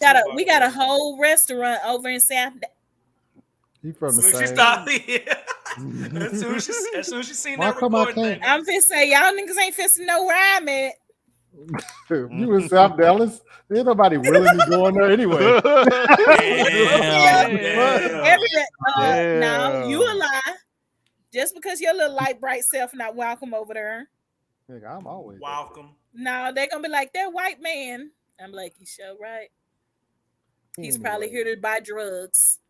We got a whole restaurant over in South. He from the As soon as she same. started, as soon as she seen Why that come I recording thing, I'm finna say y'all niggas ain't finna know where I'm at. You in South Dallas? Ain't nobody willing me going there anyway. No, you a lie. Just because your little light bright self not welcome over there. Nigga, I'm always welcome. No, they gonna be like that white man. I'm like, you sure right. He's probably here to buy drugs.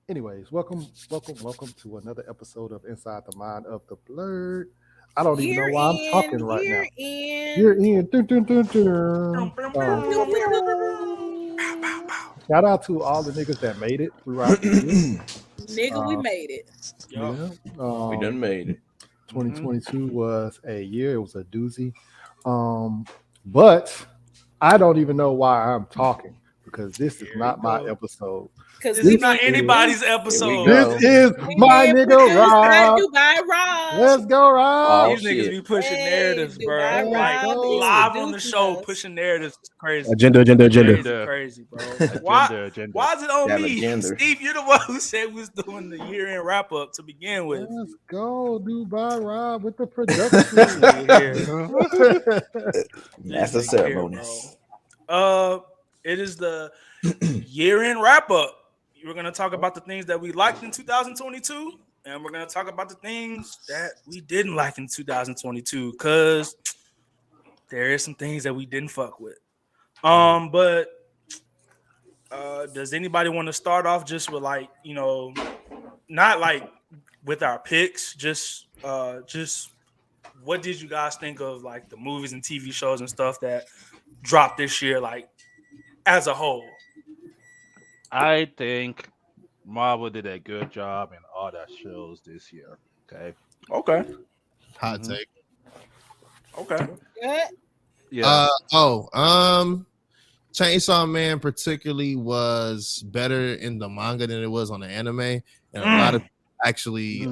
Anyways, welcome to another episode of Inside the Mind of the Blurred. I don't even know why I'm talking right now. You're in. Shout out to all the niggas that made it throughout the year. Nigga, we made it. Yeah. We done made it. 2022 was a year. It was a doozy. But I don't even know why I'm talking because this is not my episode. Because this is not anybody's episode. This is my nigga Rob. Let's go, Rob. These niggas be pushing narratives, bro. Like live on the show, pushing narratives. Crazy. Agenda. Crazy, bro. Why is it on me? Steve, you're the one who said we was doing the year-end wrap-up to begin with. Let's go, Dubai Rob, with the production. Master ceremonies. It is the year-end wrap-up. We're going to talk about the things that we liked in 2022, and we're going to talk about the things that we didn't like in 2022, because there is some things that we didn't fuck with. But does anybody want to start off just with, like, you know, not like with our picks, just what did you guys think of, like, the movies and TV shows and stuff that dropped this year, like, as a whole? I think Marvel did a good job in all their shows this year. Okay. Hot take. Okay. Yeah. Chainsaw Man particularly was better in the manga than it was on the anime, and a lot of people actually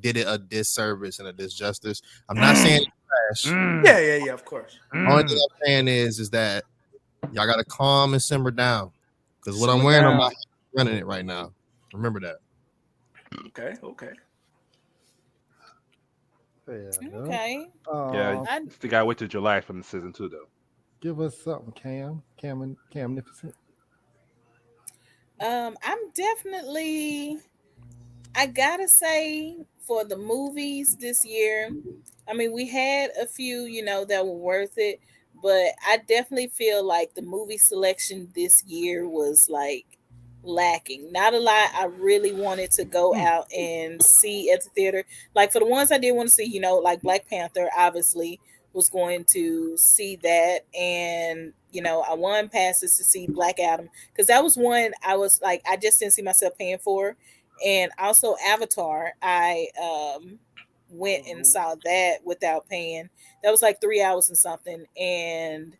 did it a disservice and a disjustice. I'm not saying it's trash. Yeah, of course. Only thing I'm saying is that y'all gotta calm and simmer down. Because what I'm wearing on my head, I'm running it right now. Remember that. Okay. Okay. I think I wait till July from the season 2 though. Give us something, Camnificent. I'm definitely. I gotta say, for the movies this year, I mean, we had a few, you know, that were worth it. But I definitely feel like the movie selection this year was like lacking. Not a lot I really wanted to go out and see at the theater. Like for the ones I did want to see, you know, like Black Panther, obviously was going to see that. And, you know, I won passes to see Black Adam because that was one I was like, I just didn't see myself paying for. And also Avatar, I went and saw that without paying. That was like 3 hours and something, and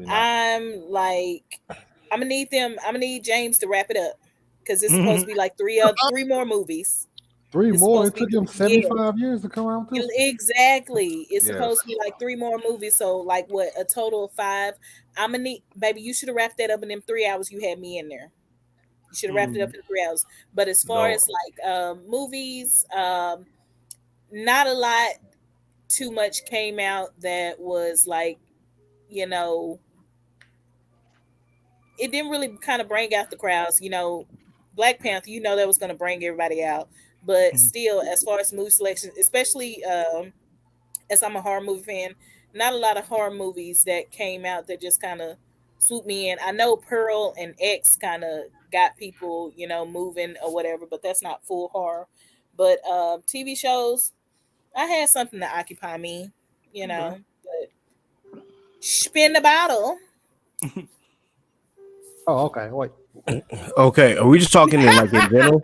I'm like, I'm gonna need James to wrap it up because it's supposed to be like three more movies. Three more? It took him 75 years to come out with this? Exactly. It's supposed to be like 3 more movies, so like what, a total of 5. I'm gonna need, baby, you should have wrapped that up in them 3 hours you had me in there. You should have wrapped it up in 3 hours. But as far as like movies, not a lot too much came out that was like, you know, it didn't really kind of bring out the crowds. You know, Black Panther, you know, that was going to bring everybody out. But still, as far as movie selection, especially as I'm a horror movie fan, not a lot of horror movies that came out that just kind of swooped me in. I know Pearl and X kind of got people, you know, moving or whatever, but that's not full horror. But TV shows, I had something to occupy me, you know. But spin the bottle. Oh, okay. Wait. Okay, are we just talking in like in general?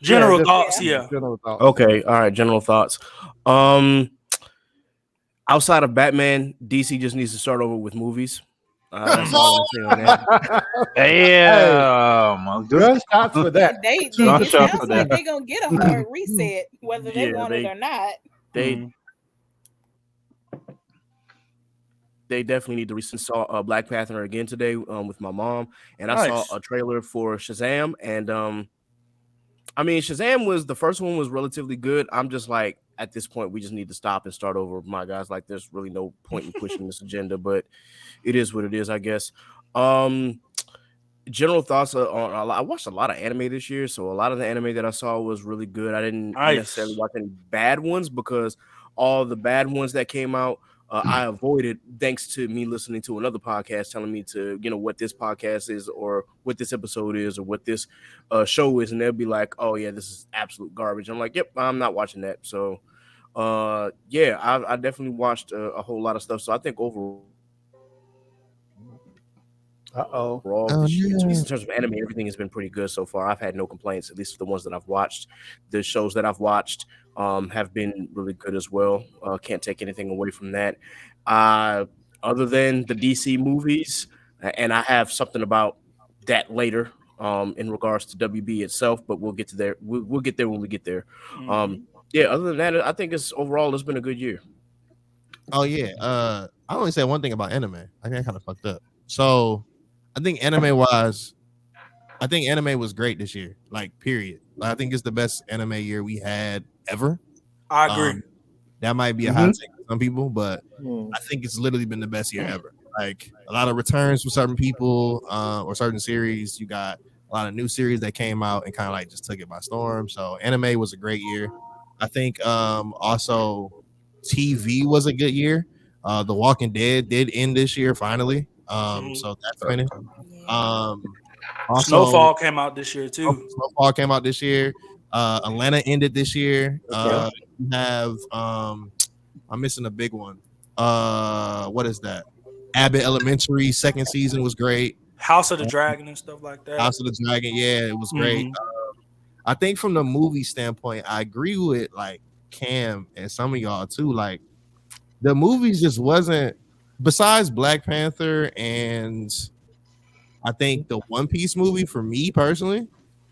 General thoughts, General thoughts. Okay, all right. General thoughts. Outside of Batman, DC just needs to start over with movies. That's all I'm saying on that. Damn, good shots for that. It sounds like they're gonna get a hard reset, whether they want it or not. They they definitely need to recent saw Black Panther again today with my mom, and I saw Nice. a trailer for Shazam, and I mean Shazam was the first one was relatively good. I'm just like at this point we just need to stop and start over, my guys. Like there's really no point in pushing this agenda, but it is what it is, I guess. Um, General thoughts on I watched a lot of anime this year, so a lot of the anime that I saw was really good. I didn't necessarily Nice. watch any bad ones because all the bad ones that came out, I avoided thanks to me listening to another podcast telling me to, what this podcast is or what this episode is or what this show is, and they'll be like, "Oh yeah, this is absolute garbage." I'm like, "Yep, I'm not watching that." So, yeah, I definitely watched a whole lot of stuff. So I think overall this year, at least in terms of anime, everything has been pretty good so far. I've Oh had no complaints, at yeah. least for the ones that I've watched. The shows that I've watched have been really good as well. Can't take anything away from that. Uh, Other than the DC movies, and I have something about that later in regards to WB itself, but we'll get to there. We'll get there when we get there. Hmm. Yeah, other than that, I think it's been a good year. Oh yeah. I only said one thing about anime. I got kind of fucked up. So I think anime was great this year. Like period. Like, I think it's the best anime year we had ever. I agree. Um, that might be a hot Mm-hmm. take for some people, but Mm. I think it's literally been the best year ever. Like a lot of returns for certain people, or certain series. You got a lot of new series that came out and kind of like just took it by storm. So anime was a great year. I think also TV was a good year. The Walking Dead did end this year finally. Hmm. So that's finished. Yeah. Um, also Snowfall came out this year too. Snowfall came out this year. Atlanta ended this year. Okay. You have I'm missing a big one. What is that? Abbott Elementary second season was great. House of the Dragon and stuff like that. House of the Dragon, yeah, it was great. Hmm. I think from the movie standpoint, I agree with like Cam and some of y'all too. Like the movies just wasn't. Besides Black Panther and I think the One Piece movie for me personally,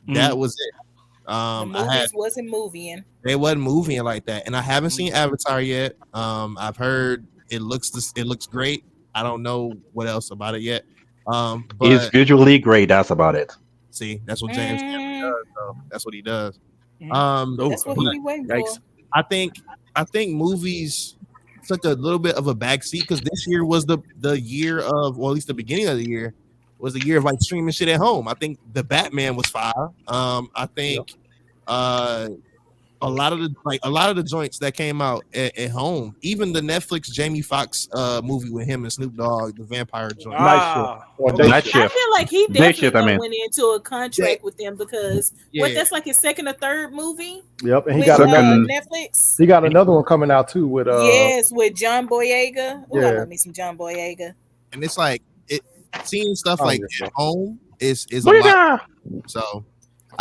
that Mm. was it. The I had movies wasn't moving. they wasn't moving like that, and I haven't seen Avatar yet. I've heard it looks great. I don't know what else about it yet. It's But visually great. That's about it. see, that's what James Cameron Mm, does. So that's what he does. Mm. Oh, that's what he But be waiting yikes! for. I think movies took a little bit of a backseat because this year was the year of, well, at least the beginning of the year was the year of like streaming shit at home. I think the Batman was fire. I Yep. think uh a lot of the joints that came out at home, even the Netflix Jamie Foxx movie with him and Snoop Dogg, the vampire joint. Night shift Ah, or day okay. Night shift. I shift. feel like he Day definitely shift. I done mean, went into a Yeah, contract with them because what yeah. that's like his second or third movie Yep, and he with got another. second. Netflix. He got another one coming out too with Yes, with John Boyega. Oh, I yeah. love me some John Boyega. And it's like it seeing stuff Oh like yes, at sir. home is a lot. Booyah! So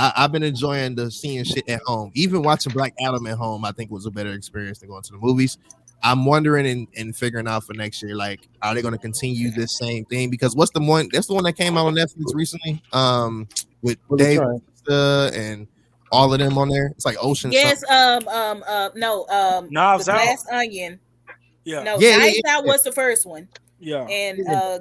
I've been enjoying the seeing shit at home. Even watching Black Adam at home, I think was a better experience than going to the movies. I'm wondering and figuring out for next year, like, are they going to continue this same thing? Because what's the one? That's the one that came out on Netflix recently, with Bullet Dave Train. Bautista and all of them on there. It's like Ocean Yes, something. no, the Knives Out. Glass Onion. Yeah, No, Yeah, yeah, Knives Out yeah, was the first one. yeah. And yeah.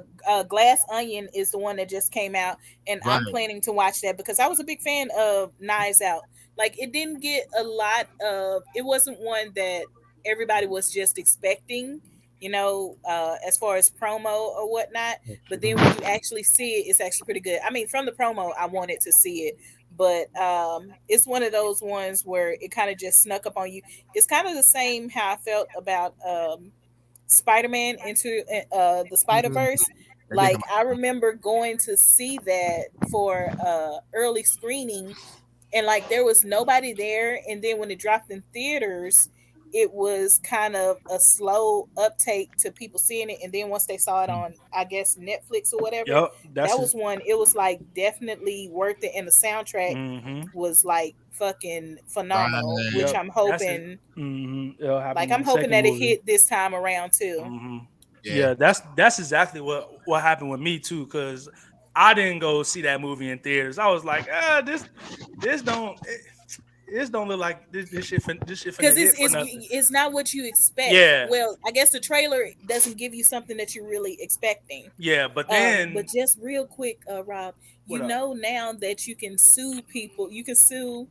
Glass Onion is the one that just came out, and Right. I'm planning to watch that because I was a big fan of Knives Out. Like it didn't get a lot of, it wasn't one that everybody was just expecting, as far as promo or whatnot. But then when you actually see it, it's actually pretty good. I mean, from the promo, I wanted to see it, but it's one of those ones where it kind of just snuck up on you. It's kind of the same how I felt about Spider-Man into the Mhm. Spider-Verse. That did come Like I remember going to see that for early screening, and like there was nobody there, and then when it dropped in theaters, it was kind of a slow uptake to people seeing it, and then once they saw it out. on, I guess, Netflix or whatever, Yep. that That's it. was one. It was like definitely worth it, and the soundtrack Hmm. was like fucking phenomenal, Right. which Yep. I'm That's it. hoping, It'll happen like in I'm the hoping second that it movie. hit this time around too. Hmm. Yeah. Yeah, that's exactly what happened with me too. Because I didn't go see that movie in theaters. I was like, this don't. This don't look like this shit. This shit finna because hit for nothing. it's not what you expect. Yeah, Well, I guess the trailer doesn't give you something that you're really expecting. yeah. But then But just real quick, Rob, what you up? know now that you can sue people. You can sue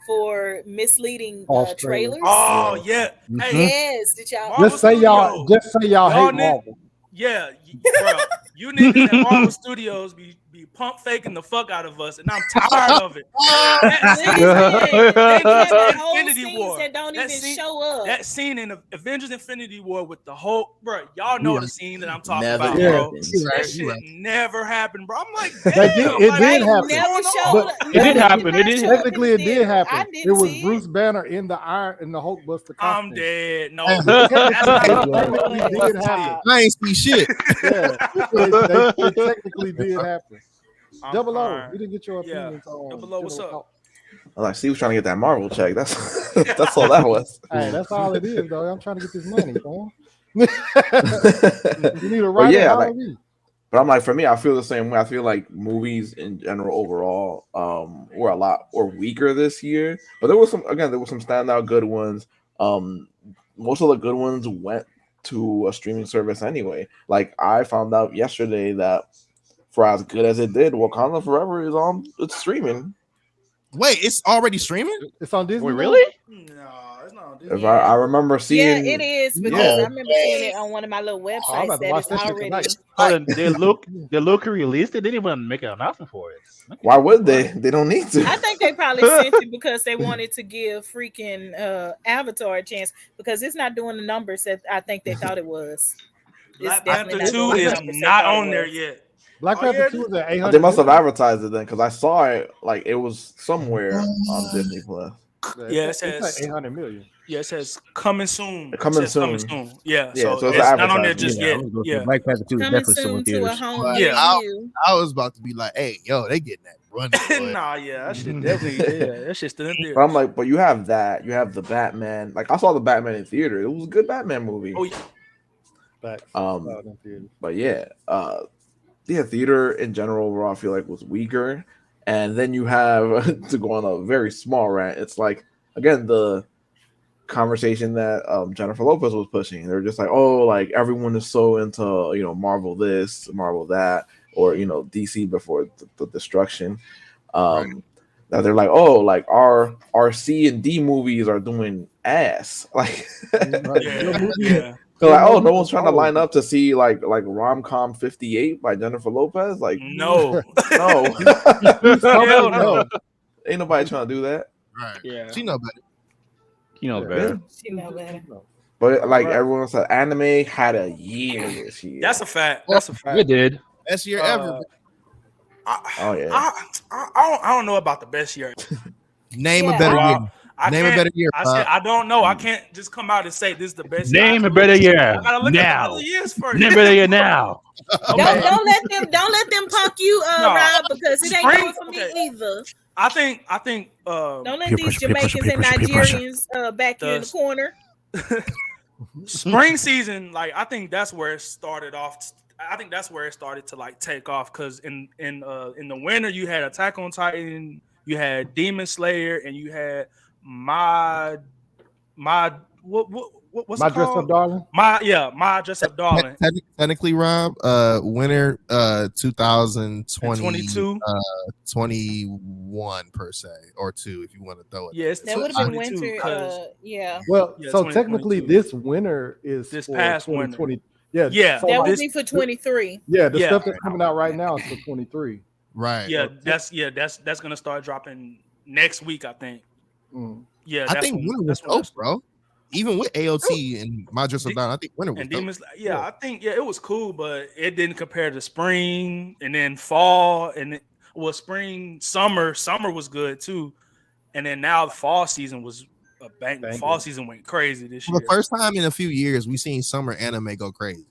for misleading False trailers. trailers. Oh Yeah. yeah. Hey, Yes, did y'all? Marvel Studios. Just say y'all Y'all hate need, Marvel. yeah, bro. You niggas at Marvel Studios be pump faking the fuck out of us, and I'm tired of it. That scene, Listen, they be having Avengers whole Infinity scenes War. that don't That even scene, show up. that scene in Avengers Infinity War with the whole, bro. Y'all You know right. the scene that I'm talking Never about, Yeah. bro. happens. That You shit right. never happened, bro. I'm like, They did. damn, It like did They what's happen. never going showed on? But up. It No, did it technically, did happen. It not did show up happen. in the technically, it did theater. I happen. It didn't was see it. Bruce Banner in the Hulkbuster I'm costume. dead. No, Hey, It that's not technically, the it You know Hulk. technically what? did happen. Stop. I ain't see shit. Yeah, it technically did happen. I'm Double O, we crying. didn't get your Yeah, opinions on Double O, what's general up? thought. Like Steve was trying to get that Marvel check. That's all that was. Hey, that's all it is, though. I'm trying to get this money, man. You need a But writer, yeah, hire like, me. but I'm like, for me, I feel the same way. I feel like movies in general overall were a lot or weaker this year. But there was some standout good ones. Um, Most of the good ones went to a streaming service anyway. Like I found out yesterday that for as good as it did, Wakanda Forever is on it's streaming. Wait, it's already streaming? It's on Wait, Disney now. really? No, it's not on If Disney. Yeah. I remember Yeah, it seeing, is because Yeah. I remember seeing it on one of my little Oh, I'm websites about to that watch is that shit tonight. already. Hold on, they released it. They didn't even make an announcement for it. Okay, why would all they? right. They don't need to. I think they probably sent it because they wanted to give freaking Avatar a chance because it's not doing the numbers that I think they thought it was. It's Black definitely Panther not It, 2 doing the it's is at, numbers they not thought it on there was. yet. Black Oh Panther yeah, 2 is at They 800 must have million. advertised it then because I saw it like it was somewhere on Disney Plus. Yeah, yeah. it's at 800 million. Yeah, it says coming soon. It Coming says coming soon. soon. Yeah, Yeah, so so it's an it's not on there advertisement. just Yeah, I yet. was going to say Yeah, Black Panther 2 is Coming definitely still in soon to a theaters. home But near yeah. you. I was about to be like, hey, yo, they getting that running, boy. Nah, yeah, that shit definitely. Yeah, that shit still in But I'm theaters. like, but you have that. You have the Batman. Like I saw the Batman in theater. It was a good Batman movie. Oh yeah, Facts. Um, In theaters. but yeah, theater in general overall I feel like was weaker. And then you have to go on a very small rant. It's like again the conversation that Jennifer Lopez was pushing. They're just like, oh, like everyone is so into Marvel this, Marvel that, or DC before the destruction. Right. That they're like, oh, like our C and D movies are doing ass. Like, Right. Your yeah, movie, yeah. so your like, oh, movie no is one's trying to old. line up to see like rom com 58 by Jennifer Lopez. Like, No, no, hell Something no. else. ain't nobody trying to do that. Right. Yeah, She know better. You know Yeah. Yeah. better. She know better. But like Right. everyone said, anime had a year this year. that's a fact. Well, That's a It fact. did. Best year ever. Uh, Oh yeah. I don't know about the best year. Name a Yeah, better year. Well, I Name a can't. better year, I said Pop. I don't know. I can't just come out and say this is the best year. Name a better year I gotta look at the now. other years first. Name a better year now. Okay, don't let them punk you, no, Rob, because it ain't spring. doing for me Okay, either. I think Don't let Peer these pressure, peer pressure, Jamaicans peer and pressure, peer pressure. Nigerians back you in the the corner. spring season, like I think that's where it started off. I think that's where it started to like take off because in the winter you had Attack on Titan, you had Demon Slayer, and you had my my what's it My dress up, called? darling. My Dress Up Darling Technically, Rob, winter and 2020 22. 21 per se, or two if you want to throw it. Yeah, it's That would have been 22 winter. because Yeah, Well, yeah, so technically 2022. this winter is This for past winter. 2020. Yeah. Yeah, So that would like, this be for 23. yeah, the yeah stuff that's coming out right now is for 23. Right. yeah So that's gonna start dropping next week I think. mm. Yeah, I that's think when winter was that's when dope, bro. Even with AOT and my dress up De- down, I think winter was and dope. Demons. Yeah, I think it was cool, but it didn't compare to spring and then fall well spring summer was good too, and then now the fall season was a bang. The Thank fall you. season went crazy this For the year. first time in a few years, we seen summer anime go crazy.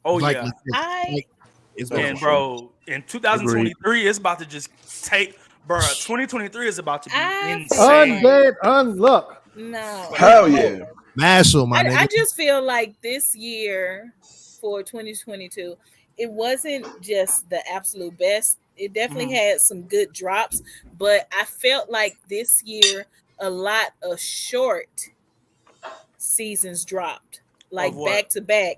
Oh Like, yeah, I like it's That's going and for sure. bro, in Agreed. 2023 it's about to just take. Bro, 2023 is about to be I feel insane. Undead Unluck. no. Hell yeah. Mashal, my I nigga. just feel like this year for 2022, it wasn't just the absolute best. It definitely Mhm. had some good drops, but I felt like this year a lot of short seasons dropped, Of like what? back to back,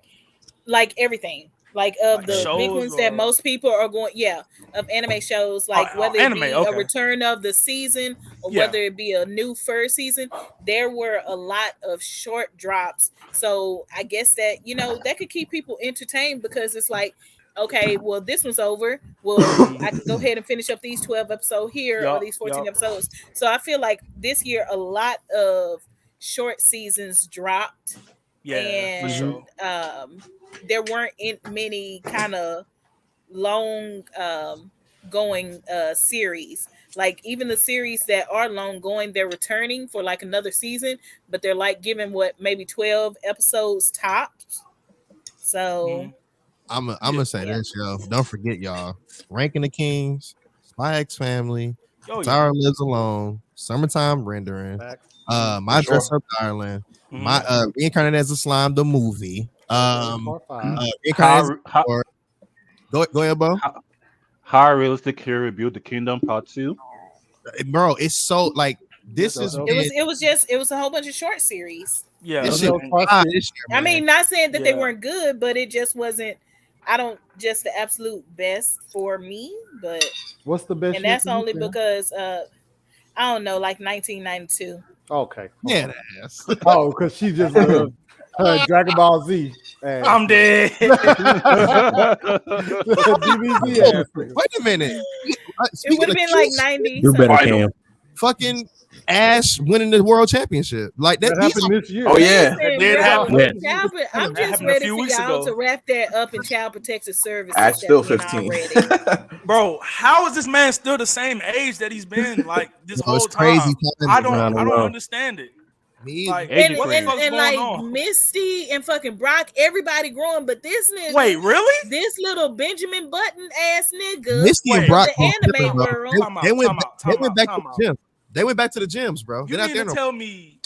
like everything, like of Like the big shows ones that or most people are going, yeah, of anime shows, like whether it anime? be a Okay. return of the season or Yeah. whether it be a new first season, there were a lot of short drops. So I guess that, that could keep people entertained because it's like, okay, well, this one's over. Well, I can go ahead and finish up these 12 episodes here or Yup. these 14 Yup. episodes. So I feel like this year a lot of short seasons dropped, Yeah, for and sure. there weren't many kind of long going series. Like even the series that are long going, they're returning for like another season, but they're like giving what, maybe 12 episodes tops. So Mhm. I'm Yeah. gonna say yeah. this, yo. Don't forget, y'all. Ranking the Kings, Spy X Family, Oh yeah. Tara Lives Alone, Summertime Rendering, Facts. For My Dress sure. Up Darling, Mhm. my Reincarnated as a Slime, the movie, Elevated Part 5. Reincarnated as How a how Sword. Go ahead, Bo. how realistic can rebuild the kingdom part two? Bro, it's so like Yes, this that has was been It was a whole bunch of short series. Yeah. this that shit was been part hot 6. this year, I mean, man. not saying that they Yeah. weren't good, but it just wasn't. I don't just the absolute best for me, but What's the best and year that's for you, only Sam? because I don't know, like 1992. Okay. Yeah, Okay. ass. Oh, because she just loves Dragon Ball Z ass I'm nigga. dead. DBZ Oh, ass nigga. wait a minute. It would Speaking have of been like cute, 90 Do better, something. Final. Cam. fucking Ash winning the world championship. Like that, That these happened are this year. Oh yeah. That Listen, did bro, That happen. Yeah. happened this child, I'm That just happened a ready few for weeks y'all to ago. wrap that up in Child Protective Services, Ash still Stephanie and 15. already. Bro, how is this man still the same age that he's been like this it's whole crazy time? times, bro. I I don't don't know. understand it. Me, Like And, Aging what the and cream. fuck's and going like on? Misty and fucking Brock, everybody growing, but this Wait, nigga, really? this little Benjamin Button ass nigga Misty and Wait, of Brock the been chilling, anime bro. world, time out, time out, They time went out, back to time the out. gym. They went back to the gyms, bro. You They're not mean there to no. tell me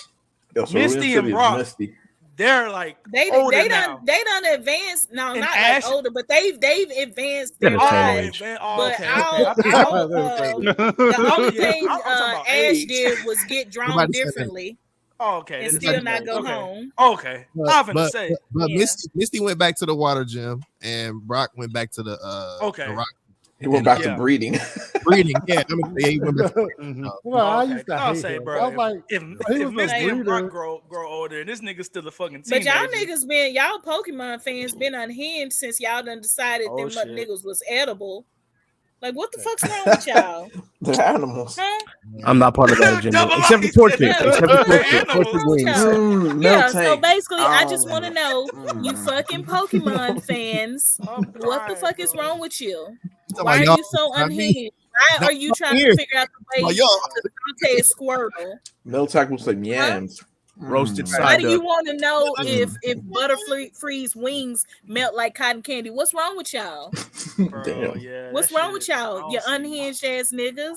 Yo, Cerulean Misty and City is Brock, misty. they're like they older they done now? they done advanced. No, And not like Ash, older, but they've advanced They're their the same oh, lives. age. oh, But okay, okay. I thought, the only yeah, thing I'm talking about Ash age. did was get We're about drawn to say that. differently Oh, okay, and they're the still same not age. go Okay, home. okay. But I'm finna but say, but, but Yeah. Misty went back to the water gym, and Brock went back to the okay, rock He went and back to yeah. breeding. breeding. Yeah, yeah, he went back to Mhm. Well, Oh, I okay. used to Cause I'll hate say, him. I bro, was like, he if was a Misty Like, and Brock breeder. grow older and this nigga's still a fucking but teenager, y'all Pokemon fans been unhinged since y'all done decided oh them shit. niggas was edible. Like, what the Okay. fuck's wrong with y'all? They're animals. Huh? I'm not part of that agenda, Double except for life said Torchic. Yeah, what Except the for fuck? they're Torchic. What's Torchic animals. wrong with wins. y'all? Milk Yeah, so tank. basically, I just want to know, you Mm. fucking Pokemon fans, I'm what the crying, fuck is bro. wrong with you? talking Why about are y'all, you so not me. unhinged? Why Not are you trying to here. figure out the About way y'all. to saute a Squirtle? Milk tank looks like Huh? yams. Roasted Mm. Why side do you duck. want to know Mm. if Butterfree's wings melt like cotton candy? What's wrong with y'all? Bro, Damn. yeah, that What's wrong shit. with y'all? I You don't see. unhinged ass niggas.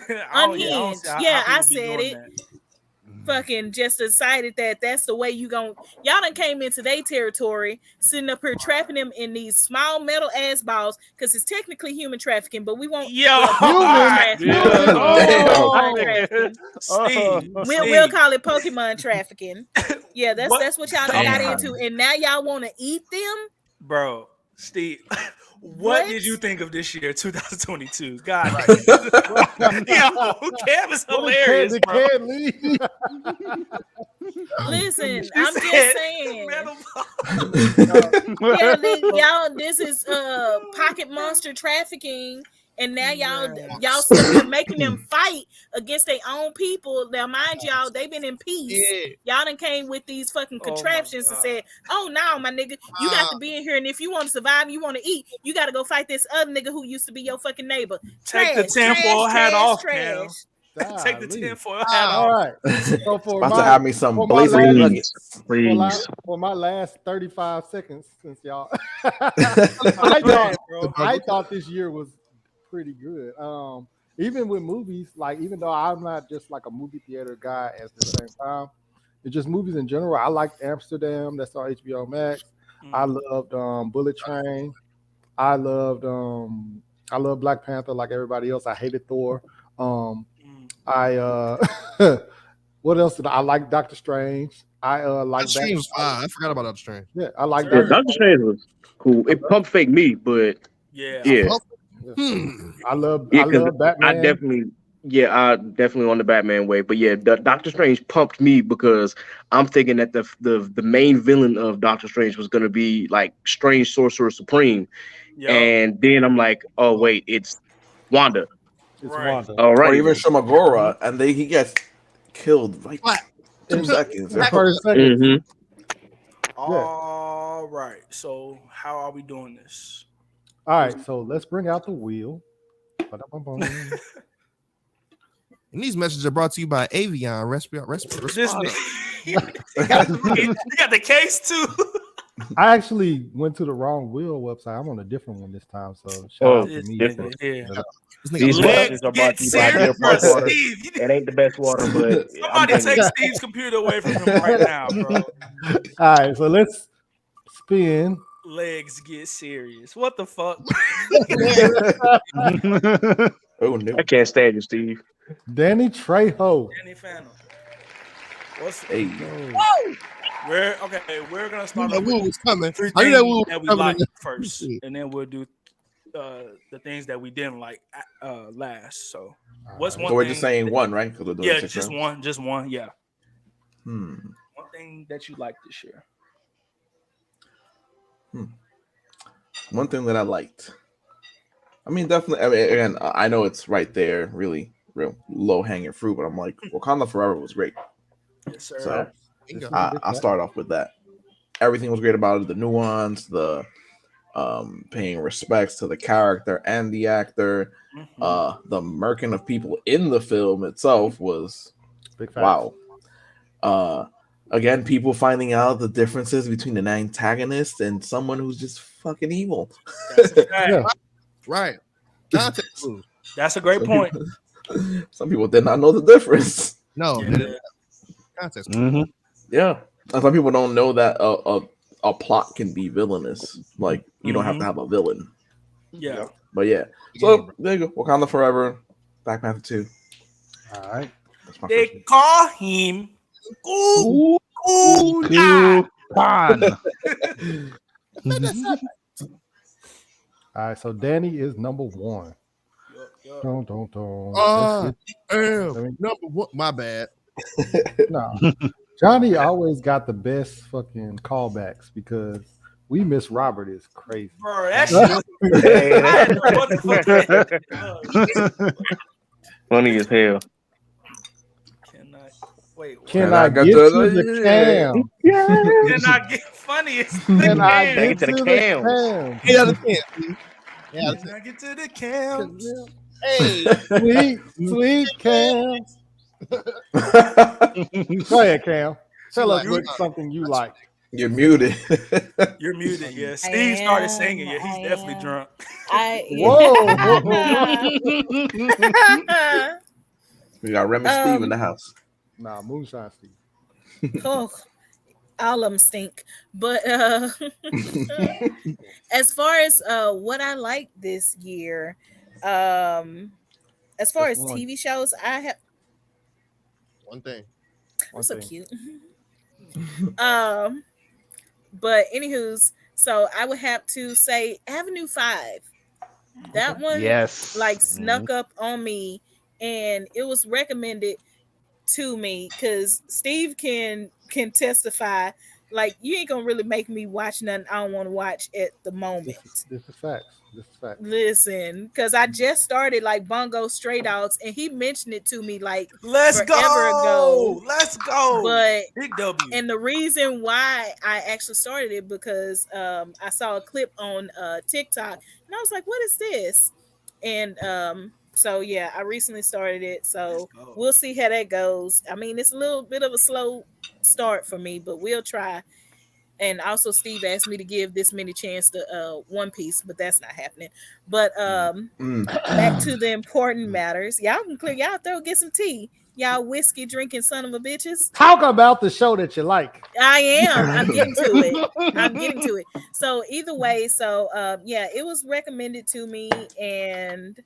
Yeah, I don't see Unhinged. how Yeah, I people be said doing it. that. Fucking just decided that that's the way you gon' y'all done came into their territory, sitting up here trapping them in these small metal ass balls because it's technically human trafficking, but we won't, Yo, well, all Pokemon Human, right, trafficking. human. Yeah. Pokemon Damn. Oh, trafficking. Steve, We'll Steve, call it Pokemon trafficking. Yeah, what? that's what y'all done got Damn. into, and now y'all want to eat them. Bro, Steve, what What? did you think of this year, 2022? God, what? yo, Cam is What is Cat? hilarious, Did bro. Cat leave? Listen, She I'm just said, saying. metal Yeah, y'all, this is pocket monster trafficking, and now y'all sit up here making them fight against their own people. Now, mind y'all, they've been in peace. Yeah. Y'all done came with these fucking Oh my contraptions and god. said, "Oh no, my nigga, you got to be in here, and if you want to survive, you want to eat, you got to go fight this other nigga who used to be your fucking neighbor." Take the Trash, trash, tinfoil hat trash, off, Cam. trash. Take the Golly. tinfoil hat All off. right. So About to have me some blazing last nuggets. Please. for my last 35 seconds, since y'all, I'm I thought dead, bro. I thought this year was pretty good. Even with movies, like even though I'm not just like a movie theater guy at the same time, it's just movies in general. I liked Amsterdam. That's on HBO Max. I Mm, loved Bullet Train. I loved I love Black Panther like everybody else. I hated Thor. Um, mm. I What else did I like? Doctor Strange. I That like that. Strange was fine. I forgot about Doctor Strange. Yeah, I like Yeah, Sir? Doctor Doctor Strange. Strange was cool. It pump fake me, but Yeah. A yeah, pump. Yeah. Hmm. yeah, I because love I Batman. definitely, yeah, I definitely on the Batman way. But yeah, Doctor Strange pumped me because I'm thinking that the main villain of Doctor Strange was gonna be like Strange Sorcerer Supreme, Yup. and then I'm like, oh wait, it's Wanda. It's Right. Wanda. or Alrighty even then. Shimagora, and he gets killed like What? 2 seconds. In Yo. 30 seconds. Hmm. Yeah. All right. So how are we doing this? All Who's right, so let's bring out the wheel. Ba-da-bum-bum. And these messages are brought to you by Avion this Responder. nigga? You got the case too. I actually went to the wrong wheel website. I'm on a different one this time. So shout Oh, out to This me for nigga different. here. This nigga These lit. Legs messages are brought get to you by serious, Deer bro. Park Water. Steve, It ain't the best water, but I'm somebody take drinking Steve's computer away from him right now, bro. All right, so let's spin. Legs get serious. What the fuck? Oh it. I no. can't stand you, Steve. Danny Trejo. Danny Phantom. What's Hey. we're okay? We're gonna I knew start that off with wool was coming. three I knew that things wool was that we coming. like first, and then we'll do the things that we didn't like last. So, what's All right. So one we're just thing? saying one, right? Because we're doing Yeah, 6 rounds. just one. Yeah, Hmm. one thing that you like this year. Hmm. One thing that I liked. I mean, definitely. I mean, again, I know it's right there, really, real low hanging fruit. But I'm like, Wakanda Forever was great. Yes, sir. So Facts. Bingo. This was a big I'll fact. start off with that. Everything was great about it. The nuance, the paying respects to the character and the actor, the murking of people in the film itself was Big facts. wow. Uh, again, people finding out the differences between an antagonist and someone who's just fucking evil. That's a fact. Yeah. Right. Context clues. That's a great Some point. people, some people did not know the difference. No, Yeah. they didn't. Context clues. Mm-hmm. Yeah, and some people don't know that a plot can be villainous. Like you don't have to have a villain. Yeah. But yeah, Game, so bro. there you go. Wakanda Forever, Black Panther 2. All right. That's my first They one. call him Cool Cool God. Khan. All right. So Danny is number one. Yup. Dun, dun, dun. Ah, Let's damn. Number one. My bad. get, no. Johnny always got the best fucking callbacks because we miss Robert is crazy. Bro, that shit. Hey, I didn't know what the fuck that was. funny as hell. Cannot wait. Can I I got get to to the cam? Cannot get funny as Can I the get to the to the cams. cam? 8 out of 10. Steve. 8 out of Can 10. I get to the camps? Hey. Sweet, sweet Cam. Go ahead, Cam. Tell us Like, what something you like. You're muted. You're muted. Yeah, Steve started singing. Yeah, he's definitely drunk. Whoa. We got Rem and Steve in the house. Nah, Moonshine Steve. Oh, all of them stink. But as far as what I like this year, as far Just as one. TV shows, I have. one thing. I'm One so thing. cute. But anywho's, so I would have to say Avenue 5. That one Yes. like snuck up on me, and it was recommended to me because Steve can testify. Like, you ain't gonna really make me watch nothing I don't want to watch at the moment. This is facts. This is facts. Listen, because I just started like Bongo Stray Dogs, and he mentioned it to me like Let's forever go. ago. Let's go. But Big W. and the reason why I actually started it because I saw a clip on TikTok, and I was like, "What is this?" And so yeah, I recently started it, so Let's go. we'll see how that goes. I mean, it's a little bit of a slow start for me, but we'll try. And also, Steve asked me to give this many chance to One Piece, but that's not happening. But back to the important matters. Y'all can clear y'all throat, get some tea. Y'all whiskey drinking son of a bitches. Talk about the show that you like. I am. I'm getting to it. I'm getting to it. So either way, so yeah, it was recommended to me, and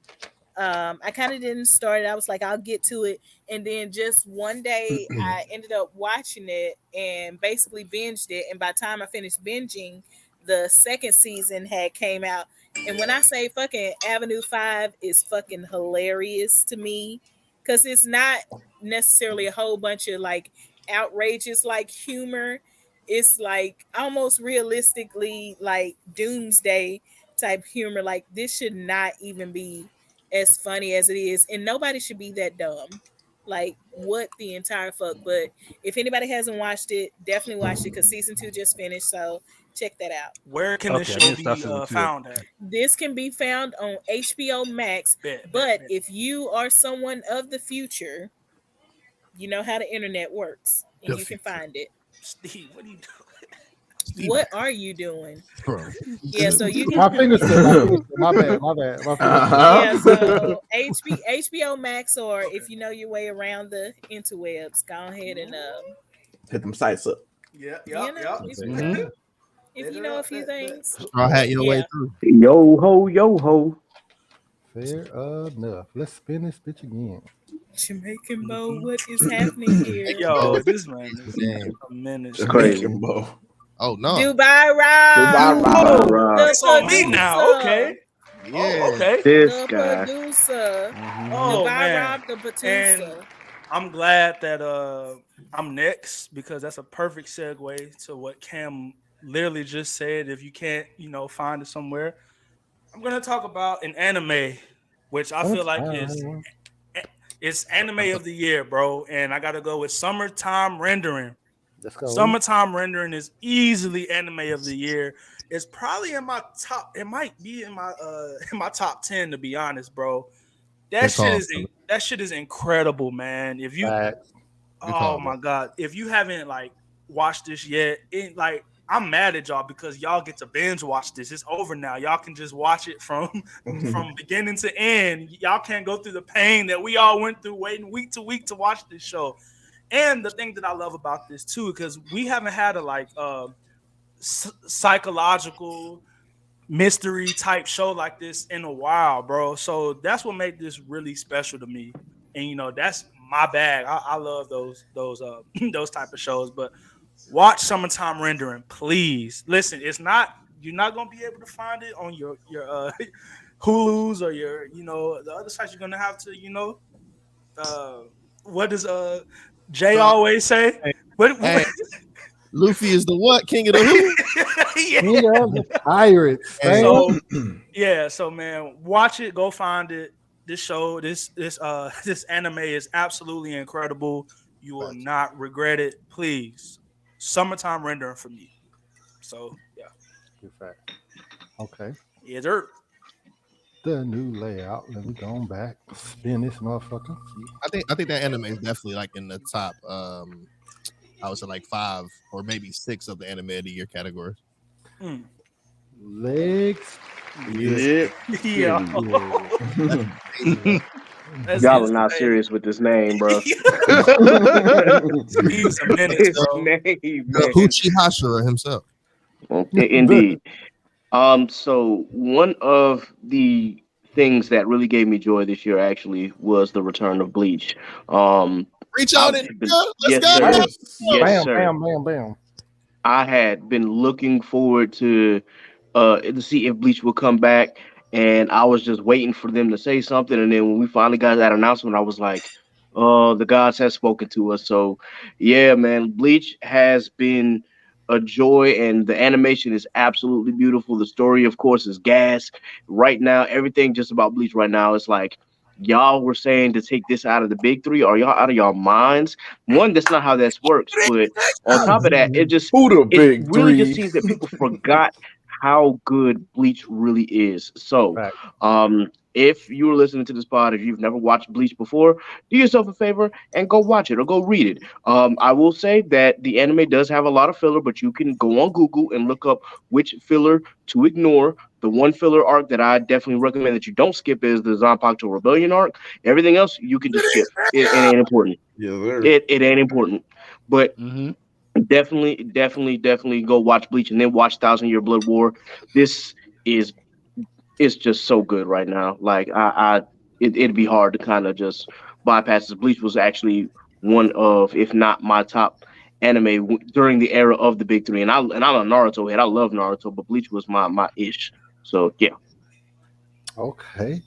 I kind of didn't start it. I was like, I'll get to it. And then just one day I ended up watching it and basically binged it. And by the time I finished binging, the second season had came out. And when I say fucking Avenue 5 is fucking hilarious to me, because it's not necessarily a whole bunch of like outrageous like humor. It's like almost realistically like doomsday type humor. Like this should not even be as funny as it is, and nobody should be that dumb. Like what the entire fuck? But if anybody hasn't watched it, definitely watch it because season 2 just finished. So check that out. Where can this Okay, I show need to start be season two. found at? This can be found on HBO Max. Bet, bet, But bet. if you are someone of the future, you know how the internet works, and The you can future. find it. Steve, what are you doing? Steve, What are you doing? bro. Yeah, so you can. My fingers slip. My fingers slip. My bad. My bad. My fingers slip. Yeah, Uh-huh. so HBO Max, or if you know your way around the interwebs, go ahead and Hit them sites up. Yeah, yeah, you know yeah. if, hmm if you know a few Bet. things, Straw hat your way yeah. through. Yo ho, yo ho. Fair enough. Let's spin this bitch again. Jamaican Bo, Mhm. what is happening here? Oh, Yo, this man the is name. a menace, It's man. crazy. Jamaican Bo. Oh no. Dubai Dubai Rob, Dubai Rob. Oh, Rob. the it's on me now. producer, Okay. Yeah. Oh, okay. This the guy. producer, hmm Oh Dubai man. Rob, the And producer. I'm glad that I'm next because that's a perfect segue to what Cam literally just said. If you can't, find it somewhere, I'm gonna talk about an anime, which I feel like is Summertime. it's anime of the year, bro. And I gotta go with Summertime Rendering. Let's go. Summertime Rendering is easily anime of the year. It's probably in my top. It might be in my in my top 10 to be honest, bro. Good call, brother. That shit is incredible, man. If you Facts. Good Oh call, bro. my god! If you haven't like watched this yet, I'm mad at y'all because y'all get to binge watch this. It's over now. Y'all can just watch it from from beginning to end. Y'all can't go through the pain that we all went through waiting week to week to watch this show. And the thing that I love about this too, because we haven't had a psychological mystery type show like this in a while, bro. So that's what made this really special to me. And that's my bag. I love those those type of shows. But watch Summertime Rendering, please. Listen, it's not you're not gonna be able to find it on your Hulu's or your the other sites. You're gonna have to uh what does Jay Straw. always say? Hey, What hey, Luffy is the what? King of the who? yeah. King of the pirates, Hey, fam. So yeah, so man, watch it, go find it. This show, this this anime is absolutely incredible. You will facts. not regret it. Please. Summertime Rendering for me. So yeah. Good fact. Okay. Yeah, dirt. The new layout. Let me go back. Spin this motherfucker. I think that anime is definitely like in the top. I would say like 5 or maybe 6 of the anime of the year categories. Mm. Legs. Yeah. Yeah. Yeah. Yeah. Amazing, That's Y'all are not insane. serious with this name, bro. He's a menace, This bro. name, the man. Uchi Hashira himself. Well, indeed. So one of the things that really gave me joy this year actually was the return of Bleach. Um, Reach I've on it, been, nigga. Let's yes, go. sir, yes. yes, Bam, sir. bam, bam, bam. I had been looking forward to see if Bleach would come back, and I was just waiting for them to say something. And then when we finally got that announcement, I was like, "Oh, the gods have spoken to us." So, yeah, man, Bleach has been a joy, and the animation is absolutely beautiful. The story, of course, is gas. Right now, everything just about Bleach right now is like. Y'all were saying to take this out of the big three. Are y'all out of y'all minds? One, that's not how this works. But on top of that, Who the it big really just three? seems that people forgot how good Bleach really is. So, Fact. if you were listening to this pod, if you've never watched Bleach before, do yourself a favor and go watch it or go read it. I will say that the anime does have a lot of filler, but you can go on Google and look up which filler to ignore. The one filler arc that I definitely recommend that you don't skip is the Zanpakuto Rebellion arc. Everything else you can just skip. It ain't important. Yes, sir. It ain't important. But hmm definitely go watch Bleach and then watch Thousand Year Blood War. This is it's just so good right now. Like it'd be hard to kind of just bypass this. Bleach was actually one of, if not my top anime during the era of the big three. And I'm a Naruto head. I love Naruto, but Bleach was my ish. So yeah, Okay.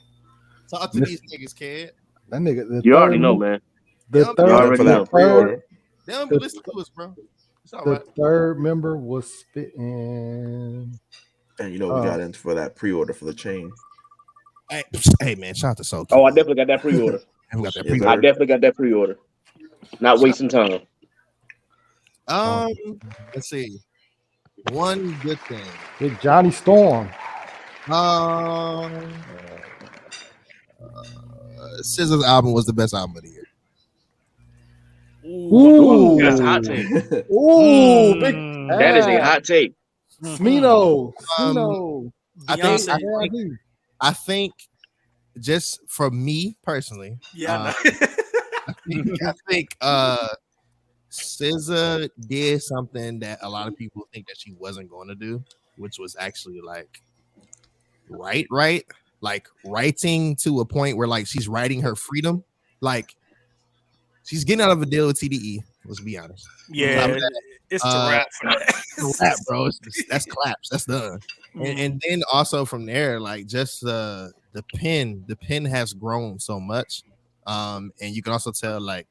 Talk to Miss these niggas, kid. that nigga the you already third know, mem- man. They the don't be You third listening. Got in for already the know. that third pre-order. They don't be the, listening to us, bro. It's all the right. third member was spitting. And you know we Uh, got in for that pre-order for the chain. Hey, hey man, shout out to Soul Oh, I Kid. definitely got that pre-order. And we got that Yes, pre. I sir. definitely got that pre-order. Not Shout, wasting time. um, um, let's see. One good thing. Big Johnny Storm. Um, SZA's album was the best album of the year. Ooh, Ooh, that's a Ooh, hot take. big That is a mm, ass. hot take. hmm Um, Smino. I think Yes, I Beyonce. I think do. I think just for me personally, Yeah, I know. I think SZA did something that a lot of people think that she wasn't going to do, which was actually like right, like writing to a point where like she's writing her freedom, like she's getting out of a deal with TDE. Let's be honest. Stop Yeah, that. it's the rap for The rap, that. bro. That's claps. That's done. And, Mm, and then also from there, like just the pen has grown so much. And you can also tell, like,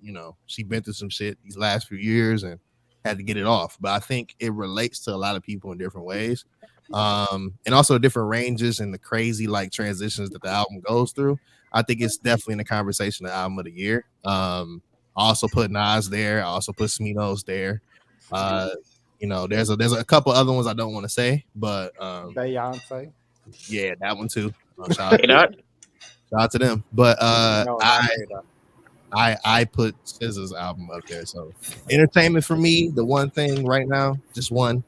she been through some shit these last few years and had to get it off. But I think it relates to a lot of people in different ways. And also different ranges and the crazy like transitions that the album goes through. I think it's definitely in the conversation of album of the year. I also put Nas there. I also put Sminos there. Uh, there's a couple other ones I don't want to say, but Beyonce. yeah, that one too. Shout Hey, Dot. out to them. But No, not I Beta. I put SZA's album up there. So entertainment for me, the one thing right now, just one.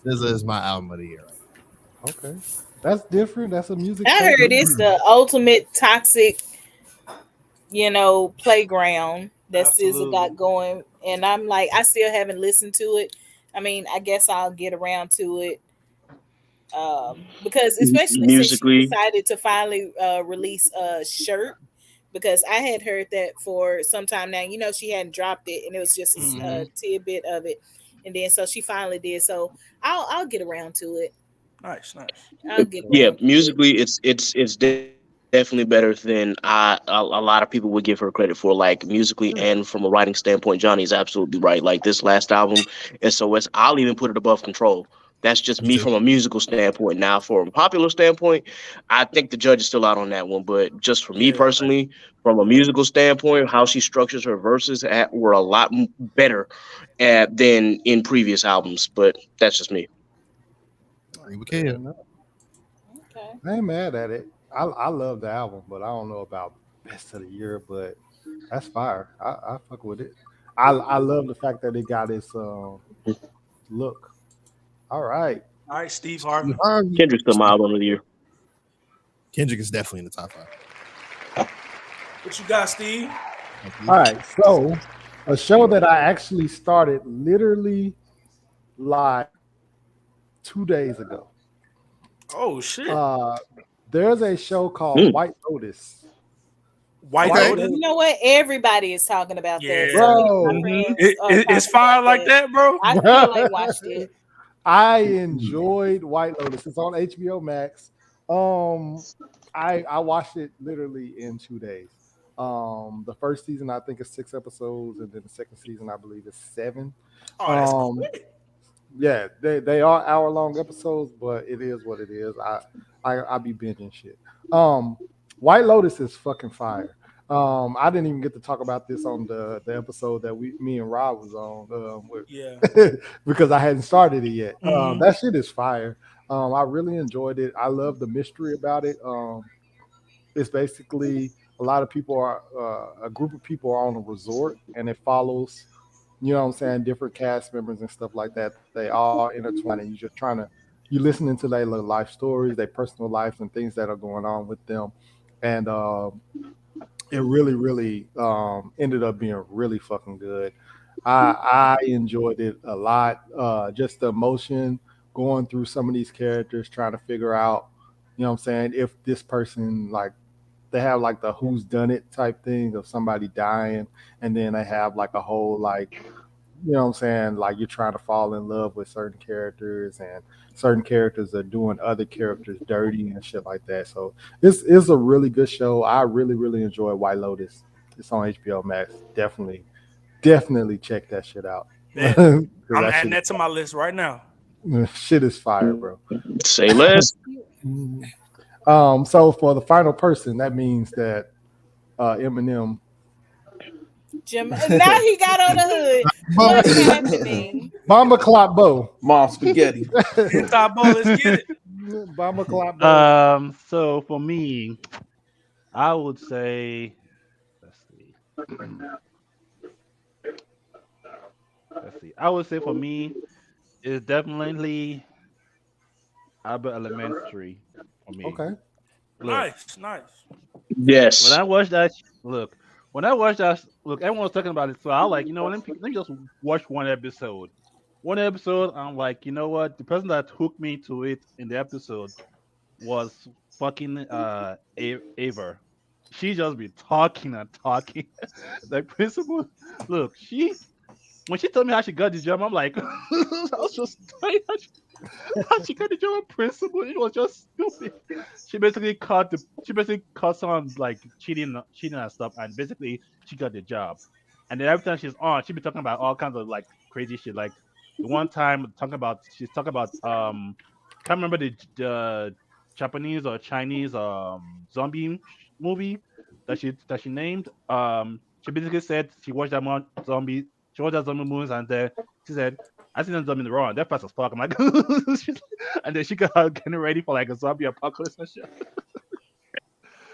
SZA is my album of the year. Okay. That's different. That's a music I take. heard it's the ultimate toxic, playground that SZA absolutely. got going, and I'm like, I still haven't listened to it. I mean, I guess I'll get around to it, because especially since she Musically, decided to finally release a shirt, because I had heard that for some time now. She hadn't dropped it, and it was just a Hmm. tidbit of it, and then so she finally did. So I'll get around to it. Nice, nice. I'll get yeah, around to it. musically, it's definitely better than a lot of people would give her credit for. Like musically and from a writing standpoint, Johnny's absolutely right. Like this last album, SOS, I'll even put it above Control. That's just me Me from too. a musical standpoint. Now, from a popular standpoint, I think the judge is still out on that one. But just for me Yeah, personally, from a musical standpoint, how she structures her verses were a lot better than in previous albums. But that's just me. Agree with Fair Kid. enough. Okay. I ain't mad at it. I love the album, but I don't know about best of the year. But that's fire. I fuck with it. I love the fact that it got its look. All right. all right, Steve Steve Harvey. Harvey. Kendrick's still my album of the year. Kendrick is definitely in the top five. What you got, Steve? All right. So a show that I actually started literally like 2 days ago. Oh shit, Uh, there's a show called Mm. White Lotus. White White Okay. Lotus. You Lotus, know what? Everybody is talking about that. So Yeah. many of my bro. Hmm. friends are It's talking fire about like that. that, bro. I still ain't watched it. I enjoyed White Lotus. It's on HBO Max. Um, I watched it literally in 2 days. The first season I think is 6 episodes, and then the second season I believe is seven. Oh, that's Um, quick. yeah, they are hour long episodes, but it is what it is. I be binging shit. Um, White Lotus is fucking fire. I didn't even get to talk about this on the episode that me and Rob was on Yeah. because I hadn't started it yet. Hmm. That shit is fire. I really enjoyed it. I love the mystery about it. It's basically a lot of people are a group of people are on a resort, and it follows, you know what I'm saying, different cast members and stuff like that. They all intertwine, and you're just trying to you listening to their little life stories, their personal lives, and things that are going on with them. And it really, really ended up being really fucking good. I enjoyed it a lot. Just the emotion going through some of these characters, trying to figure out, you know what I'm saying, if this person like they have like the who's done it type thing of somebody dying, and then they have like a whole like, you know what I'm saying, like you're trying to fall in love with certain characters, and certain characters are doing other characters dirty and shit like that. So it's a really good show. I really enjoy White Lotus. It's on HBO Max. Definitely check that shit out. Bet. Because I'm that adding that to my list right now. shit is fire, bro. Say less. You- So for the final person, that means that Eminem. Jim, now he got on the hood. What's happening? Bomba Clock Bo. Mom spaghetti. Top ball, let's get it. Bomba Clock Bo. So for me, I would say, let's see, let's see. I would say for me, it's definitely Albert Elementary for me. Okay. Look, Nice, nice. when Yes. I watched that, look, when I watched that, look, everyone was talking about it, so I like, let me just watch one episode. One episode, I'm like, you know what? The person that hooked me to it in the episode was fucking Ava. She just be talking and talking. The principal, look, she when she told me how she got the job, I'm like, I was just dying. How she got the job principal. It was just stupid. She basically caught someone like cheating and stuff, and basically she got the job. And then every time she's on, she be talking about all kinds of like crazy shit. Like the one time she's talking about can't remember the Japanese or Chinese zombie movie that she named. She basically said she watched that she watched that zombie movies, and then she said I seen them zombie in the wrong. That fast as fuck. I'm like, and then she got her getting ready for like a zombie apocalypse and shit.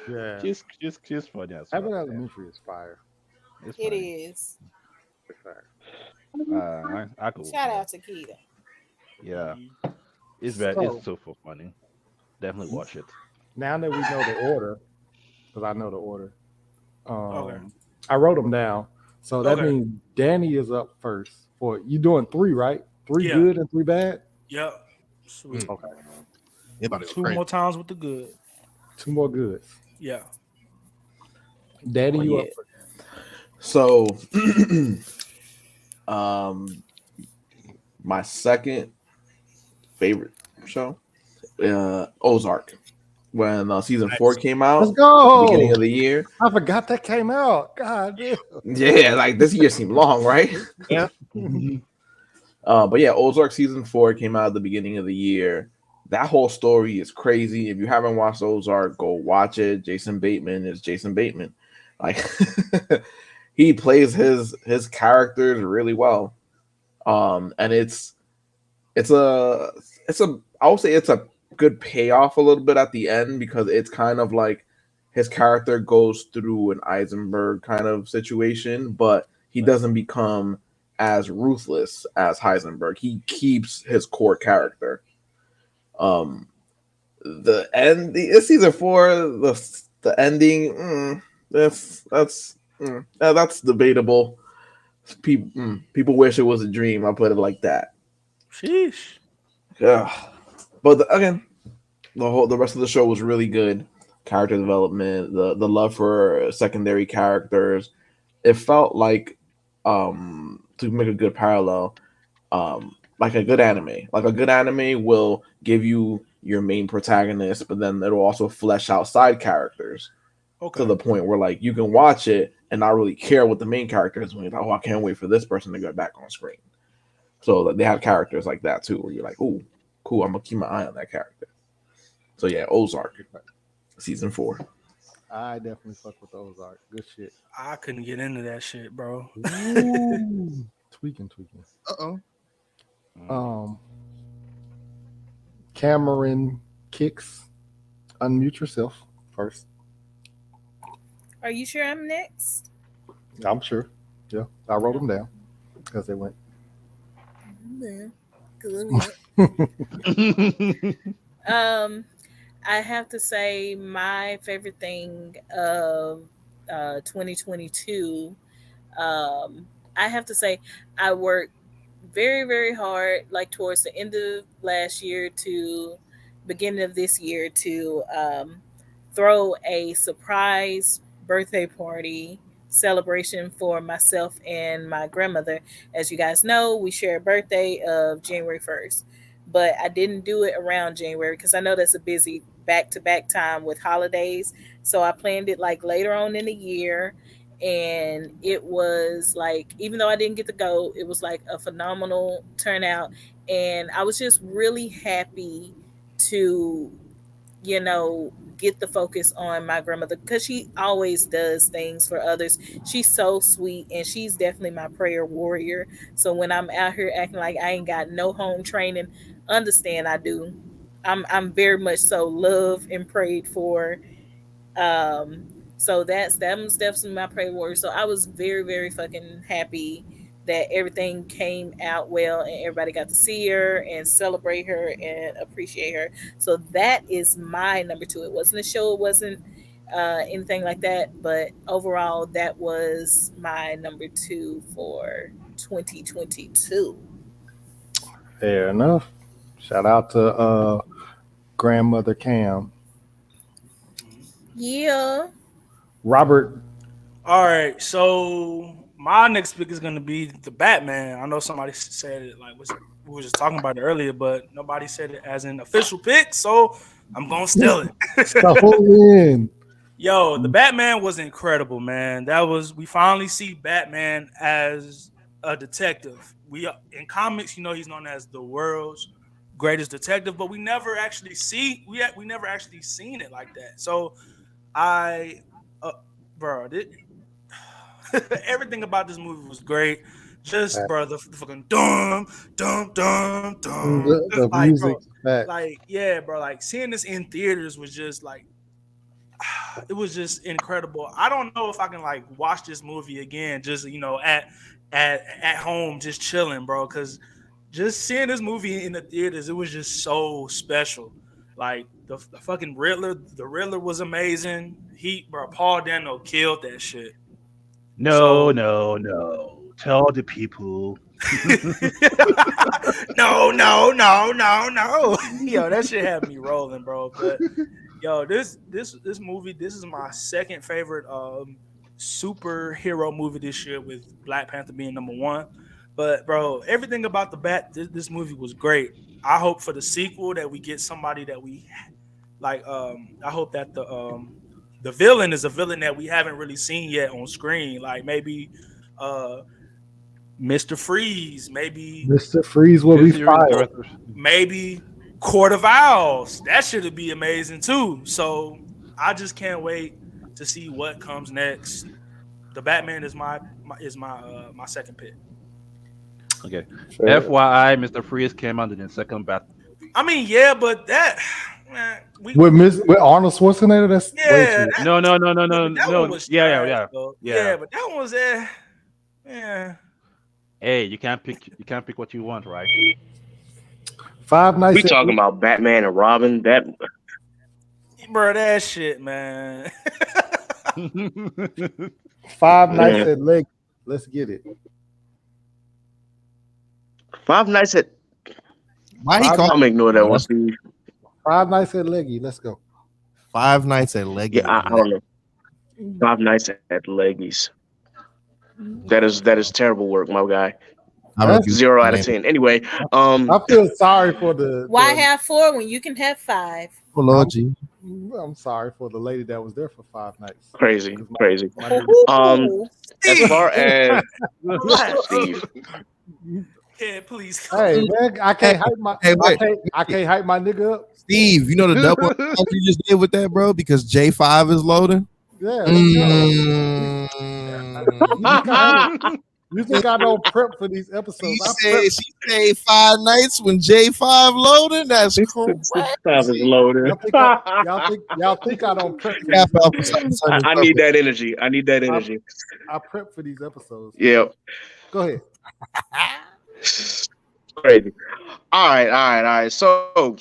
Yeah. She's funny as Abbott fuck. Yeah, Elementary is fire. it's It funny. is. It's fire. I could, Shout out to Keita. yeah, Mhm. it's bad. It's So so funny. Definitely watch it. now that we know the order, because I know the order, Okay. um, I wrote them down. So that Okay. means Danny is up first. For you doing three, right? Three Yeah. good and three bad. Yep. Sweet. Okay, They about to go Two crazy. more times with the good. two more goods. Yeah. Danny, Oh you yeah. up first. So, um, my second favorite show, Ozark. When season 4 came Let's out, beginning go. of the year. I forgot that came out. God damn. Yeah, like this year seemed long, right? Yeah. But yeah, Ozark season 4 came out at the beginning of the year. That whole story is crazy. If you haven't watched Ozark, go watch it. Jason Bateman is Jason Bateman. Like he plays his characters really well. And it's a I would say it's a good payoff a little bit at the end because it's kind of like his character goes through an Eisenberg kind of situation, but he doesn't become as ruthless as Heisenberg. He keeps his core character. Um, the end, the season 4, the ending, that's debatable. People wish it was a dream. I put it like that. Sheesh. Yeah, but again, the rest of the show was really good. Character development, the love for secondary characters. It felt like, to make a good parallel, like a good anime. Like a good anime will give you your main protagonist, but then it'll also flesh out side characters to Okay. the point where like you can watch it and not really care what the main character is when you're like, oh, I can't wait for this person to get back on screen. So like, they have characters like that too, where you're like, oh, cool, I'm gonna keep my eye on that character. So yeah, Ozark, season 4. I definitely fuck with those art. Good shit. I couldn't get into that shit, bro. Ooh. Tweaking. Uh-oh. Mm. Um, Cameron kicks. Unmute yourself first. Are you sure I'm next? I'm sure. Yeah, I wrote them down because they went. Yeah. Good. Um, I have to say my favorite thing of 2022. I have to say I worked very hard, like towards the end of last year to beginning of this year to throw a surprise birthday party celebration for myself and my grandmother. As you guys know, we share a birthday of January 1st, but I didn't do it around January because I know that's a busy back to back time with holidays. So I planned it like later on in the year. And it was like, even though I didn't get to go, it was like a phenomenal turnout. And I was just really happy to, you know, get the focus on my grandmother because she always does things for others. She's so sweet and she's definitely my prayer warrior. So when I'm out here acting like I ain't got no home training, understand I do. I'm very much so loved and prayed for. um, so that was definitely my prayer warrior. So I was very, very fucking happy that everything came out well and everybody got to see her and celebrate her and appreciate her. So that is my number two. It wasn't a show, it wasn't anything like that, but overall, that was my number two for 2022. Fair enough. Shout out to grandmother Cam. Yeah. Robert. All right, so my next pick is gonna be the Batman. I know somebody said it like we were just talking about it earlier, but nobody said it as an official pick, so I'm gonna steal it. Stolen. Yo, the Batman was incredible, man. That was we finally see Batman as a detective. We in comics, you know, he's known as the world's greatest detective, but we never actually see we never actually seen it like that. So I, uh, bro, everything about this movie was great. Just bro, the fucking dum dum dum dum. The Just like bro, music facts. like yeah, bro. Like seeing this in theaters was just like it was just incredible. I don't know if I can like watch this movie again, just you know, at home, just chilling, bro. Because just seeing this movie in the theaters, it was just so special. Like the fucking Riddler, the Riddler was amazing. Bro, Paul Dano killed that shit. No, So no, no. Tell the people. no, no, no, no, no. Yo, that shit had me rolling, bro. But yo, this movie, this is my second favorite superhero movie this year, with Black Panther being number one. But bro, everything about the bat, this movie was great. I hope for the sequel that we get somebody that we like. I hope that the villain is a villain that we haven't really seen yet on screen. Like maybe uh Mr. Freeze, maybe Mr. Freeze will be Mysterious fired. characters. maybe Court of Owls. That should be amazing too. So I just can't wait to see what comes next. The Batman is my second pick. Okay. Fair. FYI, Mr. Freeze came out in the second Batman movie. I mean, yeah, but that man, With Arnold Schwarzenegger, that's way yeah, too. No, no, no, no, yeah, no, but that one no. was Yeah, yeah, trash, yeah, though. yeah. Yeah, but that one was yeah. Hey, you can't pick what you want, right? Five We Nights at talking about Batman and Robin. That Bro, that shit, man. Five Nights mm, at Leg. Let's get it. Five Nights at. Why he Five called Nights. I'm gonna ignore that one, that's Steve. Five Nights at Leggy. Let's go. Five Nights at Yeah, Leggy? I don't know. Five Nights at Leggies. That is terrible work, my guy. I That's. refuse to 0 out of 10. name Anyway, I feel sorry for Why the. have four when you can have five? Oh, Lord I'm G. I'm sorry for the lady that was there for 5 nights. crazy, Because crazy. my nigga. Ooh. As Steve, far as relax. Steve, Yeah, please. Hey man, I Hey, can't hype my hey, wait, I can't hype my nigga up. Steve, you know the double entendre you just did with that, bro? Because J5 is loading. Yeah, let's go. Mm. You think you think I don't prep for these episodes? I prep. She said 5 nights when J5 loading. That's Five is crazy. loaded. Y'all think I don't prep for Half these hour episodes? I need that energy. I need that I, energy. I prep for these episodes, Yeah. man. Go ahead. Crazy. All right. So,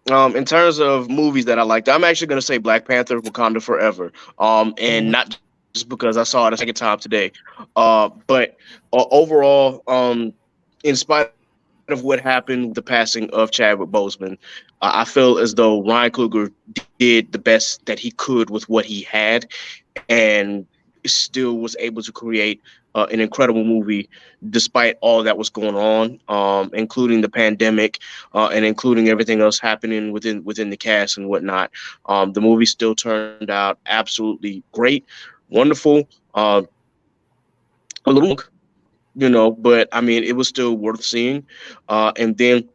in terms of movies that I liked, I'm actually gonna say Black Panther: Wakanda Forever. And Mhm. not just because I saw it a second time today. But overall, in spite of of what happened with the passing of Chadwick Boseman, I feel as though Ryan Coogler did the best that he could with what he had, and still was able to create an incredible movie despite all that was going on, including the pandemic and including everything else happening within the cast and whatnot. The movie still turned out absolutely great, wonderful. A little long, but I mean, it was still worth seeing. And then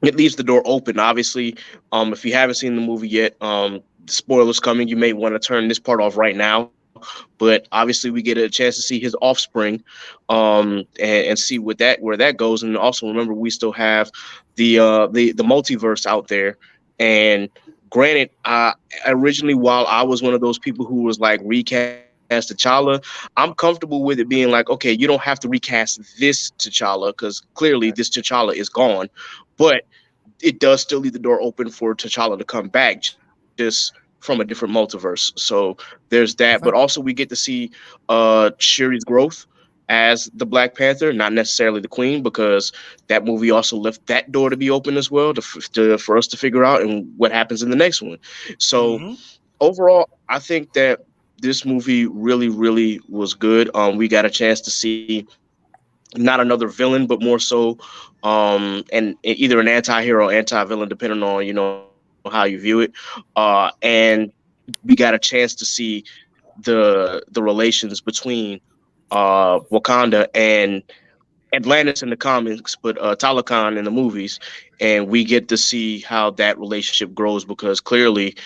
it leaves the door open. Obviously, if you haven't seen the movie yet, the spoilers coming. You may want to turn this part off right now. But obviously, we get a chance to see his offspring, and see where that goes. And also remember, we still have the multiverse out there. And granted, originally, while I was one of those people who was like recast T'Challa, I'm comfortable with it being like, okay, you don't have to recast this T'Challa because clearly this T'Challa is gone, but it does still leave the door open for T'Challa to come back just from a different multiverse. So there's that. But I also think we get to see Shuri's growth as the Black Panther, not necessarily the Queen, because that movie also left that door to be open as well for us to figure out and what happens in the next one. So Mm-hmm. overall, I think that this movie really, really was good. We got a chance to see not another villain, but more so, and either an anti-hero, anti-villain, depending on how you view it. And we got a chance to see the relations between Wakanda and Atlantis in the comics, but Talokan in the movies, and we get to see how that relationship grows because clearly,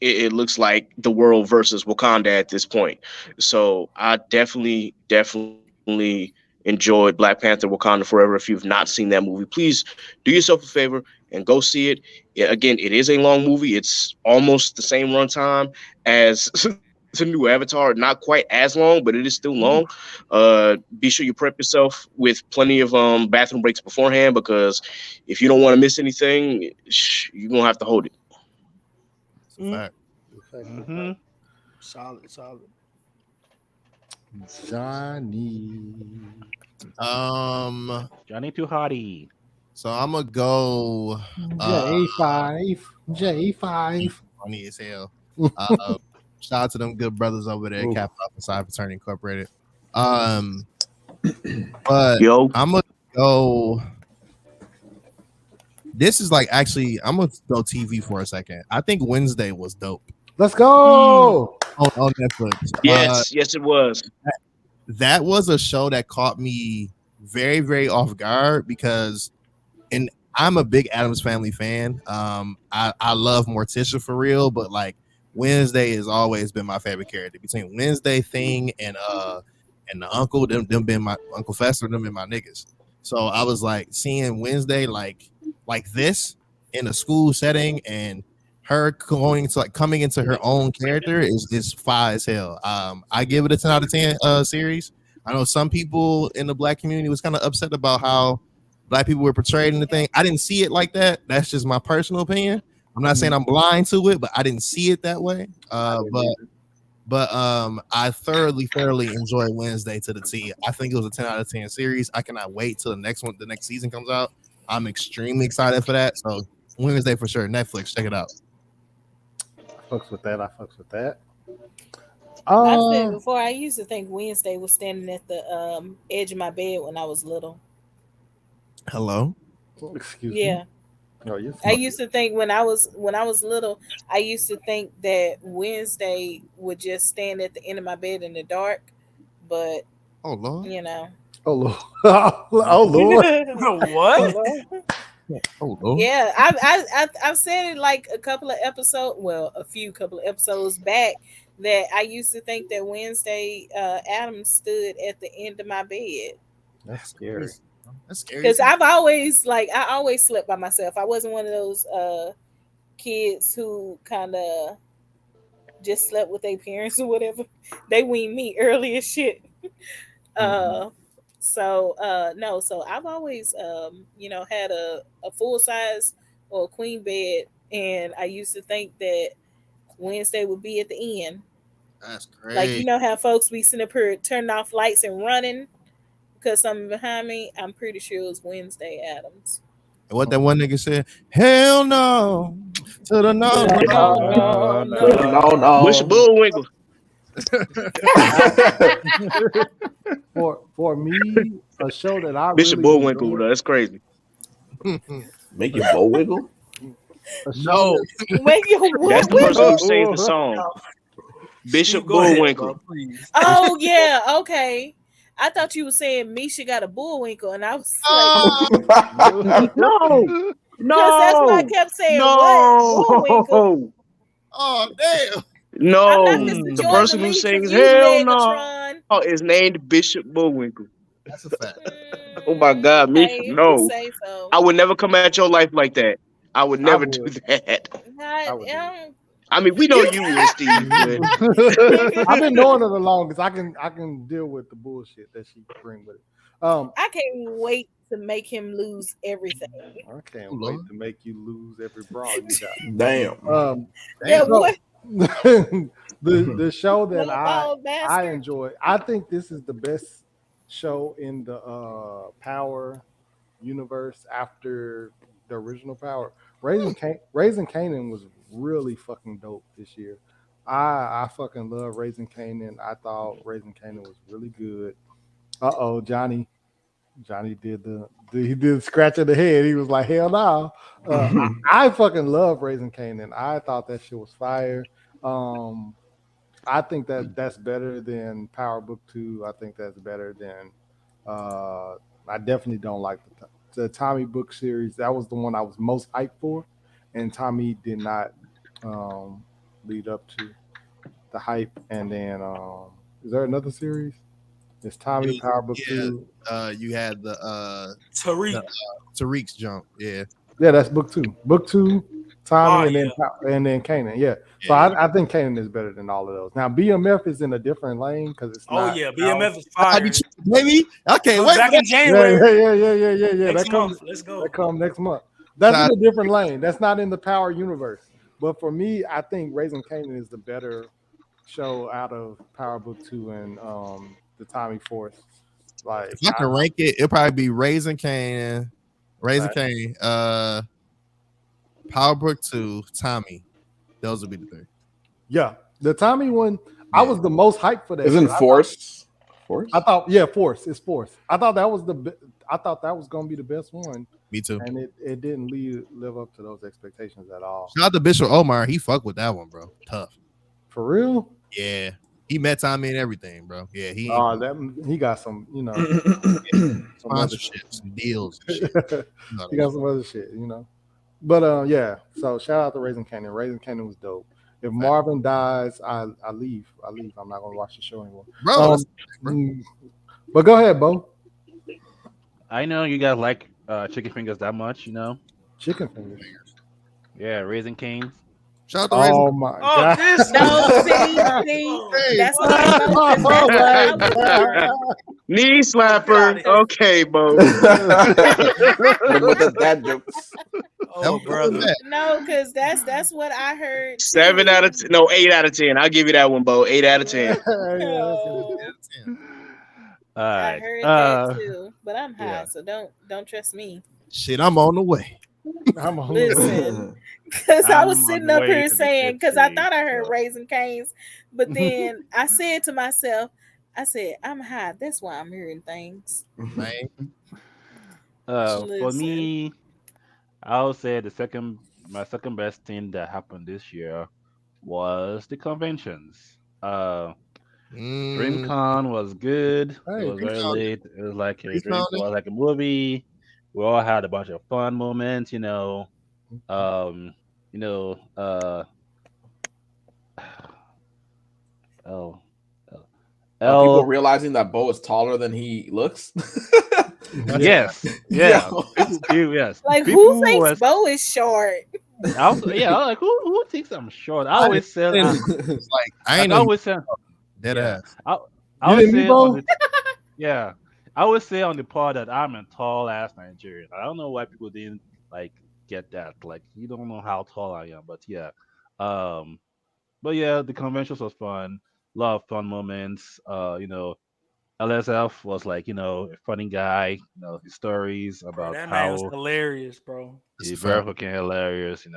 it looks like the world versus Wakanda at this point. So I definitely enjoyed Black Panther Wakanda Forever. If you've not seen that movie, please do yourself a favor and go see it. Yeah, again, it is a long movie. It's almost the same runtime as the new Avatar. Not quite as long, but it is still long. Be sure you prep yourself with plenty of bathroom breaks beforehand because if you don't want to miss anything, you're gonna have to hold it. it's a fact. Mm-hmm. Solid, solid. Johnny. Um, Johnny Too Hottie. so I'm gonna go. J5. J5. Funny as hell. Uh, Shout out to them good brothers over there at Oof. Capital Alpha Psi Fraternity Incorporated. Um, but Yo, I'm gonna go. This is like actually, I'm gonna go TV for a second. I think Wednesday was dope Let's Mm. go. on Netflix. yes, it was. That was a show that caught me very, very off guard because, and I'm a big Adams Family fan. I love Morticia for real, but like Wednesday has always been my favorite character. Between Wednesday Thing and the uncle, them been my Uncle Fester, them been my niggas. So I was like seeing Wednesday like this in a school setting and her going to like coming into her own character is fire as hell. I give it a 10 out of 10 series. I know some people in the black community was kind of upset about how black people were portrayed in the thing. I didn't see it like that. That's just my personal opinion. I'm not saying I'm blind to it, but I didn't see it that way. But I thoroughly enjoyed Wednesday to the T. I think it was a 10 out of 10 series. I cannot wait till the next season comes out. I'm extremely excited for that. So Wednesday for sure. Netflix, check it out. I fucks with that. I fucks with that. I said Um, before, I used to think Wednesday was standing at the edge of my bed when I was little. Hello. excuse me. Yeah. Oh, yes. I used to think when I was little, I used to think that Wednesday would just stand at the end of my bed in the dark, but Oh Lord. you know. Oh Lord. Oh Lord. What? Oh Lord. Yeah, I've said it like a couple of episodes, well, a few couple of episodes back, that I used to think that Wednesday Adams stood at the end of my bed That's That's scary. crazy. That's scary as because hell. I always slept by myself. I wasn't one of those kids who kind of just slept with their parents or whatever. They weaned me early as shit. Mm-mm. Uh, so no, so I've always had a full size or a queen bed, and I used to think that Wednesday would be at the end. That's Like crazy. how folks be sitting up here turning off lights and running because something behind me, I'm pretty sure it was Wednesday Adams. And what that one nigga said, hell no, to the no, No, no. no, No, no, no. No, no. Bishop no. Bullwinkle. I, for me, a show that I Bishop really Bullwinkle, enjoyed, though. That's crazy. Make your bow wiggle. a show No, that When you That's what the person who wiggle? sings the song. Steve, Bishop go ahead, Bullwinkle. bro. Please. Oh yeah, okay. I thought you were saying Misha got a bullwinkle, and I was like, oh, No, because that's why I no, kept saying what bullwinkle. no, oh, damn. I'm not no. just Mm. The enjoying the person who lead because sings you "Hell No" Megatron. is named Bishop Bullwinkle. That's a fact. Oh my God, Misha, Okay, if you no. say so. I would never come at your life like that. I would I never do would, that. I Not, would do I mean, we know you you would, Steve, but it. I've been knowing her the longest. I can deal with the bullshit that she bring with it. I can't wait to make him lose everything. I Oh, can't wait Lord. to make you lose every bra you got. Damn. Yeah, Damn. So what the show that no I ball I bastard? enjoy, I think this is the best show in the Power universe after the original Power. Raising Canaan was really fucking dope this year. I fucking love Raising Canaan. I thought Raising Canaan was really good. Oh, Johnny did he did scratch of the head. He was like, hell no. I fucking love Raising Canaan. I thought that shit was fire. Um, I think that that's better than Power Book Two. I think that's better than. Uh, I definitely don't like the Tommy book series. That was the one I was most hyped for, and Tommy did not um, lead up to the hype. And then, is there another series? It's It Tommy was, Power Book yeah. Two. You had Tariq. the Tariq's jump. Yeah, Yeah, that's book two. Book two, Oh Tommy, and yeah. then Kanan. Yeah. So yeah. I think Kanan is better than all of those. Now BMF is in a different lane because it's Oh not yeah. out. BMF is I be fire. chicken, baby. I can't Comes wait for back in that. Yeah, January yeah. next That comes month. Let's that go. come next month. That's in Shout a different lane. That's not in the Power universe. But for me, I think Raising Kanan is the better show out of Power Book Two and the Tommy Force. Like If I can rank it, it'll probably be Raising I, Cane, Power Brook 2, Tommy. Those would be the three. yeah, the Tommy one, I Yeah. was the most hyped for that Isn't shit. Force? Force? I thought, yeah, Force. It's Force. I thought that was I thought that was gonna be the best one, Me too. and it didn't live up to those expectations at all. Shout out to Bishop Omar. He fucked with that one, bro. Tough. For real? Yeah. He met Tommy and everything, bro. Yeah, he ain't Oh, that he got some, some other shit. sponsorships and deals and shit. You know He that got some other shit. But yeah. So shout out to Raising Canyon. Raising Canyon was dope. If fact. Marvin dies, I leave. I leave. I'm not gonna watch the show anymore. Bro, that's bro. But go ahead, Bo. I know you guys like chicken fingers that much, Chicken fingers. Yeah, Raising Cane's. Shout out to Raising. Oh my Oh, god. this. No, see, Oh, Hey, that's why Bo, because that's Oh what my I was hearing. god. knee get out slapper. of here. Okay, Bo. With the dad jokes. that Oh, was better than brother. that. No, because that's what I heard Seven too. out of no, 8 out of 10. I'll give you that one, Bo. 8 out of 10. Yeah, that's good. No, All I right. heard that too, but I'm high, Yeah. so don't trust me. Shit, I'm on the way. I'm on the way. Listen, because I was I'm on sitting the up way here to the saying, because I tipsy. thought I heard So, Raising Canes, but then I said to myself, I said, I'm high. That's why I'm hearing things. Man. for Listen, me, I would say my second best thing that happened this year was the conventions. Mm, DreamCon was good. It Hey, was very late. It was like a Dream dream. It was like a movie. We all had a bunch of fun moments. Um, you know, oh, oh, Are people L. realizing that Bo is taller than he looks? yeah. Yes, Yeah. yeah. Yes. like who People thinks was. Bo is short? I was, yeah. I was like, who thinks I'm short? I I always say, didn't like I ain't like I know you always say, dead yeah. ass. I You would didn't meet say on Bo? the yeah. I would say on the pod that I'm a tall ass Nigerian. I don't know why people didn't like get that. Like you don't know how tall I am, but yeah. But yeah, the conventions was fun. A lot of fun moments. LSF was like, a funny guy. His stories Bro, about that man was how hilarious, bro. That's a he's very fact. fucking hilarious.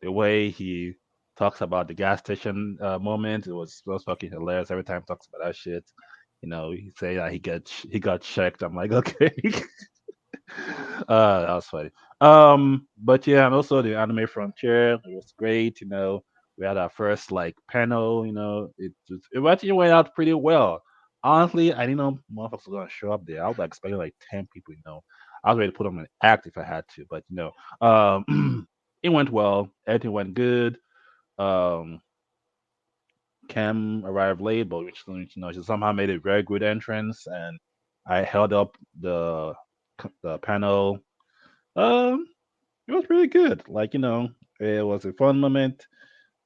The way he talks about the gas station moment, it was fucking hilarious. Every time he talks about that shit, he say that he got checked. I'm like, okay. That was funny. But yeah, and also the anime frontier, it was great. We had our first like panel. It actually went out pretty well. Honestly, I didn't know motherfuckers were gonna show up there. I was like expecting like 10 people. I was ready to put on an act if I had to, but it went well. Everything went good. Um, Cam arrived late, but which she somehow made a very good entrance, and I held up the panel. Um, it was really good. Like, it was a fun moment.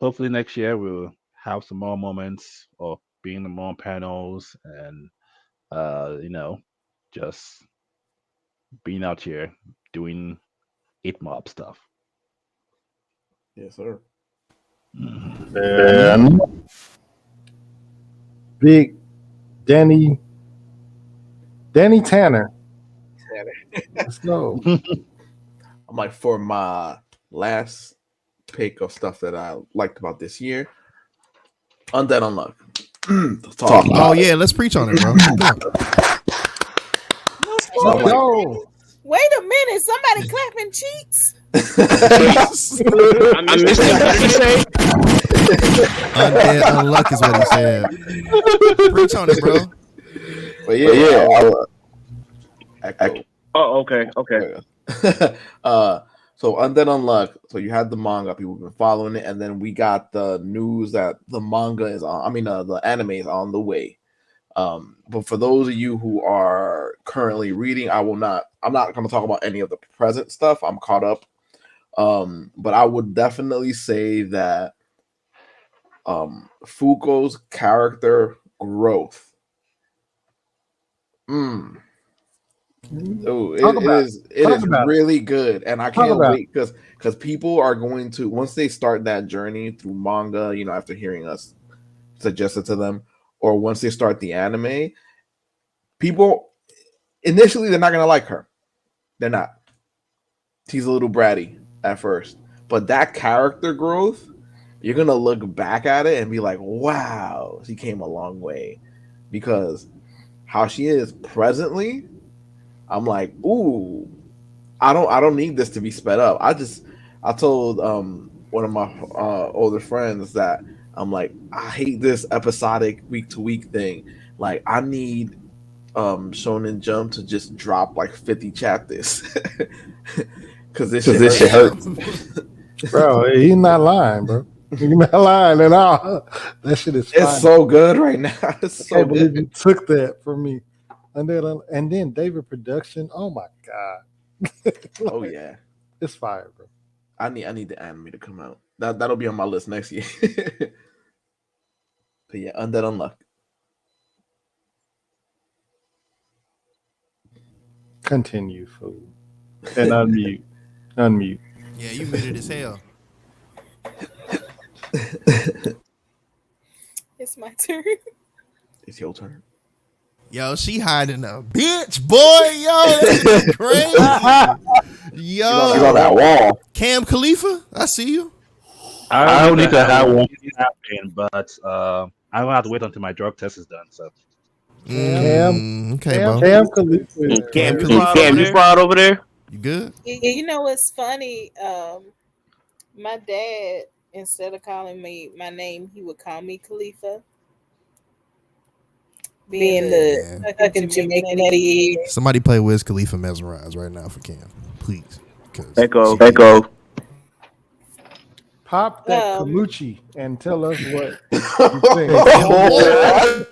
Hopefully next year we'll have some more moments of being in more panels and just being out here doing itmob stuff. Yes, sir. Mhm. And big Danny Tanner. Let's go. I'm like for my last pick of stuff that I liked about this year. Undead Unluck. Let's talk Oh about it. yeah, let's preach on it, bro. Keep going. Let's So go. Let's I'm like, go. Wait a minute, somebody clapping cheeks. I missed it. What did he say? Undead unluck is what he said. Preach on it, bro. but yeah, echo. Oh, okay, okay. uh, so Undead Unluck. So you had the manga, people have been following it, and then we got the news that the manga is on. I mean, the anime is on the way. But for those of you who are currently reading, I'm not going to talk about any of the present stuff. I'm caught up. But I would definitely say that Fuko's character growth. Mm, oh, Talk it about it. is it Talk is about it. really good, and I Talk can't about it. wait because people are going to once they start that journey through manga, after hearing us suggest it to them, or once they start the anime, people initially they're not gonna like her. They're not. She's a little bratty at first, but that character growth, you're gonna look back at it and be like, "Wow, she came a long way," because how she is presently, I'm like, "Ooh, I don't need this to be sped up." I told one of my older friends that I'm like, I hate this episodic week to week thing. Like I need Shonen Jump to just drop like 50 chapters because this shit hurts. Damn. Bro, he's not lying, bro. He's not lying at all. That shit is It's fine. so good right now. It's I so can't believe good. you took that from me. And then David production. Oh my god. Oh Like, yeah. it's fire, bro. I need the anime to come out. That'll be on my list next year. But yeah, Undead Unluck. Continue, fool. And unmute. Unmute. Yeah, you muted as hell. It's my turn. It's your turn. Yo, she hiding a bitch, boy. Yo, that shit is crazy. She's on that Yo, wall. Cam Khalifa, I see you. I I don't don't need need to to have have one one. happen, but I'm gonna have to wait until my drug test is done. So Cam Okay, Cam bro. Cam Khalifa is Cam Cam, you crazy. Khalifa, fried over there? you good? You know what's funny? My dad, instead of calling me my name, he would call me Khalifa, being the Man, fucking Jamaican that he is. somebody play Wiz Khalifa mesmerized right now for Cam, please, because Echo. she needs it. Pop that Um, Kamuchi and tell us what you think. What?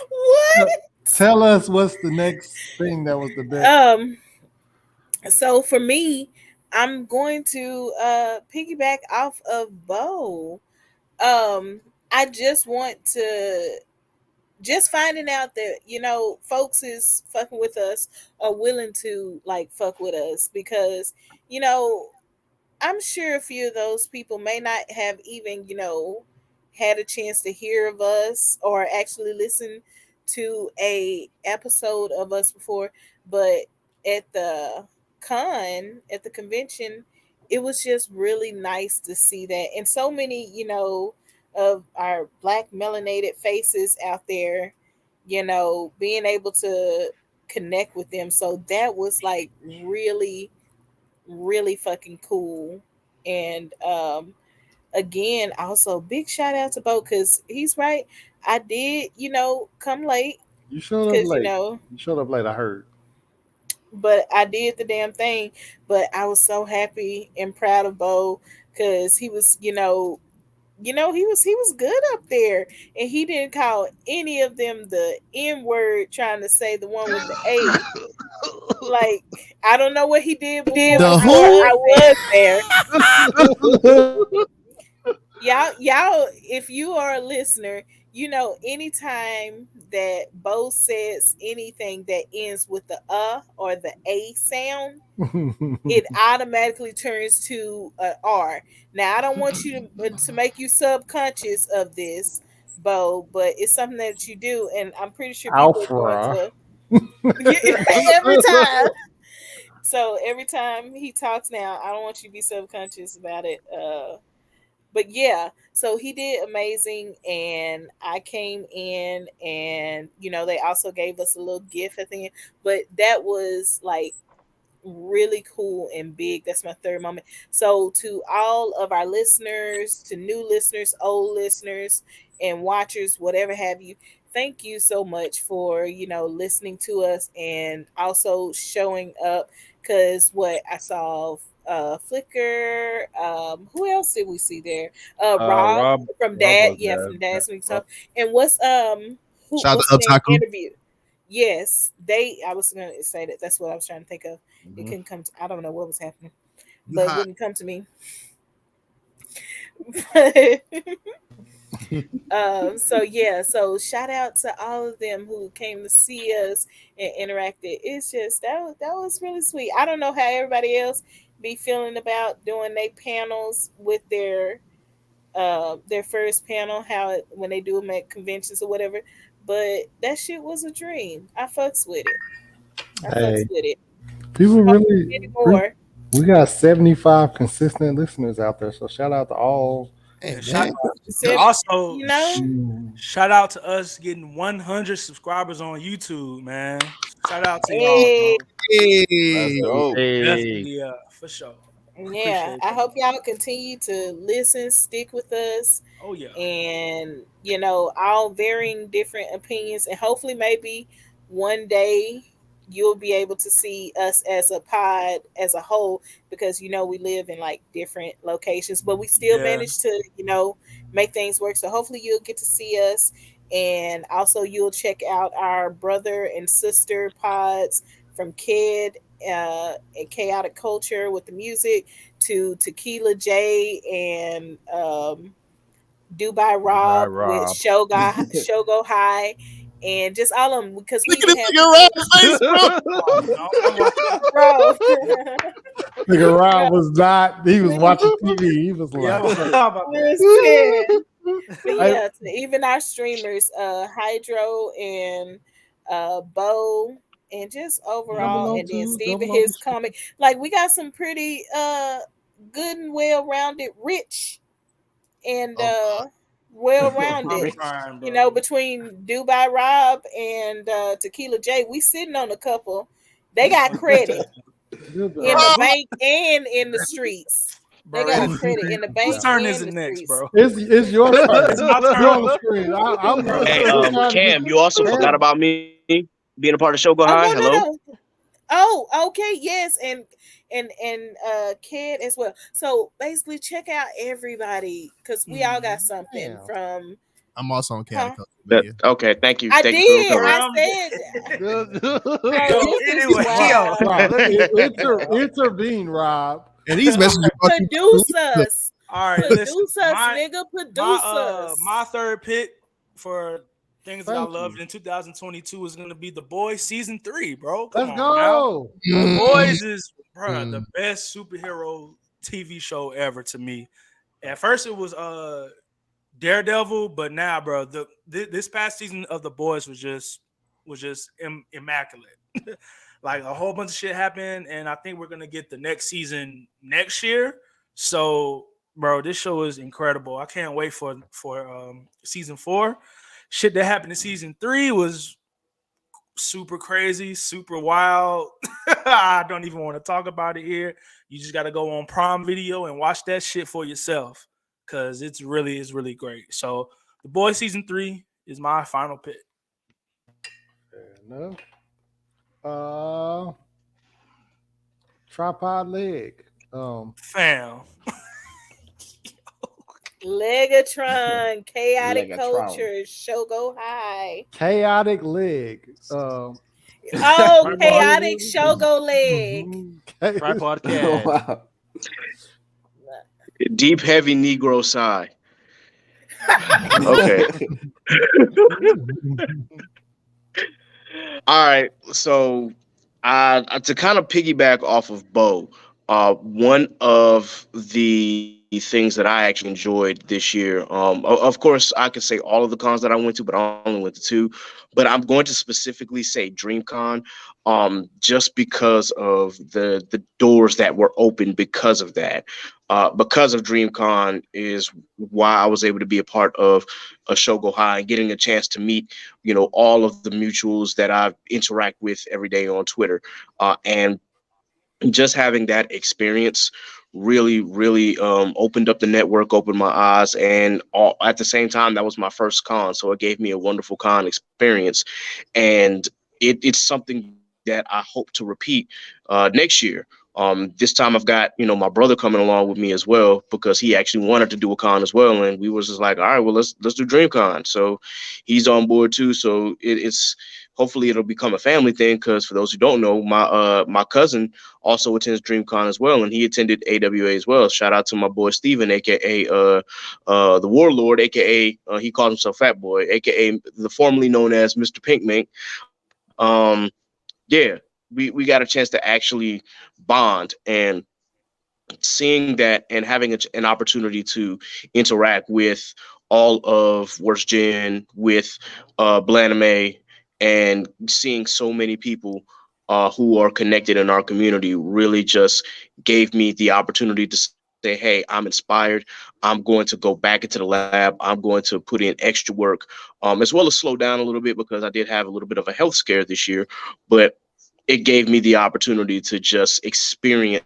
what? Tell us what's the next thing that was the best. So for me, I'm going to piggyback off of Bo. I just want to just finding out that folks is fucking with us or willing to like fuck with us because you know I'm sure a few of those people may not have even had a chance to hear of us or actually listen to a episode of us before, but at the at the convention, it was just really nice to see that, and so many, of our black melanated faces out there, being able to connect with them. So that was like really, really fucking cool. And again, also big shout out to Bo, because he's right. I did, come late You showed up because, late. You showed up late. I heard. but I did the damn thing. But I was so happy and proud of Bo because he was, he was good up there, and he didn't call any of them the N word trying to say the one with the A. Like, I don't know what he did before The I who? was there. Y'all, if you are a listener, anytime that Bo says anything that ends with the or the a sound, it automatically turns to an R. Now, I don't want you to make you subconscious of this, Bo, but it's something that you do, and I'm pretty sure people are going Alpha. to every time. So every time he talks now, I don't want you to be subconscious about it. But yeah, so he did amazing, and I came in, and they also gave us a little gift at the end. But that was like really cool and big. That's my third moment. So to all of our listeners, to new listeners, old listeners, and watchers, whatever have you, thank you so much for listening to us and also showing up. Because what I saw, Flicker, who else did we see there? Rob from Rob Dad, was yeah, there. from Yeah, Dad's Week Rob. Talk. And Shout out what's to the name Otaku. interview? Yes, I was gonna say that. That's what I was trying to think of. It Mhm. couldn't come to, I don't know what was happening, You but it hot. wouldn't come to me. So yeah, so shout out to all of them who came to see us and interacted. It's just that was really sweet. I don't know how everybody else be feeling about doing their panels with their first panel, when they do them at conventions or whatever. But that shit was a dream. I fucks with it. I fucks Hey, with it. people really. Anymore. We got 75 consistent listeners out there. So shout out to all. And And shout then Said, also you know, shout out to us getting 100 subscribers on YouTube, man. Shout out to y'all, hey, bro. Let's hey, go. hey, Definitely, for sure. yeah, Appreciate I y'all. hope y'all continue to listen, stick with us, Oh yeah. and all varying different opinions, and hopefully maybe one day you'll be able to see us as a pod as a whole, because we live in like different locations, but we still Yeah. manage to make things work. So hopefully you'll get to see us, and also you'll check out our brother and sister pods from Kid, and Chaotic Culture with the music, to Tequila J, and Dubai bye, Rob with Rob. Shogo High, and just all of them, because we Look at even this have nigga people, Rob's face, bro. Oh no, I'm watching. bro, Nigga bro, Rob was not. He was watching TV. He was Yeah, like, how about that? listen. But "Hey, yeah, to even our streamers, Hydro and Bo, and just jumping overall, on and then two, Steven, jumping on the his street." comic. Like, we got some pretty good and well rounded rich, and Oh, well I'm rounded. Rich. trying, bro. Between Dubai Rob and Tequila J, we sitting on a couple. They got credit Good in the job. Rob. bank and in the streets. They Bro, got a credit in the whose bank turn is and it the next, streets. bro? It's your It's turn. my You're turn, on the screen. Hey, I'm trying to get. Cam, you also forgot Damn. about me being a part of Show Go Oh, High. no, no, Hello. no. Oh, okay, yes, and Kid as well. So basically, check out everybody, because we all got something Damn. from. I'm also on Huh? chaotic culture media. Okay, thank you. I Thank you for did. recovering. I said, bro, yo. this is Anyway, yo, wild. Rob, Let me. intervene, Rob. And these messages brought you Produce us, all right. Listen, produce us, nigga, produce us. my third pick for things that I Thank loved you. in 2022 is gonna be The Boys season 3, bro. Come Let's on now. go. The Mm, Boys is, bro, the best superhero TV show ever to me. At first, it was Daredevil, but now, bro, this past season of The Boys was just immaculate. Like a whole bunch of shit happened, and I think we're gonna get the next season next year. So, bro, this show is incredible. I can't wait for season 4. Shit that happened in season 3 was super crazy, super wild. I don't even want to talk about it here. You just got to go on Prime Video and watch that shit for yourself because it's really great. So, The Boys season 3 is my final pick. Fair enough. Uh, tripod leg. Fam, Legatron, chaotic Legatron. culture, show go high. Chaotic leg. Oh, Tripod, chaotic show go leg. tripod cat. Wow. Deep, heavy Negro sigh. Okay. All right. So, to kind of piggyback off of Bo, one of the things that I actually enjoyed this year, of course, I could say all of the cons that I went to, but I only went to two. But I'm going to specifically say DreamCon, just because of the doors that were open because of that. Because of DreamCon is why I was able to be a part of a show go high and getting a chance to meet, all of the mutuals that I interact with every day on Twitter, and just having that experience really opened up the network, opened my eyes, and at the same time that was my first con, so it gave me a wonderful con experience. And it's something that I hope to repeat next year. This time I've got my brother coming along with me as well, because he actually wanted to do a con as well, and we was just like, all right, well, let's do DreamCon. So he's on board too. So it's hopefully it'll become a family thing, because for those who don't know, my cousin also attends DreamCon as well, and he attended AWA as well. Shout out to my boy Steven, aka the Warlord, aka he calls himself Fat Boy, aka the formerly known as Mr. Pink Mink. Yeah, we got a chance to actually bond, and seeing that and having an opportunity to interact with all of Worst Gen, with Blaname, and seeing so many people who are connected in our community really just gave me the opportunity to say, hey, I'm inspired. I'm going to go back into the lab. I'm going to put in extra work, as well as slow down a little bit, because I did have a little bit of a health scare this year. But it gave me the opportunity to just experience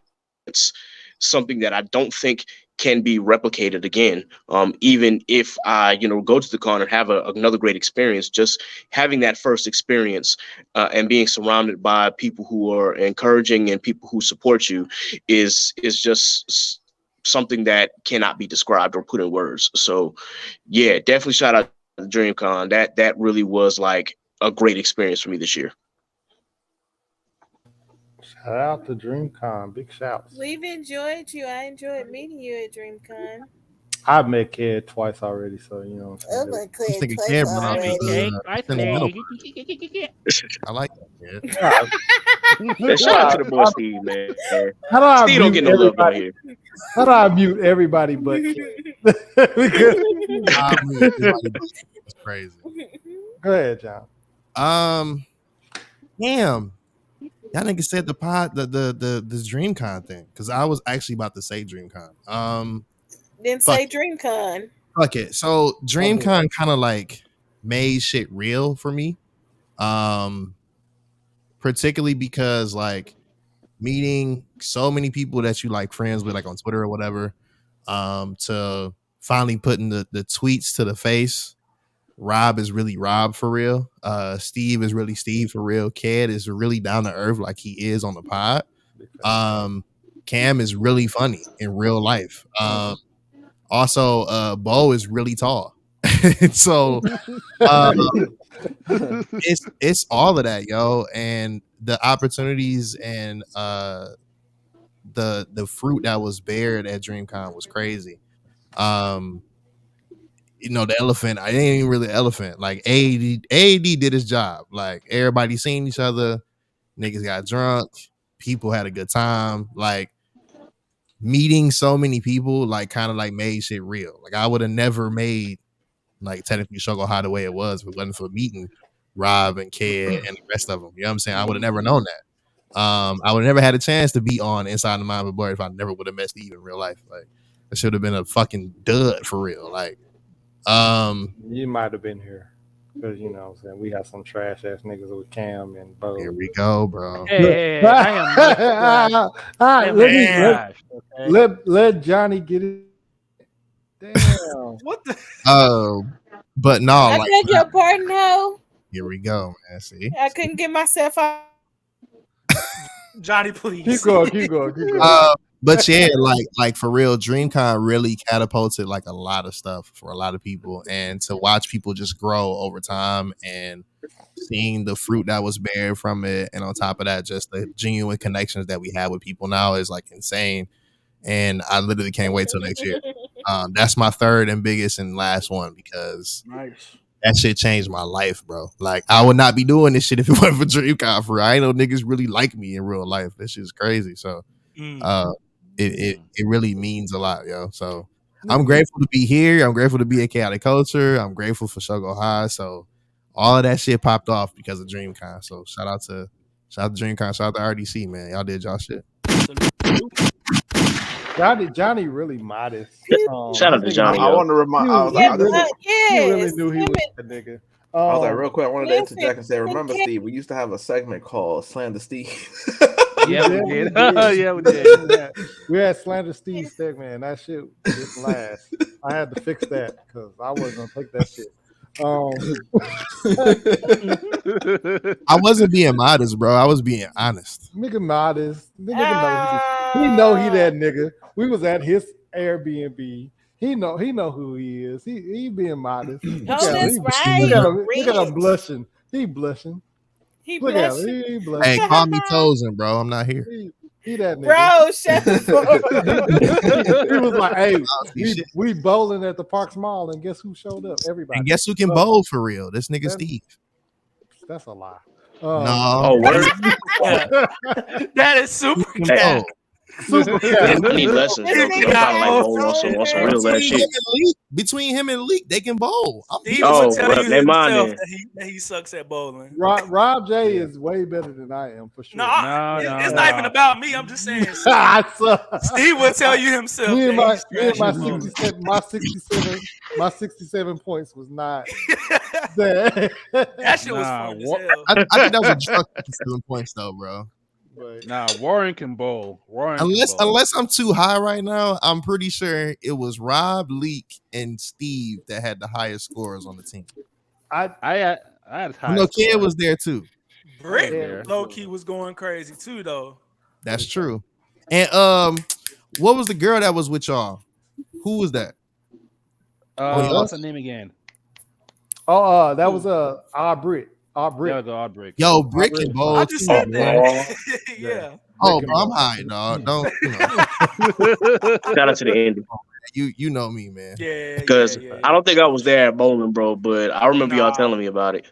something that I don't think can be replicated again. Even if I, go to the con and have another great experience, just having that first experience, and being surrounded by people who are encouraging and people who support you is just something that cannot be described or put in words. So yeah, definitely shout out to DreamCon. That really was like a great experience for me this year. Shout out to DreamCon. Big shouts. We've enjoyed you. I enjoyed meeting you at DreamCon. I've met Kid twice already, so you know what I'm Oh saying. my This god, nigga twice Cam went out I already. think I sentimental. think. I like that, kid. God, Yeah, shout out to God, the boy Steve, man. how do Steve I don't get no mute love on here. everybody? How do I mute everybody but Kid? Because I mean, everybody was crazy. go ahead, John. Um, damn. Y'all niggas said the pod, the this DreamCon thing, because I was actually about to say DreamCon. Didn't Fuck say DreamCon. fuck it. So My bad. DreamCon kind of like made shit real for me. Um, particularly because like meeting so many people that you like friends with, like on Twitter or whatever, to finally putting the tweets to the face. Rob is really Rob for real. Steve is really Steve for real. Cad is really down to earth like he is on the pod. Big fan. Um, Cam is really funny in real life. Mhm. Also, Bo is really tall. So uh, it's all of that, yo, and the opportunities and the fruit that was bared at DreamCon was crazy. Um, the elephant, I ain't even really elephant. Like AAD did his job. Like everybody seen each other, niggas got drunk, people had a good time. Like meeting so many people, like kind of like made shit real. Like I would have never made like technically Shogo High the way it was if it wasn't for meeting Rob and Ked and the rest of them. You know what I'm saying? I would have never known that. I would have never had a chance to be on Inside the Mind of a Boy if I never would have met Steve in real life. Like, it should have been a fucking dud for real. Like, You might have been here because you know what I'm saying we got some trash ass niggas with Cam and Bo. here we go, bro. Hey, I am not trash. All I right, am let not me trash. Okay. let Johnny get it. Damn. What the? But no, I like, beg your pardon, ho. here we go, man. See, I couldn't get myself out. Johnny, please. Keep going, keep going, keep going. but yeah, like for real, DreamCon really catapulted like a lot of stuff for a lot of people, and to watch people just grow over time and seeing the fruit that was bared from it, and on top of that, just the genuine connections that we have with people now is like insane. And I literally can't wait till next year. That's my third and biggest and last one because Nice. that shit changed my life, bro. Like, I would not be doing this shit if it wasn't for DreamCon. For real. I ain't know niggas really like me in real life. That shit's crazy. So, it really means a lot, yo. So, I'm grateful to be here. I'm grateful to be in Chaotic Culture. I'm grateful for Shogo High. So, all of that shit popped off because of DreamCon. So, shout out to DreamCon. Shout out to RDC, man. Y'all did y'all shit. Johnny really modest. Shout out to Johnny. I want to remind. I was Yeah, like, He really yes. knew he was that nigga. I was like, real quick, I wanted to listen, interject and say, remember, okay. Steve, we used to have a segment called Slander Steve. Yeah, we Yeah, did. we did. Yeah, we did. We had Slander Steve segment. That shit didn't last. I had to fix that because I wasn't gonna take that shit. I wasn't being modest, bro. I was being honest. Nigga modest. Nigga know he know he that nigga. We was at his Airbnb. He know who he is. He being modest. Look Oh, at that's him. right. Look at him blushing. He blushing. He Look at blushing. him. He blushing. Hey, call me Tozen, bro. I'm not here. He that nigga. Bro, shut the fuck up. He was like, hey, Shit. we bowling at the Parks Mall, and guess who showed up? Everybody. And guess who can bowl for real? This nigga Steve. That's a lie. No. Oh, word. That is super Can cat. bowl. Super cat. I need lessons. This I'm nigga kind of like got bowling on some so real ass shit. Between him and Leak, they can bowl. Steve Oh, will tell well, you never mind himself then. that he sucks at bowling. Rob J is way better than I am for sure. No, No, it's no. not even about me. I'm just saying. I suck. Steve will tell you himself. Me and that my he's trash at bowling. 67 points was not that. That shit was Nah, fun as what- hell. I think that was a truck 7 points though, bro. But Nah, Warren can bowl. Warren can bowl. Unless I'm too high right now, I'm pretty sure it was Rob, Leak, and Steve that had the highest scores on the team. I had high. No, Kid was there too. Brick Yeah. low key was going crazy too, though. That's true. And what was the girl that was with y'all? Who was that? yeah. What's her name again? that was our Brit. Our Yeah, Brit. the odd break. Yo, Brick and Bowl. I just too, said man. that. Yeah. Oh, bro, I'm high, dog. Don't Shout out to the ending. you know me, man. Yeah. Because yeah. I don't think I was there at bowling, bro, but I remember y'all Nah. telling me about it.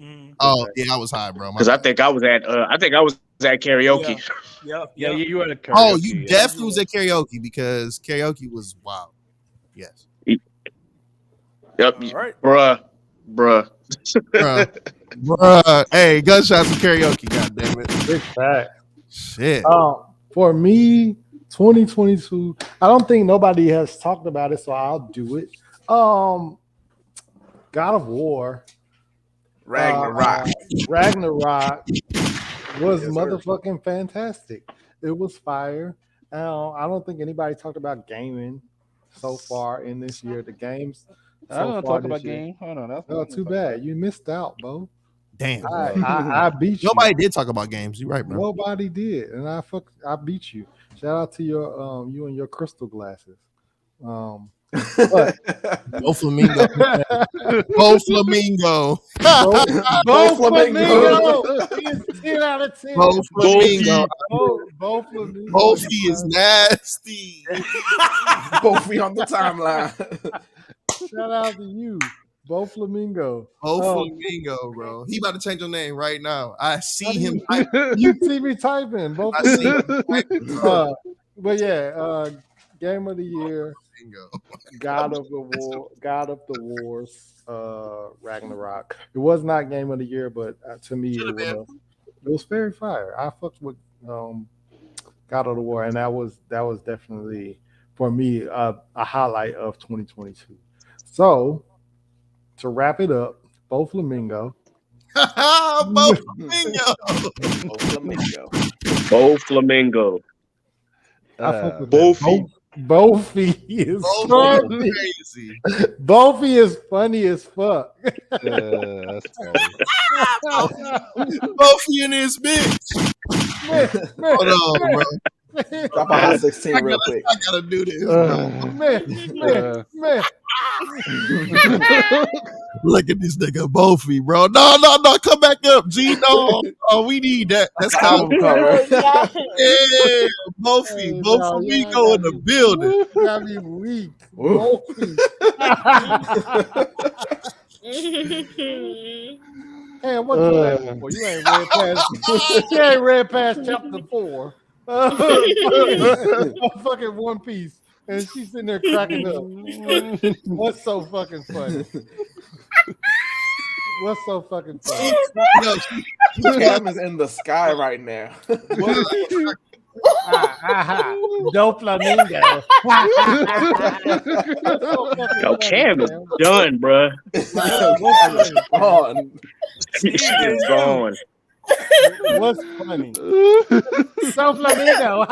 Mm. Oh, yeah, I was high, bro. My Because I bad. think I was at karaoke. Yep. Yeah, you were the karaoke. Oh, you yeah. definitely was at karaoke because karaoke was wild. Yes. Yep. All right. Bruh. Bruh. Hey, gunshots and karaoke, goddamn it. Big fact. Shit. For me, 2022, I don't think nobody has talked about it, so I'll do it. God of War. Ragnarok. Ragnarok was Yes, sir. motherfucking fantastic. It was fire. I don't think anybody talked about gaming so far in this year. The games. I don't so want to far talk about this year. game. Hold on. That's Oh, too bad. You missed out, Bo. Damn. I beat you. Nobody did talk about games. You right, bro. Nobody did, and I beat you. Shout out to your you and your crystal glasses. Bo Flamingo. Bo Flamingo. Bo Flamingo is 10 out of 10. Bo Flamingo. Bo Flamingo. Bofi is nasty. Both me on the timeline. Shout out to you, Bo Flamingo. Bo Flamingo, bro. He about to change your name right now. I see How do him. You see me typing. Bo I see Flamingo. him. But yeah, Game of the year, Bingo. God of the Wars, Ragnarok. It was not Game of the Year, but to me Should it have been. was. It was very fire. I fucked with God of the War, and that was definitely for me a highlight of 2022. So to wrap it up, both Flamingo. Both bingo. Oh, flamingo. Bo Flamingo. I fuck with that. Bofi. Bofi is Both is funny. crazy. Bofi is funny as fuck. That's funny. Both in this bitch. man, man, Hold on, bro. man, Drop a hot 16 real quick. I gotta do this, bro. Uh, man, man, uh, man. Look at this nigga Bofi, bro. No, no, no. Come back up, G. No, oh, we need that. That's kind of Album cover. yeah, Bofi. Hey, Both no, y'all Flamingo in the building. got me weak. Ooh. Bofi. And what you laughing for? You ain't read past chapter 4. Fucking One Piece. And she's sitting there cracking up. What's so fucking funny? What's so fucking funny? Yo, Cam is in the sky right now. Dope flamingo. Yo, Cam is done, bruh. Oh, He is gone. What's funny? So flamingo. All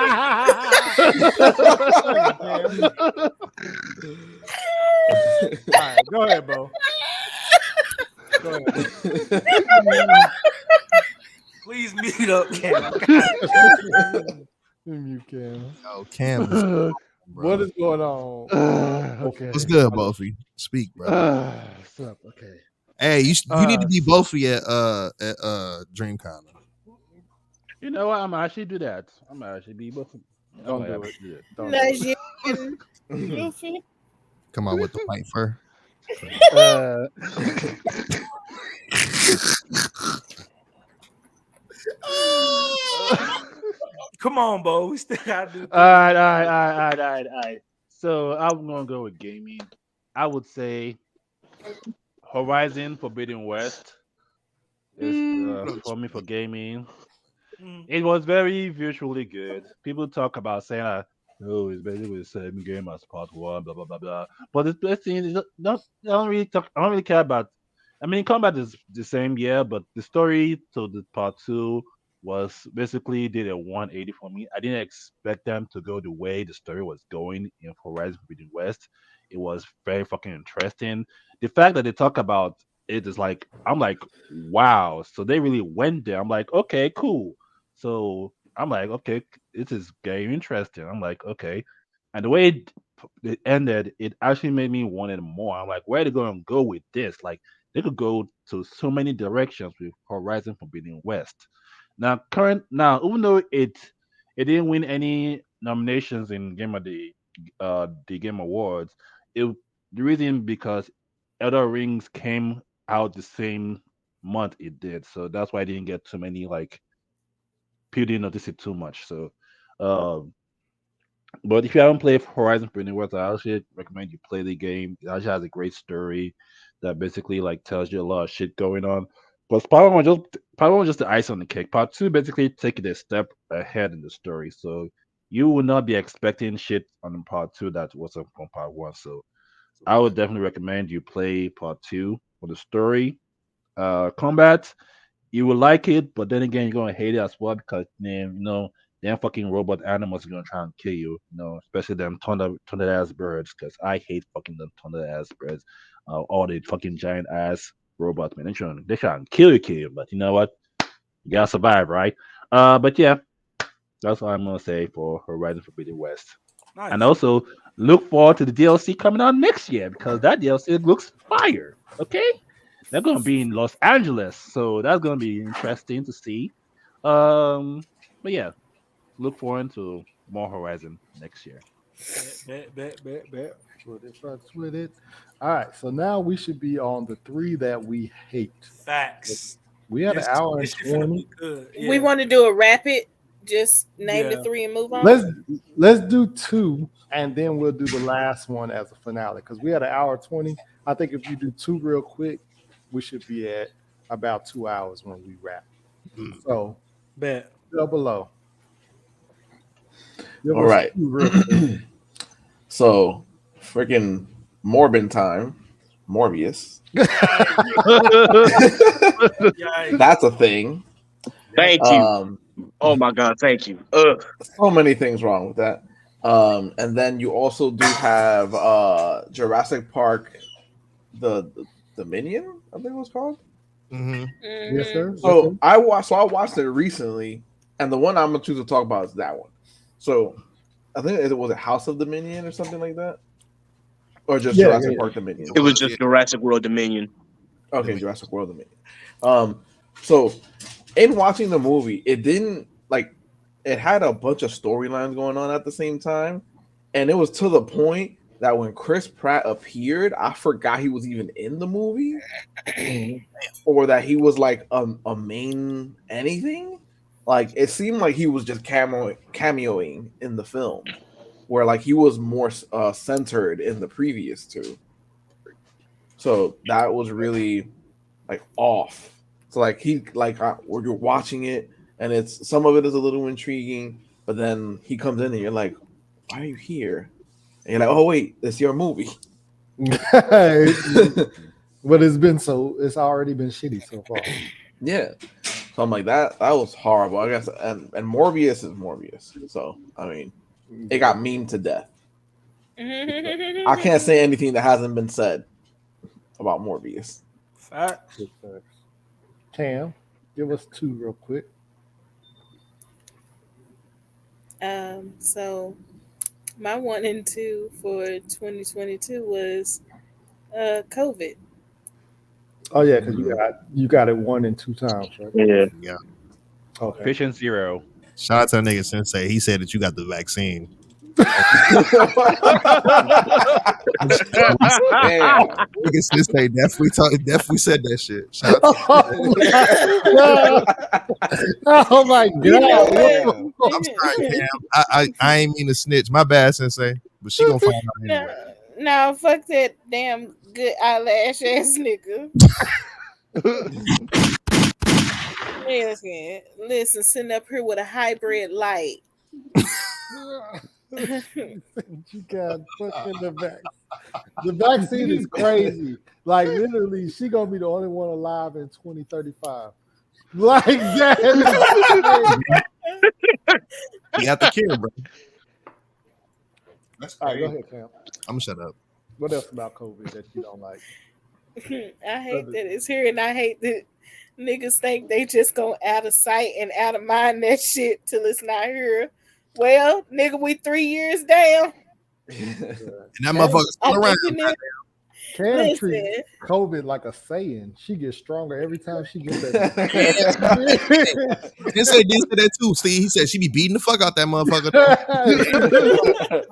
right, go ahead, Bo. Go ahead. Please mute up, Cam. You can. yo, Cam is bro. What is going on? okay. What's good, Bofi? Speak, bro. What's up? Okay. Hey, you need to be Bofi at DreamCon. You know what? I'm gonna actually do that. I'm gonna actually be both. Don't do it. it. Don't do it. Nigerian. Come on with the white fur. Uh, Come on, Bo. We still gotta do. all right. So I'm gonna go with gaming. I would say Horizon Forbidden West is for me for gaming. Mm. It was very visually good. People talk about saying, "Oh, it's basically the same game as Part One," blah blah blah blah. But the best thing is not. I don't really talk. I don't really care about. I mean, combat is the same, yeah, but the story to the Part Two was basically did a 180 for me. I didn't expect them to go the way the story was going in Horizon Forbidden West. It was very fucking interesting. The fact that they talk about it is like I'm like, wow. So they really went there. I'm like, okay, cool. So I'm like, okay, this is very interesting. I'm like, okay. And the way it ended, it actually made me want it more. I'm like, where are they going to go with this? Like, they could go to so many directions with Horizon Forbidden West. Now, even though it didn't win any nominations in the Game Awards, it the reason because Elder Rings came out the same month it did, so that's why I didn't get too many like people didn't notice it too much. So, um, but if you haven't played Horizon Forbidden West, I actually recommend you play the game. It actually has a great story that basically like tells you a lot of shit going on. But part one was just the ice on the cake. Part two basically take it a step ahead in the story. So you will not be expecting shit on part two that wasn't from part one. So I would definitely recommend you play part two for the story. Combat, you will like it, but then again, you're gonna hate it as well because man, them fucking robot animals are gonna try and kill you. Especially them thunder ass birds. Because I hate fucking them thunder ass birds. All the fucking giant ass robots, man. They try and kill you. But you know what? You gotta survive, right? But yeah, that's what I'm gonna say for Horizon Forbidden West. And Nice. also look forward to the DLC coming out next year because that DLC looks fire. Okay, they're gonna be in Los Angeles, so that's gonna be interesting to see. Um, but yeah, look forward to more Horizon next year. Bet. Fucks with it. All right, so now we should be on the three that we hate. Facts. We had an This hour and this shit finna 20. be good. We Yeah. want to do a rapid Just name the Yeah. three and move on. let's let's do two, and then we'll do the last one as a finale because we had an hour 20. I think if you do two real quick, we should be at about 2 hours when we wrap. Mm. So Bet. double below. Give All us right. two real quick. So, freaking Morbin time, Morbius. Yikes. That's a thing. Yep. Thank you. Um, Oh my God, thank you. so many things wrong with that. And then you also do have Jurassic Park, the Dominion, I think it was called. Hmm. Yes, Mm-hmm. sir. Yes, sir. So I watched it recently, and the one I'm gonna choose to talk about is that one. So I think it was a House of Dominion or something like that, or just Yeah, yeah, Jurassic yeah. Park It It Dominion. was was, yeah. just Jurassic World Dominion. Okay, Jurassic World Dominion. So in watching the movie, it didn't like it had a bunch of storylines going on at the same time, and it was to the point that when Chris Pratt appeared, I forgot he was even in the movie Mhm. or that he was like a main anything. Like it seemed like he was just cameoing in the film, where like he was more centered in the previous two. So that was really like off. So like he like where you're watching it and it's some of it is a little intriguing, but then he comes in and you're like, why are you here? And you're like, oh wait, it's your movie. But it's been so it's already been shitty so far. Yeah. So I'm like that was horrible. I guess and Morbius is Morbius. So I mean, it Yeah. got memed to death. I can't Mm-hmm. say anything that hasn't been said about Morbius. Facts. Good facts. Cam, give us two real quick. So my one and two for 2022 was COVID. Oh yeah, because Mhm. you got it one and two times, right? Yeah. Yeah. Okay. Patient zero. Shout out to that nigga Sensei. He said that you got the vaccine. Damn. Nigga Sensei definitely said that shit. Shout out to Oh my god! Oh my You know what? god! Damn. I'm sorry, Cam. I ain't mean to snitch. My bad, Sensei. But she gonna find out No, anyway. no, fuck that damn good eyelash ass nigga. Listen, sitting up here with a hybrid light. You got fucking the vaccine. The vaccine is crazy. Like literally, she gonna be the only one alive in 2035. Like that is crazy. He got the cure, bro. That's All right, go crazy. ahead, Cam. I'm gonna shut up. What else about COVID that you don't like? I hate that it's here, and I hate that niggas think they just go out of sight and out of mind that shit till it's not here. Well, nigga, we 3 years down. And that Cam, motherfucker's I'm still around. looking at Cam treat listen. COVID like a saying. She gets stronger every time she gets that. Sensei did say that too. See, he said she be beating the fuck out that motherfucker.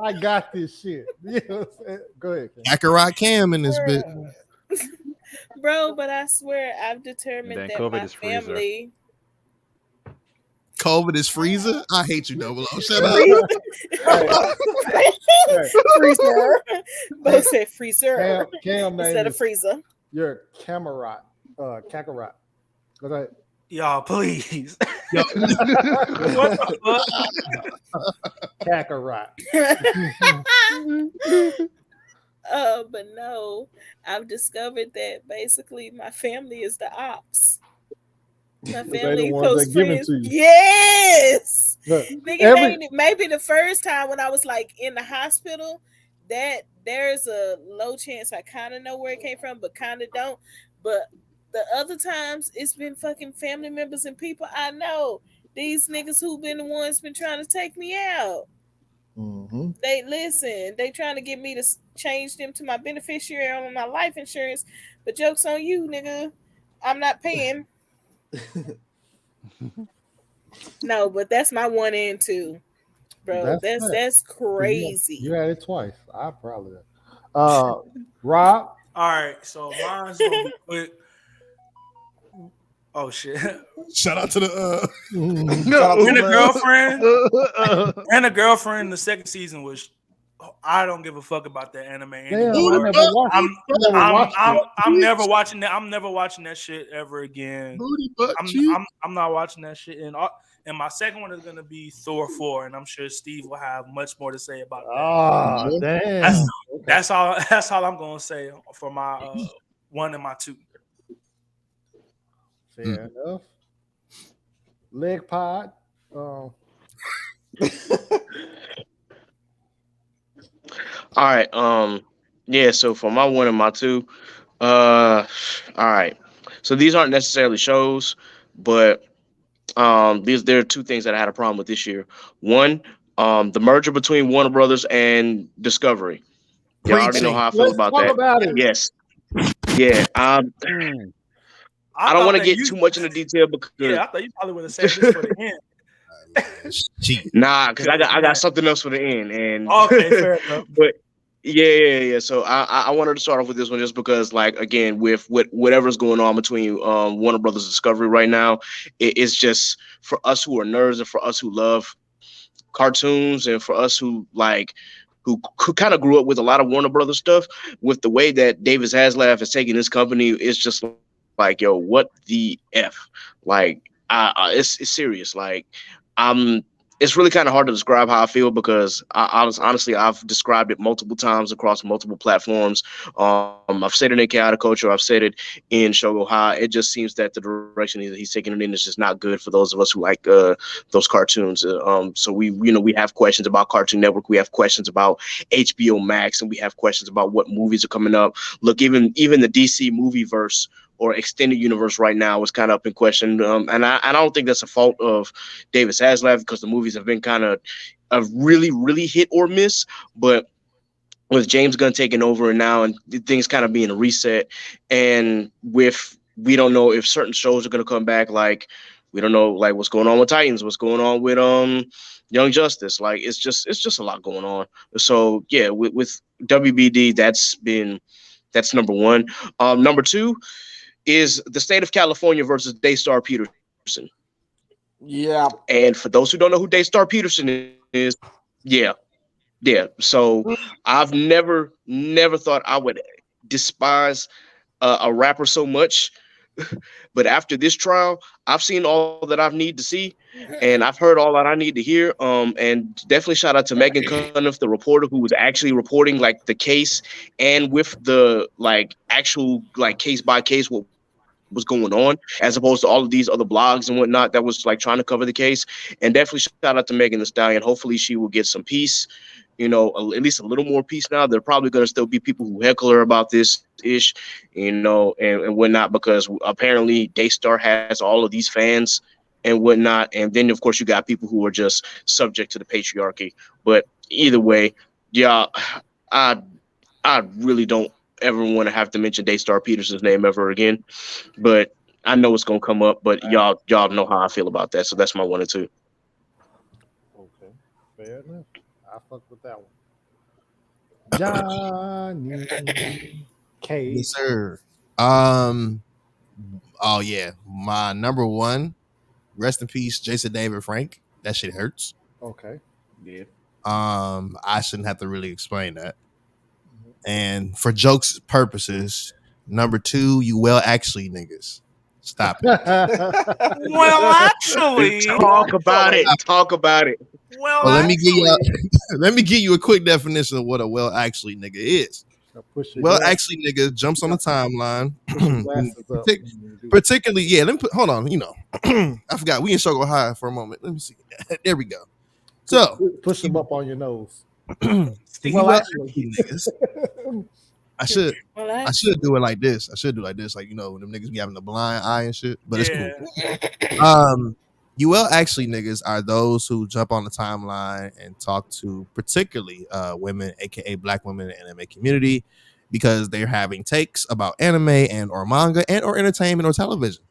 I got this shit. You know what I'm saying? Go ahead, Cam. Kakarot Cam in this bitch. Bro, but I swear I've And determined then that COVID my is freezer. family COVID is freezer. I hate you, Double O. Shut up. freezer. Hey, hey, Freezer. hey, Both said freezer Cam instead name of is freezer. your Camerot. Kakarot. Go ahead. Y'all, please. Yo, What the fuck? Kakarot. But no, I've discovered that basically my family is the ops. My They the family and ones close that give it friends. to you. Yes. Look, Nigga, every maybe the first time when I was like in the hospital, that there's a low chance I kind of know where it came from, but kind of don't. But the other times, it's been fucking family members and people I know. These niggas who been the ones been trying to take me out. Mhm. They listen. They trying to get me to change them to my beneficiary on my life insurance. But jokes on you, nigga. I'm not paying. No, but that's my one and two, bro. That's that. That's So you crazy. had it twice. I probably that. Rob. All right, so mine's gonna be quick. Oh shit. Shout out to the Shout out to the And a fans. girlfriend. And a girlfriend. The second season was. I don't give a fuck about that anime Damn, I anymore. never watched. I'm I never watched it. I'm never watching that. I'm never watching that shit ever again. booty butt I'm cheek. I'm I'm not watching that shit. And my second one is gonna be Thor 4, and I'm sure Steve will have much more to say about that. Ah, That's damn. Okay. that's all I'm gonna say for my one and my two. Fair enough. Leg pod. Um, All right. Yeah. So for my one and my two, all right. So these aren't necessarily shows, but these there are two things that I had a problem with this year. One, the merger between Warner Brothers and Discovery. Y'all already know Preaching. how I feel let's about talk that. about it. Yes. Yeah. Mm. I I don't thought want to that get you too much into detail because yeah, I thought you probably would have saved this for the end. Cheat. nah, because I 'Cause, got man, something else for the end, and okay, fair enough. but yeah. So I wanted to start off with this one just because, like, again, with whatever's going on between Warner Brothers and Discovery right now, it's just for us who are nerds and for us who love cartoons and for us who like who kind of grew up with a lot of Warner Brothers stuff. With the way that Davis Zaslav has taken this company, it's just like, yo, what the f? Like, it's serious. Like, um, it's really kind of hard to describe how I feel because honestly, I've described it multiple times across multiple platforms. I've said it in Chaotic Culture, I've said it in Shogo High. It just seems that the direction he's taking it in is just not good for those of us who like those cartoons. So we have questions about Cartoon Network, we have questions about HBO Max, and we have questions about what movies are coming up. Look, even the DC movie verse or extended universe right now is kind of up in question. And I don't think that's a fault of David Zaslav because the movies have been kind of a really hit or miss. But with James Gunn taking over and now and things kind of being reset, and with we don't know if certain shows are going to come back. Like we don't know like what's going on with Titans, what's going on with Young Justice. Like it's just a lot going on. So yeah, with WBD, that's number one. Number two is the state of California versus Daystar Peterson. Yeah. And for those who don't know who Daystar Peterson is, yeah, yeah. So I've never thought I would despise a rapper so much, but after this trial, I've seen all that I've need to see, and I've heard all that I need to hear. And definitely shout out to Megan Cuniff, the reporter who was actually reporting like the case and with the like actual like case by case what was going on, as opposed to all of these other blogs and whatnot that was like trying to cover the case. And definitely shout out to Megan Thee Stallion. Hopefully she will get some peace, at least a little more peace now. There are probably going to still be people who heckle her about this ish, and whatnot, because apparently Daystar has all of these fans and whatnot. And then, of course, you got people who are just subject to the patriarchy. But either way, yeah, I, I really don't ever want to have to mention Daystar Peterson's name ever again. But I know it's going to come up, but y'all know how I feel about that. So that's my one and two. Okay, fair enough. I fuck with that one. Johnny Yes, Cage. sir. Oh yeah, my number one. Rest in peace, Jason David Frank. That shit hurts. Okay. Yeah. I shouldn't have to really explain that. And for jokes purposes, number two, you well actually niggas. Stop it. Well, actually, Talk about it. Stop it. Talk about it. well, Well, let me give you actually, let me give you a quick definition of what a well actually nigga is. Push your Well, glass, actually, nigga jumps on the timeline. push your glasses up. Partic- when you do it. Particularly, yeah. Let me put. Hold on. I forgot. We in Shogo High for a moment. Let me see. There we go. So, Push them up on your nose. you Well, well actually, actually niggas. I should. Well, I should do it like this. I should do like this, like when them niggas be having the blind eye and shit. But it's cool. yeah. You well actually niggas are those who jump on the timeline and talk to particularly women, aka black women in the anime community, because they're having takes about anime and or manga and or entertainment or television.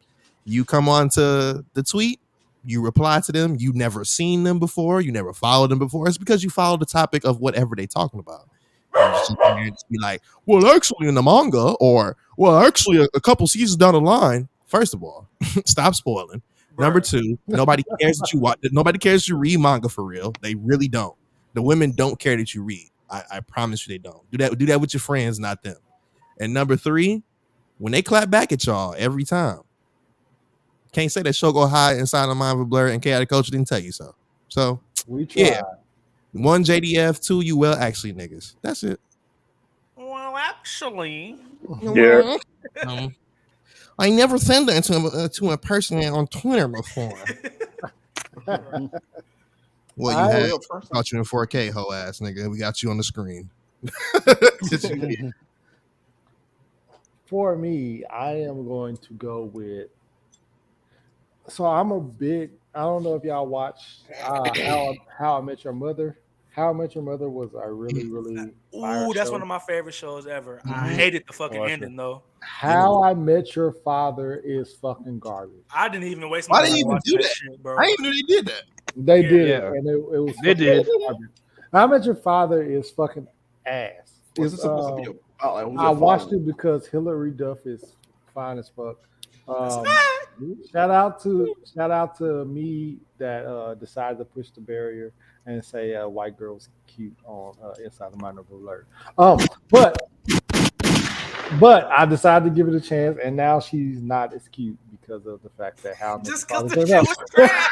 You come on to the tweet, you reply to them, you never seen them before, you never followed them before. It's because you follow the topic of whatever they talking about. You just sit there and just be like, well, actually in the manga, or well, actually a couple seasons down the line. First of all, stop spoiling. Number Bruh. two, nobody cares that you watch. Nobody cares you read manga for real. They really don't. The women don't care that you read. I promise you, they don't. Do that. Do that with your friends, not them. And number three, when they clap back at y'all every time, can't say that show go high inside the mind of a blur and chaotic culture didn't tell you so. So We yeah, tried. one JDF, two you well actually niggas. That's it. Well, actually, Yeah. Um, I never sent that to a person on Twitter before. Well, you I had Real person. caught you in 4K, hoe ass nigga. We got you on the screen. For me, I am going to go with. So I'm a big. I don't know if y'all watch How I Met Your Mother. How I Met Your Mother was a really fire ooh, that's one show. of my favorite shows ever. I Mhm. hated the I fucking watched it. ending though. Yeah. How I Met Your Father is fucking garbage. I didn't even waste my Why didn't time you even watching do that that? shit, I bro. didn't even know they did that. They Yeah, did it, Yeah, and it was they fucking did. garbage. How I Met Your Father is fucking ass. What's It's it supposed to be about? Like, who's I it watched following? it because Hillary Duff is fine as fuck. that's a Um, fact. shout out to me that decided to push the barrier and say white girls cute on Inside the Mind of Alert. But I decided to give it a chance, and now she's not as cute because of the fact that How I Met Your Just cause Father the came shit out. was trash.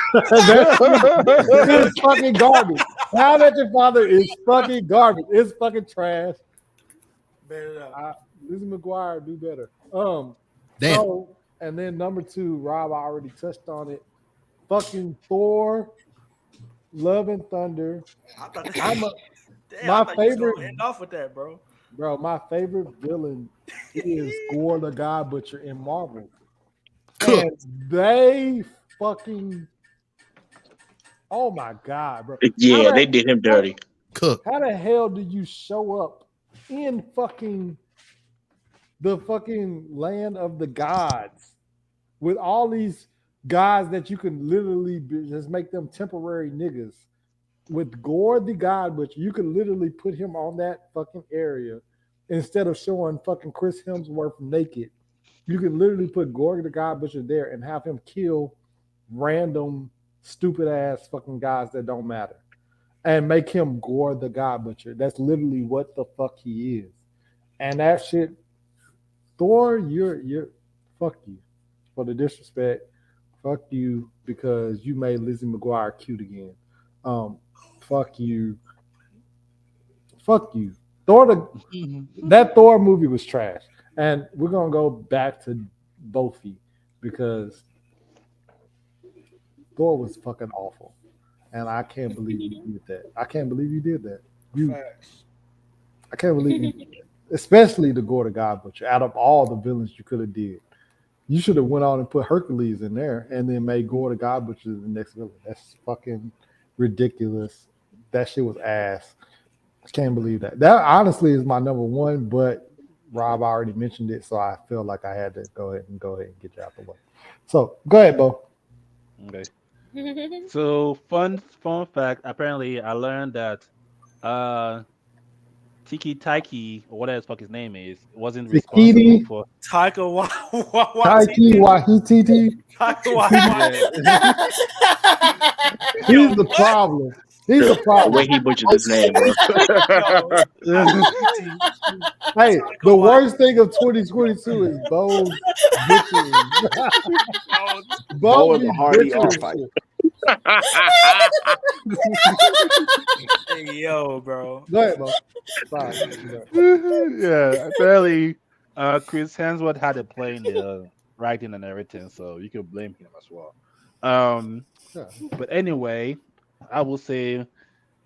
That shit is fucking garbage. How I Met Your Father is fucking garbage. It's fucking trash. Bet it up. I, Lizzie McGuire do better. Damn. So and then number two, Rob, I already touched on it. Fucking Thor, Love and Thunder. I thought that, I'm a, damn, I my thought you was favorite, gonna end off with that, bro. bro. My favorite villain is Gore the God Butcher in Marvel, Cook. and they fucking, oh my god, bro. How Yeah, the they did him how, dirty. Cook. how the hell do you show up in fucking the fucking land of the gods with all these guys that you can literally just make them temporary niggas? With Gore the God Butcher, you can literally put him on that fucking area instead of showing fucking Chris Hemsworth naked. You can literally put Gore the God Butcher there and have him kill random stupid ass fucking guys that don't matter and make him Gore the God Butcher. That's literally what the fuck he is. And that shit, Thor, you're fuck you for the disrespect. Fuck you because you made Lizzie McGuire cute again. Um, fuck you. Fuck you. That Thor movie was trash. And we're gonna go back to Bofi because Thor was fucking awful. And I can't believe you did that. I can't believe you did that. You Facts. I can't believe you did that. Especially the Gore to God Butcher. Out of all the villains you could have did. You should have went on and put Hercules in there and then made Gore the God Butcher the next villain. That's fucking ridiculous. That shit was ass. I can't believe that. That honestly is my number one, but Rob already mentioned it, so I feel like I had to go ahead and get you out the way. So go ahead, Bo. Okay. So fun fact. Apparently, I learned that uh Tiki Taiki or whatever the fuck his name is wasn't Takiti, responsible for. Taika Taiki Waititi. Wahititi. Taika Yeah. Waititi. He's Yo, the what? problem. He's the The way problem. he butchered his name, bro. Yo, Waititi. Hey, Taika the worst Waititi. thing of 2022 is Bo's butchering. Yo, Bo Bo is be a hardy butchering off. shit. hey, yo, bro. Go ahead, Bo. Sorry. Go ahead. Yeah. Apparently, Chris Hemsworth had a play in the writing and everything, so you could blame him as well. Um, Yeah. but anyway, I will say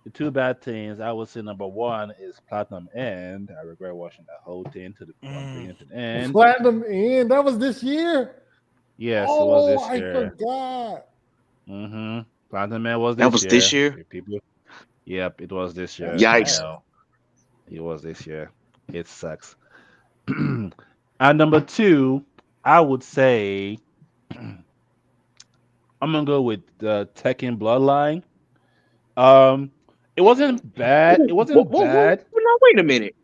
the two bad things. I would say number one is Platinum End. I regret watching that whole thing to the from Mm. beginning to the end. Platinum in. That was this year. Yes, it was Oh, this I year. forgot. Mm-hmm. Platinum End was That this was this year. year. If people, yep, it was this That's year. I Yikes. sad. know it was this year. It sucks. And number two, I would say I'm gonna go with the Tekken Bloodline. Um, it wasn't bad. It wasn't bad. Now, wait a minute.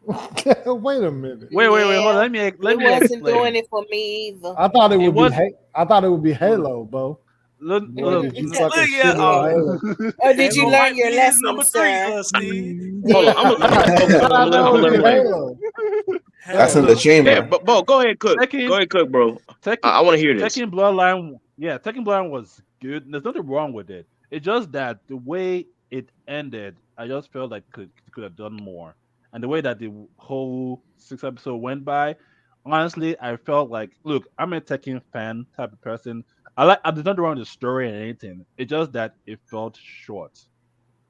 Wait a minute. Wait. Hold on. Yeah, Let it me wasn't doing explain. it for me either. I thought it It would be was I thought it would be Halo, Bo. look. Boy, Look did you Look, fucking yeah, shit on Halo? Or did you Halo learn might your be his lesson, number three, sir? Steve. Hold on, Yeah. I'm I gonna thought it let would him be land. Halo. That's in the Halo. Yeah, chamber. but Bo, go ahead, cook. Go Tekken, ahead, cook, bro. Tekken, I want to hear this. Tekken Bloodline. Yeah, Tekken Bloodline was good. There's nothing wrong with it. It's just that the way it ended, I just felt like could have done more. And the way that the whole 6 episode went by, honestly, I felt like, look, I'm a Tekken fan type of person. There's nothing wrong with the story and anything. It's just that it felt short.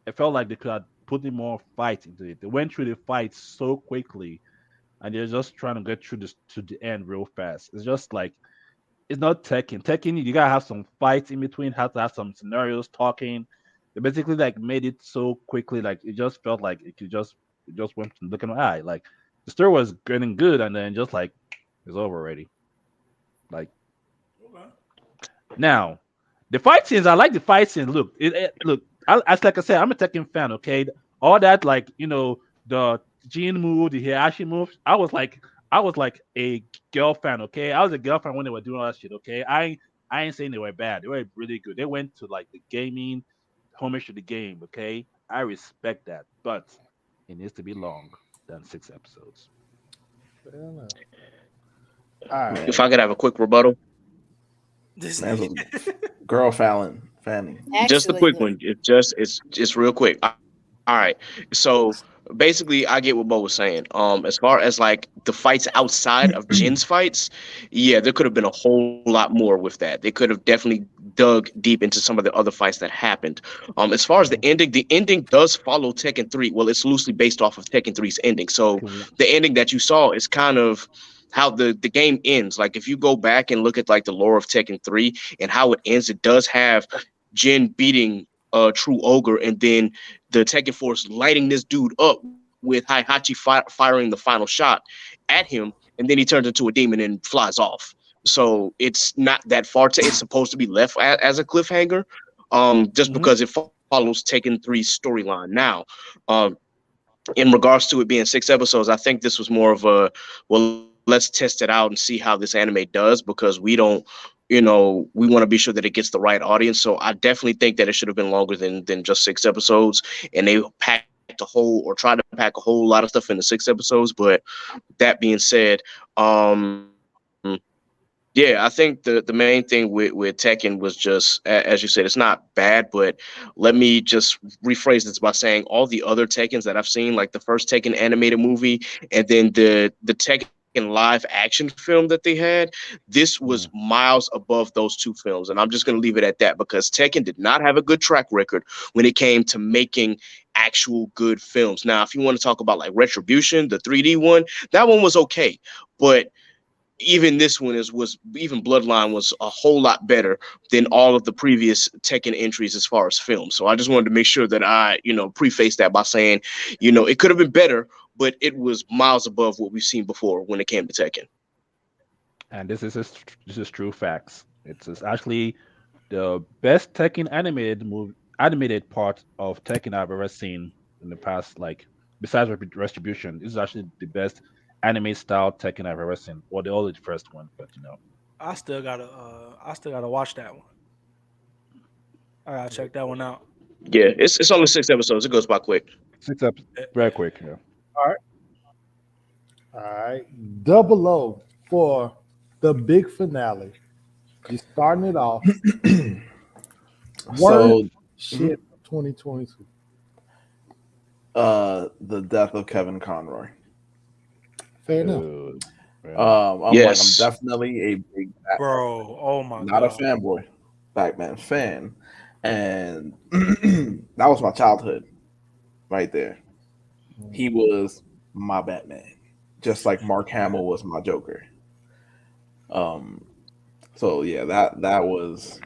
It felt like they could have put in more fight into it. They went through the fight so quickly, and they're just trying to get through this to the end real fast. It's just like it's not Tekken. Tekken, you gotta have some fights in between, have to have some scenarios talking. They basically like made it so quickly, like it just felt like it just went from look in the eye. Like the story was getting good, and then just like it's over already. Like Okay. now, the fight scenes, I like the fight scenes. Look, look, as like I said, I'm a Tekken fan. Okay, all that like the Jin move, the Hiyashi move. I was like a girl fan. Okay, I was a girl fan when they were doing all that shit. Okay, I ain't saying they were bad. They were really good. They went to like the gaming, homage to the game. Okay, I respect that, but it needs to be long than 6 episodes. Fair enough. All right. If Man, I could have a quick rebuttal, This man, was girl Fallon, Fanny. just a Actually, quick one. It's real quick. All right. So basically, I get what Bo was saying. As far as like the fights outside of Jin's fights, yeah, there could have been a whole lot more with that. They could have definitely dug deep into some of the other fights that happened. As far as the ending does follow Tekken 3. Well, it's loosely based off of Tekken 3's ending. So Tekken, the ending that you saw is kind of how the game ends. Like if you go back and look at like the lore of Tekken 3 and how it ends, it does have Jin beating True Ogre, and then the Tekken Force lighting this dude up with Heihachi firing the final shot at him, and then he turns into a demon and flies off. So it's not that far. It's supposed to be left as a cliffhanger, just hmm because it follows Tekken 3's storyline. Now, um, in regards to it being 6 episodes, I think this was more of a, well, let's test it out and see how this anime does, because we don't, we want to be sure that it gets the right audience. So I definitely think that it should have been longer than just 6 episodes, and they packed a whole or tried to pack a whole lot of stuff into 6 episodes. But that being said, um yeah, I think the main thing with Tekken was just, as you said, it's not bad, but let me just rephrase this by saying all the other Tekkens that I've seen, like the first Tekken animated movie, and then the Tekken live action film that they had, this was miles above those two films. And I'm just gonna leave it at that, because Tekken did not have a good track record when it came to making actual good films. Now, if you want to talk about like Retribution, the 3D one, that one was okay, but even this one was even Bloodline was a whole lot better than all of the previous Tekken entries as far as film. So I just wanted to make sure that I, preface that by saying, it could have been better, but it was miles above what we've seen before when it came to Tekken. And this is true facts. It's actually the best Tekken animated part of Tekken I've ever seen in the past. Like besides Retribution, this is actually the best anime style Tekken I've ever seen. Or the only first one, but I still gotta watch that one. I gotta check that one out. Yeah, it's only 6 episodes. It goes by quick. 6 episodes very quick. Yeah. All right. All right. Double O for the big finale. You're starting it off. Worst So, shit mhm, of 2022. the death of Kevin Conroy. Fair enough. Good. Fair enough. I'm Yes. definitely a big Batman, Bro, oh my not a god. fanboy, Batman fan, and that was my childhood right there. He was my Batman, just like Mark Hamill was my Joker. Um, so yeah, that's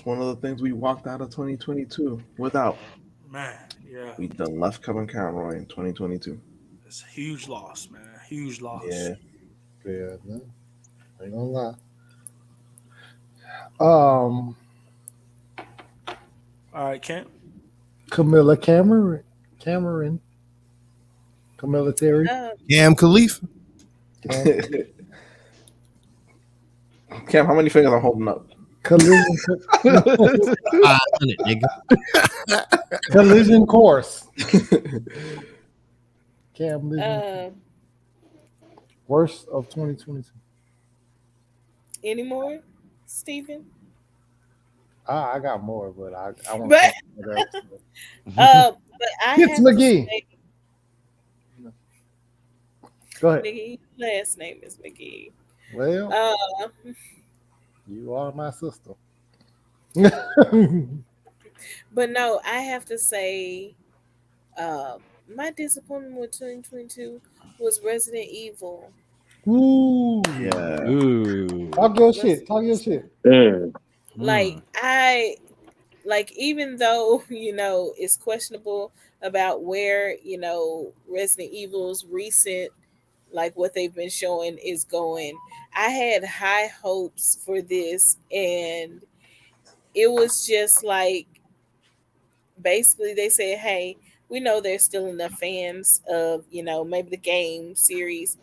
one of the things we walked out of 2022 without. Man, yeah. We done left Kevin Conroy in 2022. It's a huge loss, man. Huge loss. Yeah, Fair enough. Ain't gonna lie. Um, All right, Kent. Camilla Cameron. Cameron. Military. Uh, Cam Khalifa. Cam, Cam, how many fingers I'm holding up? collision. 500, nigga. Collision course. Cam Collision. uh, Worst of 2022. any more, Stephen? I got more, but I want But to talk about that. but I Hits have to McGee. say, Go ahead. McGee, last name is McGee. Well, Uh, you are my sister. but no, I have to say, my disappointment with 2022 was Resident Evil. Ooh. Yeah. Talk Ooh. your Res- shit. Talk your shit. Mm. like Mm. I like even though it's questionable about where Resident Evil's recent, like what they've been showing, is going, I had high hopes for this, and it was just like basically they said, hey, we know there's still enough fans of maybe the game series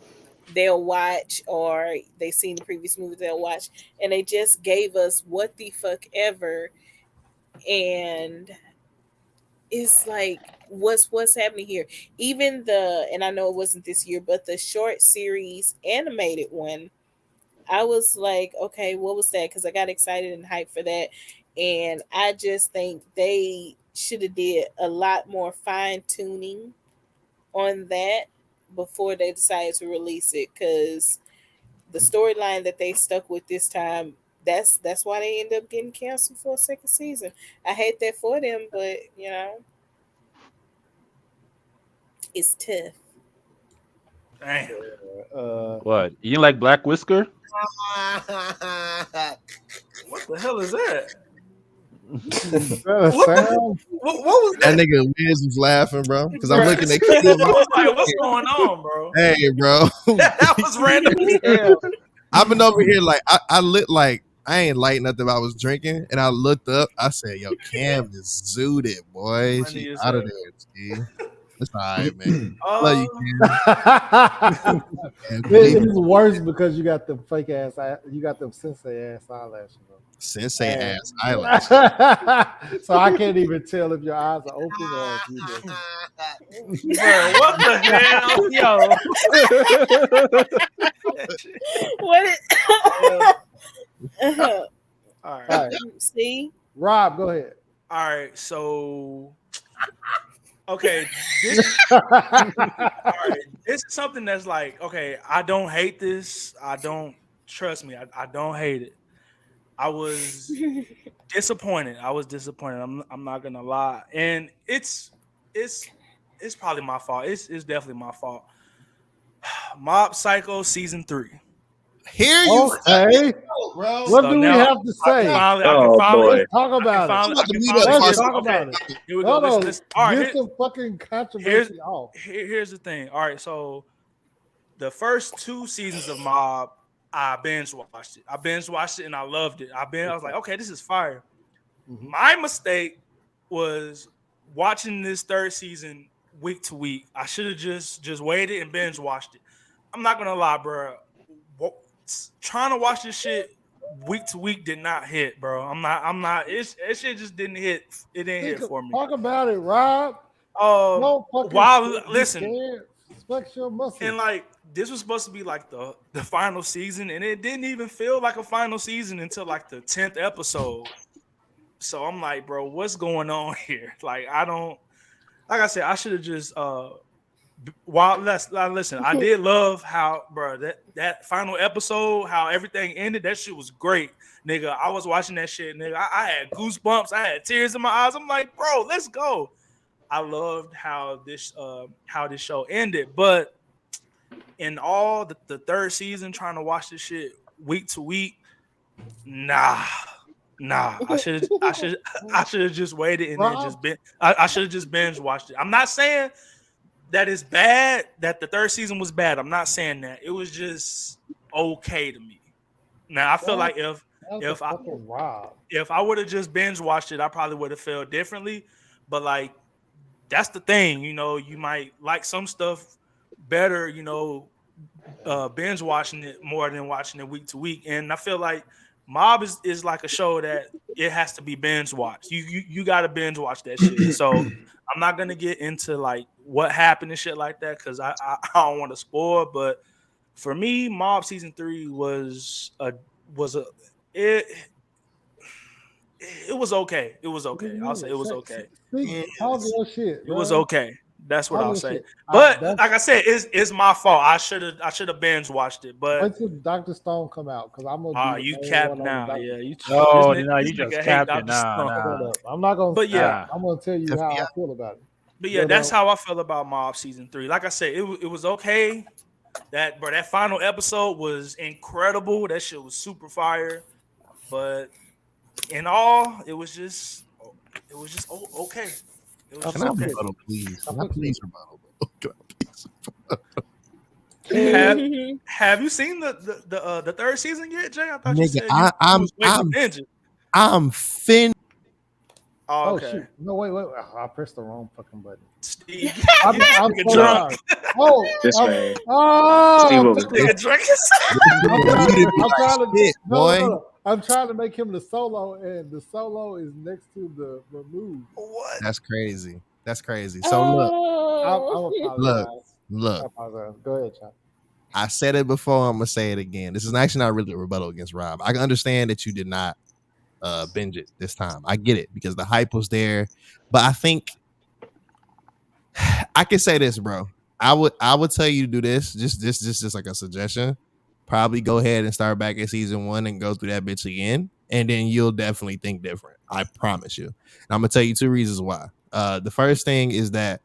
they'll watch, or they seen the previous movie they'll watch, and they just gave us what the fuck ever. And it's like, what's happening here? Even and I know it wasn't this year, but the short series animated one, I was like, okay, what was that? Because I got excited and hyped for that. And I just think they should have did a lot more fine tuning on that before they decided to release it. Because the storyline that they stuck with this time, that's why they end up getting canceled for a second season. I hate that for them, but it's tough. Damn. Uh, What? You didn't like Black Whisker? What the hell is that? is that a What the sound? what was That that? nigga Wiz was laughing, bro. Because I'm Bro, looking at I Kim. was like, what's going on, bro? Hey, bro. That was random as hell. I've been over here like I lit like I ain't light nothing. I was drinking and I looked up. I said, "Yo, Cam is zooted, boy. She Funny as out of hell. there, G. It's all right, man. Love Uh, you, Cam. It Believe it. is worse because you got them fake ass, you got them sensei ass eyelashes Sensei on. ass eyelash. So I can't even tell if your eyes are open or if you just. bro, what the hell, yo? Shit. What it Uh, all All right, right, see? Rob, go ahead. all right. So, okay, this all right. This is something that's like, okay, I don't hate this. I don't trust me. I don't hate it. I was disappointed. I was disappointed. I'm not gonna lie, and it's it's probably my fault. It's definitely my fault. Mob Psycho season 3. Here you fucking Okay, go, bro. what So do we now have to I can say? finally, I can Oh finally, Let's boy. talk about it. I'm about I to can meet up finally before I Let's get. start. talk Okay, about it. here we go. Hold Listen, on, listen. All right, get some fucking here's controversy off. here's the thing. All right, so the first 2 seasons of Mob, I binge watched it. I binge watched it and I loved it. I was like, Okay. okay, this is fire. Mhm. My mistake was watching this third season week to week. I should have just waited and binge watched it. I'm not gonna lie, bro. Trying to watch this shit week to week did not hit, bro. I'm not. It shit just didn't hit. It didn't hit for me. Talk about it, Rob. Um, Don't fucking while be listen, scared. Flex your muscles. and like this was supposed to be like the final season, and it didn't even feel like a final season until like the 10th episode. So I'm like, bro, what's going on here? Like, I don't. Like I said, I should have just while let's listen. I did love how, bro, that final episode, how everything ended. That shit was great, nigga. I was watching that shit, nigga. I had goosebumps. I had tears in my eyes. I'm like, bro, let's go. I loved how this show ended, but in all the third season, trying to watch this shit week to week, nah. Nah, I should have just waited and then Rob, just been. I should have just binge watched it. I'm not saying that it's bad, that the third season was bad. I'm not saying that. It was just okay to me. Now I feel that, like that's a if I fucking Rob. if I would have just binge watched it, I probably would have felt differently. But like that's the thing, you know, you might like some stuff better, binge watching it more than watching it week to week. And I feel like Mob is like a show that it has to be binge watched. You got to binge watch that shit. So I'm not gonna get into like what happened and shit like that because I don't want to spoil. But for me, Mob season 3 was a it it was okay. It was What do okay. you I'll say mean? it was okay. Speak, talk It's, your shit, it was bro. okay. That's what Talk I'll your say. shit. But That's like I said, it's my fault. I should have binge watched it. But wait till Doctor Stone come out because I'm gonna be the you main cap one on the now. Doctor. Yeah, No, no, this you just nigga hate capped it. Dr. Nah, Stone. Shut nah, up. I'm not gonna But snap. yeah, nah. I'm gonna tell you how FBI. I feel about it. but yeah, But that's how I feel about Mob season 3. Like I said, it was okay. That final episode was incredible. That shit was super fire. But in all, okay. It was I just Can I fucks okay. with rebuttal, please? I Can I fucks with please rebuttal, bro? Can I please? Have Have you seen the third season yet, Jay? I thought you Nigga, said you was waiting to binge it. I'm fin. Oh, Oh okay. shoot! No, wait. Oh, I pressed the wrong fucking button. Steve, I'm, this I'm nigga so drunk. sorry. Oh, This man, Steve I'm over trying there. to, Nigga drunk his I'm Nigga trying to, muted me I'm like trying to, shit, no, boy. no, no. I'm trying to make him the solo, and the solo is next to the remove. What? That's crazy. That's crazy. So I Oh. look, apologize. I look. apologize. Go ahead, John. I said it before. I'm gonna say it again. This is actually not really a rebuttal against Rob. I can understand that you did not binge it this time. I get it because the hype was there, but I think I can say this, bro. I would tell you to do this. Just like a suggestion. Probably go ahead and start back at season 1 and go through that bitch again, and then you'll definitely think different. I promise you. And I'm gonna tell you 2 reasons why. The first thing is that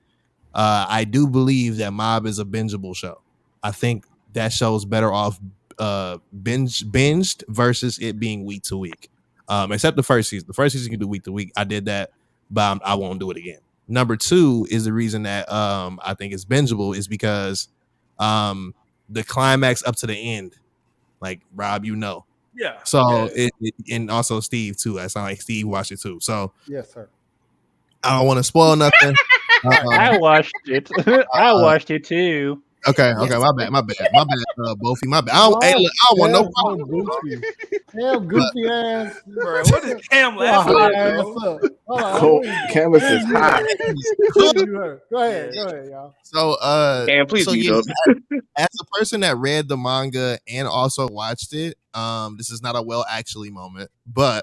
I do believe that Mob is a bingeable show. I think that show's better off binged versus it being week to week. Except the first season. The first season you can do week to week. I did that, but I won't do it again. Number 2 is the reason that I think it's bingeable is because the climax up to the end, like Rob, Yeah. So Yeah. and also Steve too. I sound like Steve watched it too. So Yes, sir. I don't want to spoil nothing. I watched it. I watched it too. Okay, Yes. my bad, Bofi, my bad. I don't, hey, Why? look, I don't want no Damn, so problem. goofy. Damn, Look, goofy ass. Bro, what is Cam Well, laughing high at, ass bro? up. Hold on. Cold canvas is hot. You heard. Go ahead, y'all. so And please so mute yeah, up. as a person that read the manga and also watched it, this is not a well actually moment, but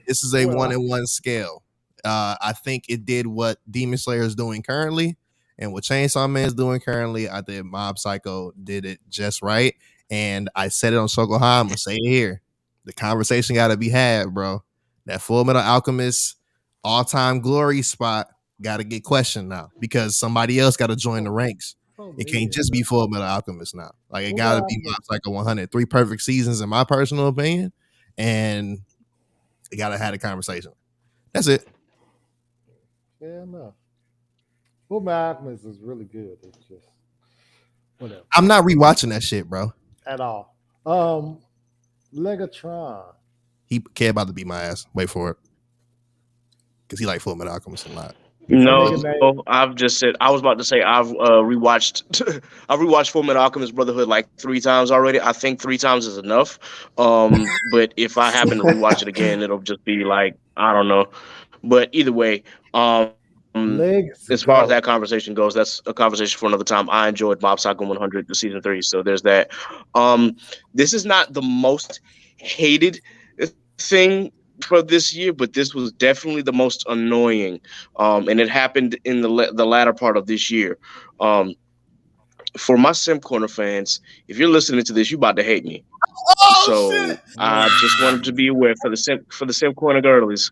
this is a Well, 1-in-1 scale. I think it did what Demon Slayer is doing currently, and what Chainsaw Man is doing currently. I think Mob Psycho did it just right, and I said it on Soko High. I'm gonna say it here. The conversation got to be had, bro. That Full Metal Alchemist all-time glory spot got to get questioned now because somebody else got to join the ranks. so It can't mean, just bro. be Full Metal Alchemist now. Like it Full got Metal to be Alchemist. Mob Psycho 100. 3 perfect seasons in my personal opinion, and it got to have a conversation. That's it. Fair enough. Full Metal Alchemist is really good. It's just whatever I'm not rewatching that shit, bro. at all. Legatron. He care about to beat my ass. Wait for it, because he like Full Metal Alchemist a lot. That No, nigga name. I've just said I was about to say I've rewatched I've rewatched Full Metal Alchemist Brotherhood like 3 times already. I think 3 times is enough. But if I happen to rewatch it again, it'll just be like I don't know. But either way, as far as Legs that go. conversation goes, that's a conversation for another time. I enjoyed Mob Psycho 100 the season 3, so there's that. Um, this is not the most hated thing for this year, but this was definitely the most annoying. And it happened in the latter part of this year. Um, for my Sim Corner fans, if you're listening to this, you about to hate me. So I just wanted to be aware for the Sim Corner girlies.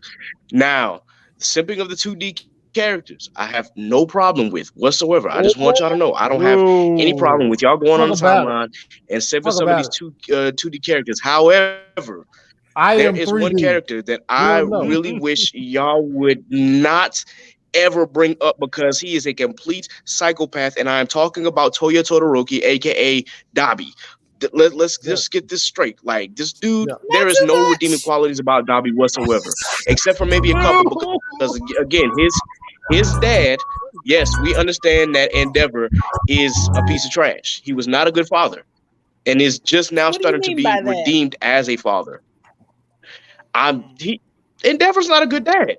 Now, the simping of the 2D characters, I have no problem with whatsoever. I just want y'all to know I don't have any problem with Whoa. y'all going on Talk the about it. timeline and simping Talk some of about these it. 2D characters. However, I there am is one 3D. character that We I don't know. really wish y'all would not ever bring up because he is a complete psychopath, and I am talking about Toya Todoroki, aka Dabi. Let's Yeah. just get this straight. Like this dude, Yeah. there Not is too no redeeming much. qualities about Dabi whatsoever, except for maybe a couple. Because again, his dad yes, we understand that Endeavor is a piece of trash. He was not a good father, and is just now What do you starting to mean be by that? redeemed as a father. He Endeavor's not a good dad.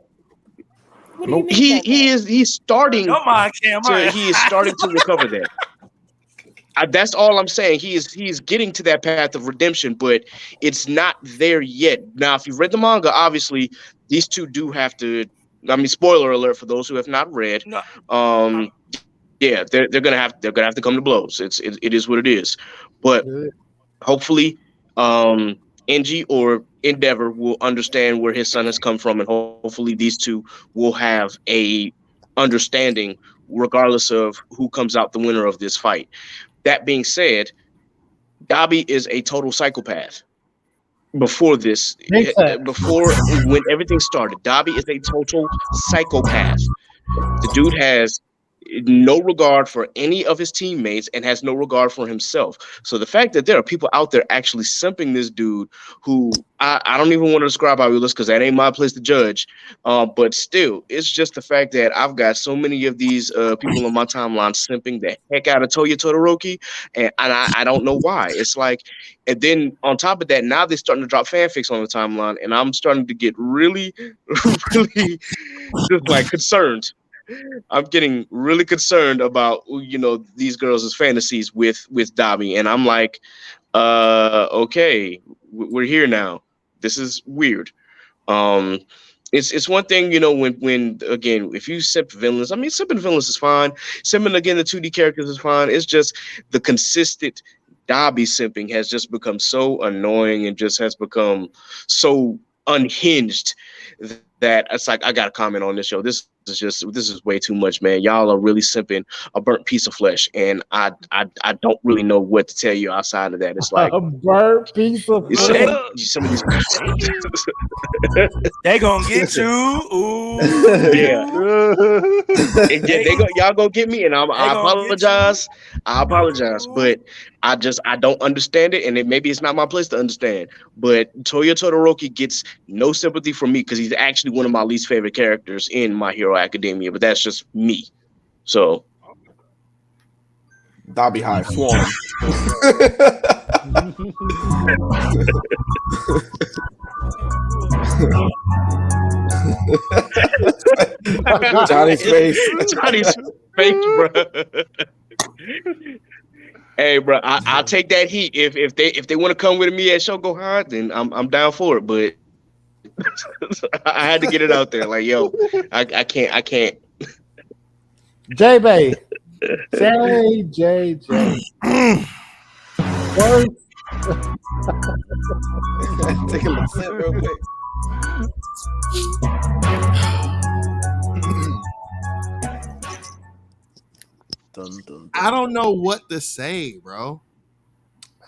What do you Nope. mean by that? He's starting Your mind, Cam. All to right. he is starting to recover that. That's all I'm saying. He is getting to that path of redemption, but it's not there yet. Now, if you've read the manga, obviously these two do have to. I mean, spoiler alert for those who have not read. No. Yeah, they're gonna have to come to blows. It is what it is. But Yeah. hopefully, Enji or Endeavor will understand where his son has come from, and hopefully these two will have a understanding, regardless of who comes out the winner of this fight. That being said, Dobby is a total psychopath. Before this, Big facts. before when everything started, Dobby is a total psychopath. The dude has no regard for any of his teammates and has no regard for himself. So the fact that there are people out there actually simping this dude, who I don't even want to describe how he looks because that ain't my place to judge. But still, it's just the fact that I've got so many of these people on my timeline simping the heck out of Toya Todoroki, and I don't know why. It's like, and then on top of that, now they're starting to drop fanfics on the timeline, and I'm starting to get really, really just like concerned. I'm getting really concerned about these girls' fantasies with Dobby, and I'm like, okay, we're here now. This is weird. Um, it's one thing, when again, if you sip villains, I mean, sipping villains is fine. Sipping again the 2D characters is fine. It's just the consistent Dobby simping has just become so annoying and just has become so unhinged that it's like, I got to comment on this show. This is way too much, man. Y'all are really simping a burnt piece of flesh, and I don't really know what to tell you outside of that. It's like, A burnt piece of They, flesh. some of these. they gonna get you. Yeah, Ooh. yeah, They, y'all go get me, and they I gonna get you. apologize. I apologize, Ooh. but I don't understand it, and maybe it's not my place to understand. But Toya Todoroki gets no sympathy from me because he's actually one of my least favorite characters in My Hero Academia. But that's just me. So Dobby High Swarm. Johnny's face. Johnny's face, bro. Hey, bro, I'll take that heat if they want to come with me at Shoko Hard, then I'm down for it. But I had to get it out there, like, yo, I can't. J Bay. J. Worst. Take a little sip real quick. Dun, dun, I dun. don't know what to say, bro.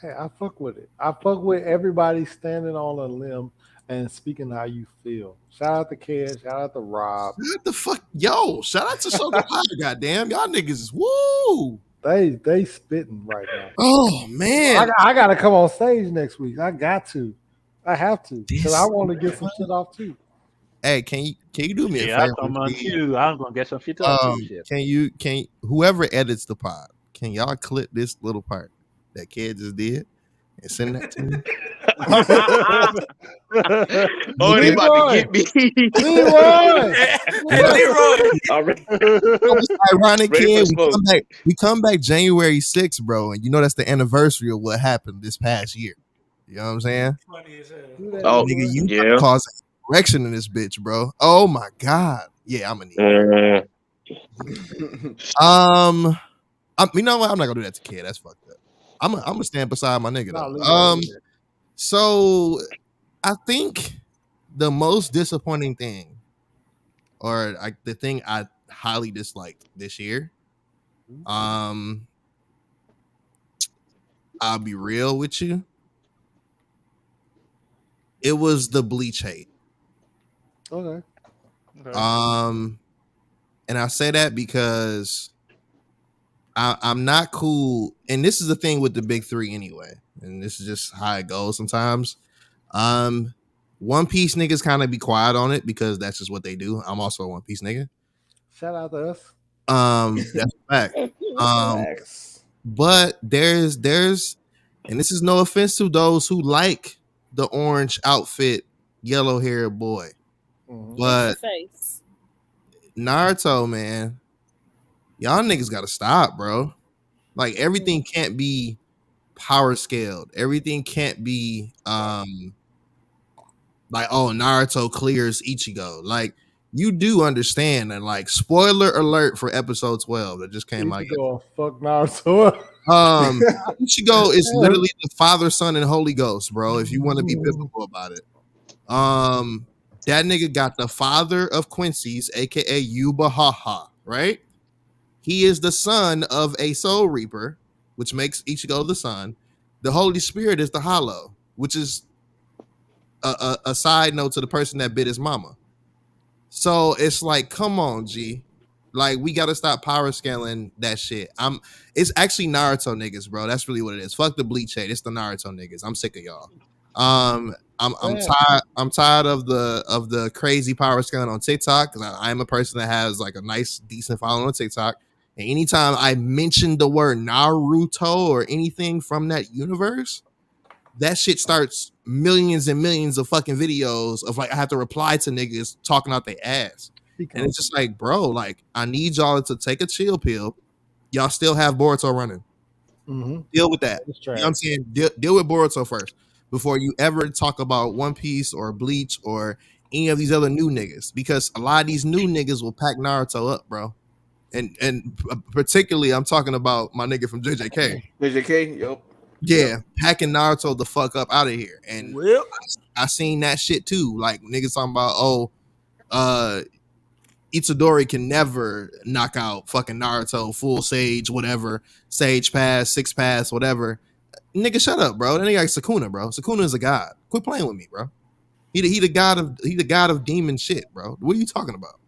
Hey, I fuck with it. I fuck with everybody standing on a limb and speaking how you feel. Shout out to Ken. Shout out to Rob. What the fuck, yo? Shout out to Shogun High, goddamn, y'all niggas is woo. They spitting right now. Oh man, I gotta come on stage next week. I got to. I have to because I this. want to get some shit off too. Hey, can you do me a Yeah, I favor, come on please? too. I'm gonna get some shit off too. Shit. Can whoever edits the pod, can y'all clip this little part that Kid just did and send that to me? Oh, they Nigga, about to Leroy, get me. Leroy, Hey, Leroy. I'm ready, it's ironic, ready for Kid. the smoke. We come back January 6th, bro, and you know that's the anniversary of what happened this past year. You know what I'm saying? Funny as hell. do that, Oh, Nigga, Leroy. you about to yeah. cause a correction in this bitch, bro. Oh my god. Yeah, I'm gonna need Mm. it. You know what? I'm not gonna do that to Kid. That's fucked up. I'm gonna stand beside my nigga No, though. Leroy. So I think the most disappointing thing, or like the thing I highly disliked this year, um, I'll be real with you. It was the bleach hate. Okay. Okay. And I say that because I'm not cool, and this is the thing with the big three anyway, and this is just how it goes sometimes. Um, One Piece niggas kind of be quiet on it because that's just what they do. I'm also a One Piece nigga. Shout out to us. That's a fact. Um, Facts. but there's, and this is no offense to those who like the orange outfit, yellow haired boy, Mhm. In your but face. Naruto, man, y'all niggas gotta stop, bro. Like Mm. everything can't be power scaled. Everything can't be like, oh, Naruto clears Ichigo. Like you do understand that, like, spoiler alert for episode 12 that just came out Ichigo fuck Naruto up. Um, Ichigo is literally the Father, Son, and Holy Ghost, bro. If you want to be Mhm. biblical about it, um, that nigga got the father of Quincy's, aka Yuba Haha, right? He is the son of a Soul Reaper, which makes Ichigo the son. The Holy Spirit is the Hollow, which is a side note to the person that bit his mama. So it's like, come on, G. Like, we gotta stop power scaling that shit. It's actually Naruto niggas, bro. That's really what it is. Fuck the bleach hate. It's the Naruto niggas. I'm sick of y'all. I'm Man, tired. I'm tired of the crazy power scaling on TikTok because I'm a person that has like a nice, decent following on TikTok. And anytime I mention the word Naruto or anything from that universe, that shit starts millions and millions of fucking videos of like I have to reply to niggas talking out their ass. he And it's comes. just like, bro, like I need y'all to take a chill pill. Y'all still have Boruto running. Mm-hmm. Deal with that. It's You know what I'm trash. saying? Deal with Boruto first before you ever talk about One Piece or Bleach or any of these other new niggas. Because a lot of these new niggas will pack Naruto up, bro. And particularly I'm talking about my nigga from JJK. JJK, yep. Yeah, packing Naruto the fuck up out of here. And Well, I seen that shit too. Like niggas talking about, oh, uh, Itadori can never knock out fucking Naruto, full Sage, whatever, Sage pass, six pass, whatever. Nigga, shut up, bro. That nigga like Sukuna, bro. Sukuna is a god. Quit playing with me, bro. He the god of demon shit, bro. What are you talking about?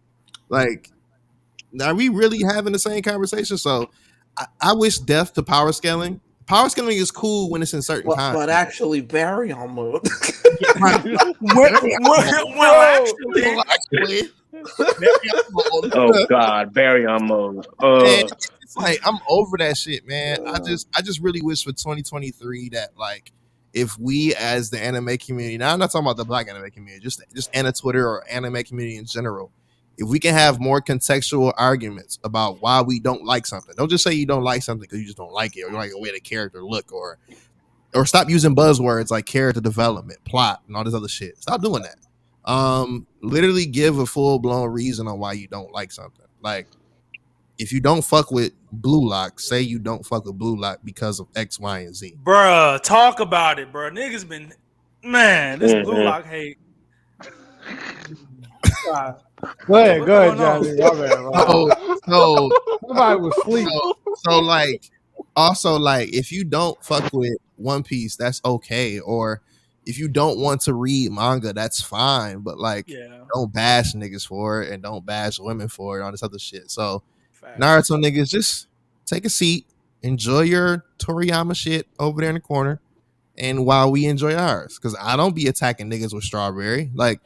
Like, are we really having the same conversation? So I wish death to power scaling. Power scaling is cool when it's in certain But content. actually, Baryon mode. Right. well, well, Bro, actually, Well, actually, maybe I'm old. Oh God, Barry on mode. Man, it's like I'm over that shit, man. I just really wish for 2023 that like if we as the anime community, now I'm not talking about the black anime community, just anime Twitter or anime community in general, if we can have more contextual arguments about why we don't like something. Don't just say you don't like something because you just don't like it or you don't like the way the character look or stop using buzzwords like character development, plot, and all this other shit. Stop doing that. Literally give a full blown reason on why you don't like something. Like if you don't fuck with Blue Lock, say you don't fuck with Blue Lock because of X, Y, and Z. bruh, talk about it, bruh. Niggas been, man, this blue Mhm. lock hate. Ah, go What's ahead, going on? Johnny. My bad, my So, bad. so, Somebody was asleep. so, like, also, like, if you don't fuck with One Piece, that's okay. Or if you don't want to read manga, that's fine. But like, Yeah, don't bash niggas for it and don't bash women for it, all this other shit. So, facts. Naruto niggas, just take a seat, enjoy your Toriyama shit over there in the corner, and while we enjoy ours. Because I don't be attacking niggas with strawberry. Like,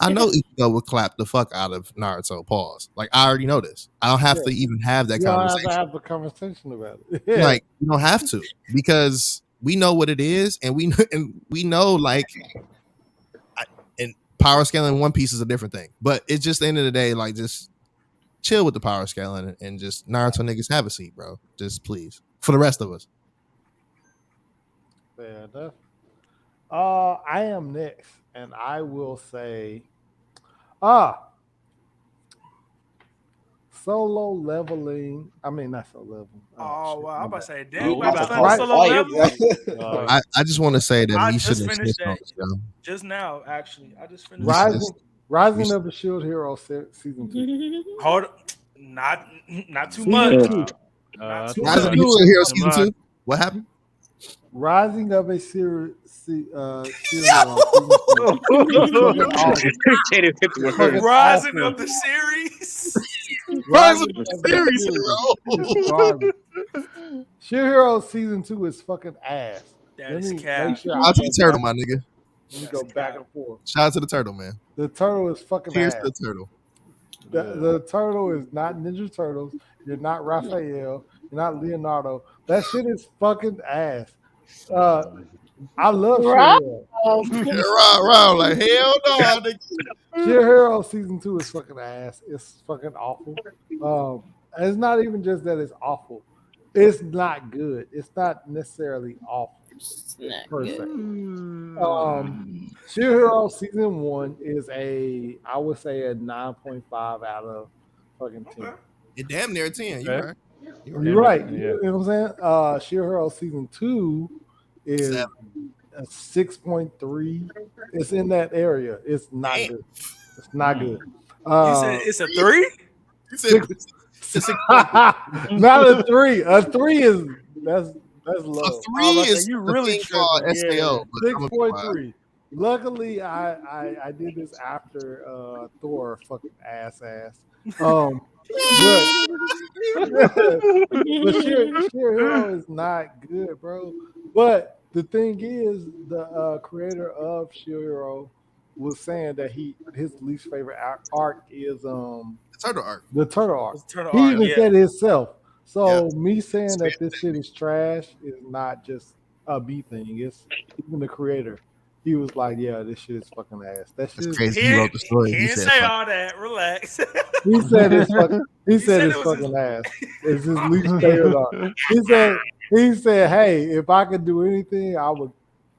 I know Ichigo would clap the fuck out of Naruto. Pause. Like, I already know this. I don't have Yeah. to even have that You don't have to conversation. have a conversation about it. Yeah. Like, you don't have to because we know what it is, and we know like, and power scaling One Piece is a different thing. But it's just the end of the day, like, just chill with the power scaling and just Naruto niggas have a seat, bro. Just please for the rest of us. Fair enough. I am next, and I will say, ah, solo leveling. I mean, not solo leveling. Oh Oh shit, wow, I'm my about to bad. say, Oh, damn, you we about to about finish Right, solo leveling? I just want to say that I we just shouldn't finished switch that notes, bro. just now, actually. I just finished We that. should Rising, just we Rising should, of the Shield Hero season 2. Hold, not too Season much, 2. uh, not too too Rise of Season the much. much. 2 Hero is Hero Too season much. 2. What happened? Rising of a Shield Hero season 2. It's fucking awful. Can't even hit the It's word. fucking Rising awful. of the series. Rise of Rising of the the Series Shield is Hero. garbage. Shield Hero season 2 is fucking ass. That Let is me make cap. sure Shout I out to go the turtle, back. my nigga. Let me That's go back cap. and forth. Shout out to the turtle, man. The turtle is fucking Cheers ass. to the turtle. The turtle is not Ninja Turtles. You're not Raphael. You're not Leonardo. That shit is fucking ass. Uh, I love Shield Rob. Hero. Round like hell no. Shield Hero season 2 is fucking ass. It's fucking awful. And it's not even just that it's awful. It's not good. It's not necessarily awful It's not per se. good. Um, Shield Hero season 1 is I would say a 9.5 out of fucking 10. Okay. It damn near 10. You Okay. right. You right. You're Damn right. it. Yeah. You know what I'm saying? Shield Hero season 2 is 7. a 6.3. It's in that area. It's not Damn. good. It's not good. You said Uh, it's a 3? You said six, it's 6. not a 3. A 3 is that's A low. I was 3 about to say is you a really thing called tripping. SAO, Yeah. but I'm gonna be quiet. 6.3. Luckily, I did this after Thor fucking ass. Um, but but Sheer Hero is not good, bro. But the thing is, the creator of Sheer Hero was saying that his least favorite arc is The turtle arc. the turtle arc. It's Turtle He Arc, even yeah. said it himself. Yeah. So me saying that this shit is trash is not just a B thing. It's even the creator. He was like, "Yeah, this shit is fucking ass. That That's shit is." crazy. He wrote the story. He He didn't said, say "Fuck." all that. Relax. He said it's fuck. He He said said it's it was his fucking ass. It's his least favorite art. He said hey, if I could do anything, I would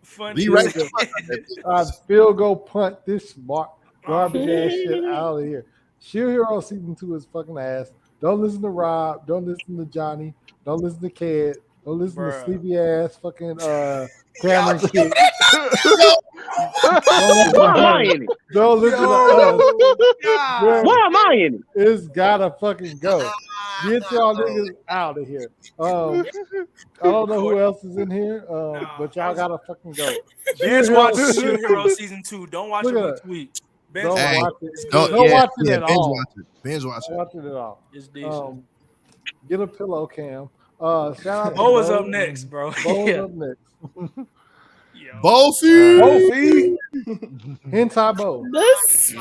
funny Rewrite as field the goal, fuck out shit. that bitch. I'd field goal punt this smart Oh, garbage ass shit out of here. Shield Hero season 2 is fucking ass. Don't listen to Rob. Don't listen to Johnny. Don't listen to Ked. Don't listen to bruh. sleepy ass fucking Y'all Cameron keep shit. Yo, Don't Why am listen I to in it? don't listen to us. Yo, God. Man, Why am I in it? it's gotta fucking go. Get y'all bro. niggas out of here. I don't know who Court. else is in here, Nah, but y'all gotta fucking go. Shield Ben's Hero watch season Shield Hero 2. season 2. Don't watch Look it at week that. to week. Ben's Don't Hey, watch watch it. it. It's don't. good. Don't Yeah, watch it yeah. at Binge all. watch it. Binge watch Don't it. watch it at all. It's decent. Um, get a pillow cam. Shout out to Bo is up Bo. next, bro. Bo's Yeah. up next. Yo. All Bofi. right. Kofi. Hentai Bo. This.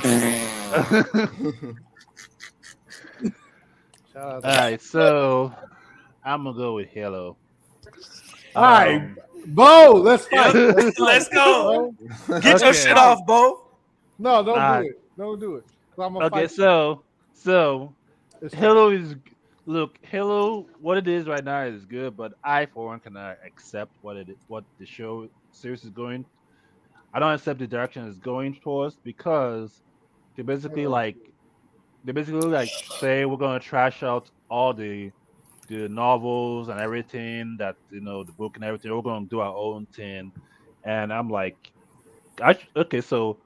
Shout out All to Bo. right. So I'm gonna go with Halo. All right, Um. Bo. Let's Yep. fight. Let's fight, Let's go. Bo. Get your Let's shit Okay. fight. off, Bo. No, All don't do right. it. Don't do it. 'Cause I'm gonna Okay. fight you. So It's trash. Halo is look Halo. What it is right now is good, but I for one cannot accept what the show series is going. I don't accept the direction it's going towards because they basically Halo's like good. they basically like say we're gonna trash out all the novels and everything that the book and everything. We're gonna do our own thing, and I'm like, okay, so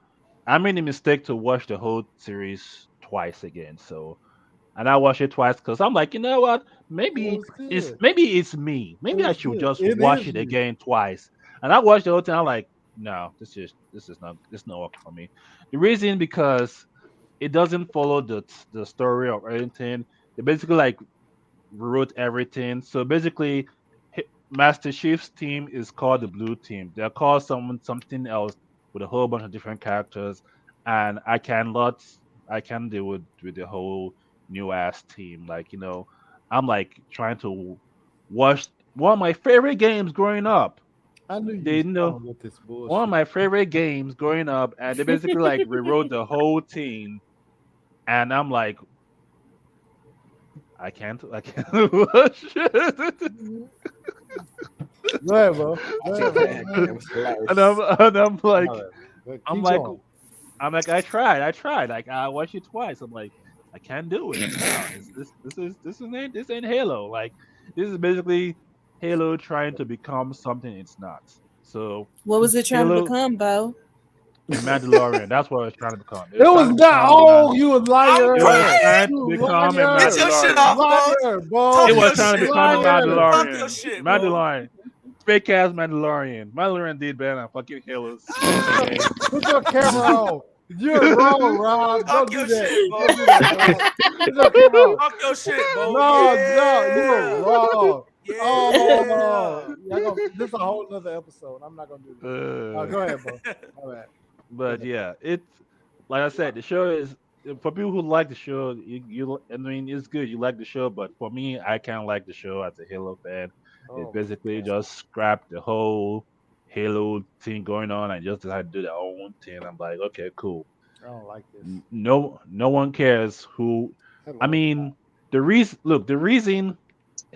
I made the mistake to watch the whole series twice again. So and I watched it twice because I'm like, you know what? It Maybe was it's good. maybe it's me. It Maybe I was should good. just It watch is it you. again twice. And I watched the whole thing. I'm like, no, this is not working for me. The reason because it doesn't follow the story of anything. They basically like wrote everything. So basically, Master Chief's team is called the Blue Team. They're called something else with a whole bunch of different characters, and I can't deal with the whole new ass team. Like I'm like trying to watch one of my favorite games growing up. I knew you They was know coming with this one of bullshit. my favorite games growing up, and they basically like rewrote the whole team, and I'm like, I can't watch it. Go ahead, bro. I Go ahead, can't bro. that Go ahead. game was hilarious. And I'm All like, right, bro. I'm Keep like, going. I tried. Like I watched it twice. I'm like, I can't do it. No, this ain't Halo. Like this is basically Halo trying to become something it's not. So What was it trying to Halo, become, Bo? the Mandalorian. That's what it's trying to become. It It was trying was to not. become the man. Oh, you a I'm It liar was ass. crying. trying to You become a Get liar. your shit Mandalorian. off, Bo. Liar, Talk It Bo. your was trying to shit. become a Liar. Talk your Mandalorian. shit, Bo. Mandalorian. Fake ass Mandalorian. Mandalorian did better than fucking Halo's game. Put your camera on. You're wrong, Rob. Talk Don't do your that. shit, Bo. Don't do that, Rob. Put your camera on. Talk your shit, Bo. No, no, you're Yeah. wrong. Oh, Yeah. this is a whole nother episode. I'm not gonna do this. Uh, Go ahead, bro. All right. Go but ahead. yeah, it's like I said, the show is. for people who like the show, I mean, it's good. You like the show, but for me, I kind of like the show as a Halo fan. It Oh basically my just scrapped the whole Halo thing going on and just decided to do their own thing. I'm like, okay, cool. god, I don't like this. No one cares who. I Hello. mean, the reason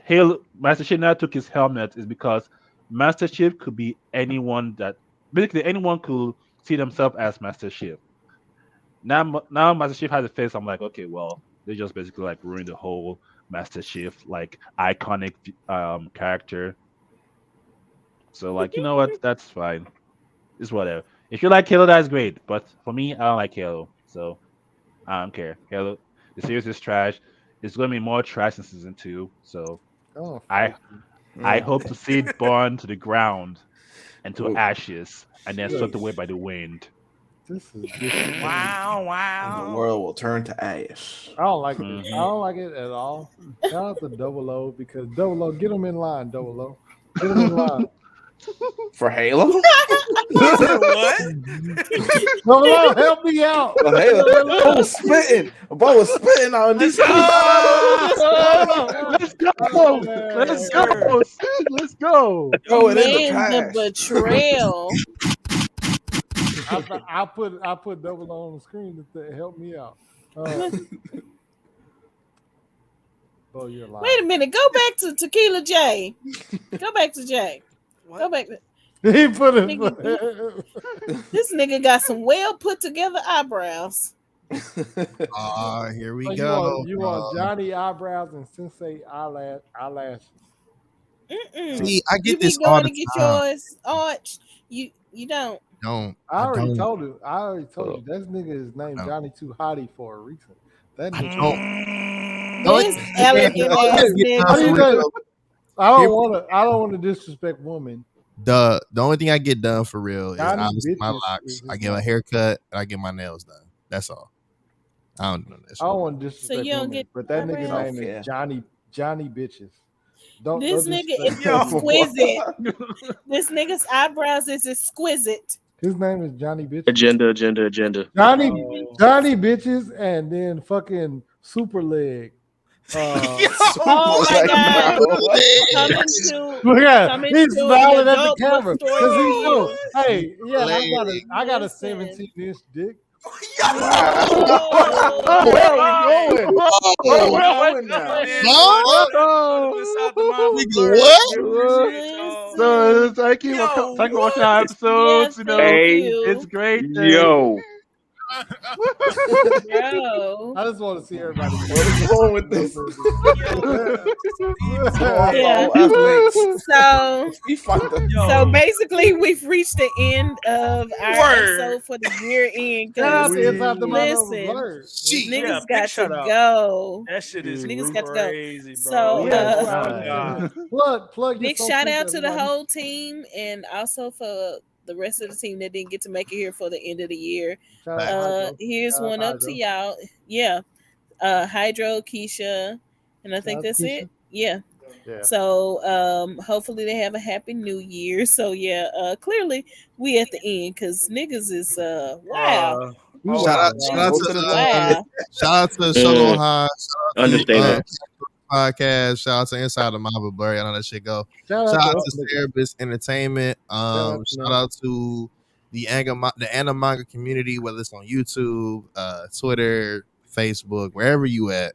Halo Master Chief now took his helmet is because Master Chief could be anyone that basically anyone could see themselves as Master Chief. Now Master Chief has a face. I'm like, okay, well, they just basically like ruined the whole Master Chief like iconic character. So like, you know what? That's fine. It's whatever. If you like Halo, that's great. But for me, I don't like Halo, so I don't care. Halo, the series is trash. It's gonna be more trash in season 2. So Oh, I fight you. I Mm. hope to see it burn to the ground and to Ooh, ashes, and then swept Yes. away by the wind. This is disappointing. Wow, and the wow. world will turn to ash. I don't like this. I Hmm. don't like it at all. Shout out to Double O because Double O, get him in line, Double O. Get him in line. For Halo? He said what? Double O, help me out. For Halo? Bo was spitting. Bo was spitting on Let's this. go. Let's go! Oh, Let's Yes, man. sir. go! Sid, let's go! Throw it in the Man, the trash. betrayal. I put Double O on the screen to help me out. Oh, you're lying. Wait a minute. Go back to Tequila J. Go back to J. Go What? back. He put it. Nigga, this nigga got some well put together eyebrows. Here we So go. you want Johnny eyebrows and Sensei eyelashes. Mm-mm. See, I You get be this all going the to get time. yours arched. You don't. Don't I I already don't told you. That nigga is named no. Johnny Too Hottie for a reason. That I nigga. don't. Mm. Don't This again, elegant don't ass let me get How done do you for nigga. think? real. I Here, don't want to disrespect women. the only thing I get done for real is Johnny obviously my bitches locks. is I his get a name. haircut and I get my nails done. That's all. I don't do that I shit. don't want to So disrespect you don't women, get but that nigga eyebrows? name is Self-care. Johnny bitches. Don't This nigga disrespect is the women. exquisite. This nigga's eyebrows is exquisite. His name is Johnny bitches. Agenda. Johnny Oh, Johnny bitches and then fucking super leg. Uh, Oh Super my leg god. now. What? Coming to look at coming he's to an smiling at the adult camera bookstore because near he you. know. Hey, yeah, and Leg. I got a Listen. 17-inch dick. Wow. Whoa. Where are we going? Where are Oh, we where am going Young now? man huh? going to the South of Mine for Nigga, blurs. what? We appreciate y'all. So Listen. thank you for Yo, thank you for watching what? our Yeah, episodes. thank Hey, It's you. great. yo, Bro. I just want to see everybody Where are we going with go this? Yo, these Yeah. Oh, athletes. So We find the so yo, basically we've reached the end of our word. episode for the year end Shout out because to Inside the Mind of a listen, Blur. She. Yeah, niggas big got to shout out. go. That shit is Niggas got to go. crazy, bro. So We Okay, had Oh so my time. god. plug your big shout socials, out to the everybody. whole team and also for the rest of the team that didn't get to make it here for the end of the year. Shout out to Hydro. Here's Shout out one to up to Hydro. y'all. Yeah. Hydro, Keisha, and I Shout think out to that's Keisha. it. Yeah. Yeah. So hopefully they have a happy new year. So yeah, clearly we at the end because niggas is wow. We Oh Shout my out, wild shout out out Niggas here. go to is to the top. wow. shout out to Solo mm, High, shout out to understatement. podcast, shout out to Inside the Mama Blur. I know that shit go. Shout Shout out to out us to niggas. Cerebus Entertainment. Shout out to Shout them. out to the anime manga community, whether it's on YouTube, Twitter, Facebook, wherever you at.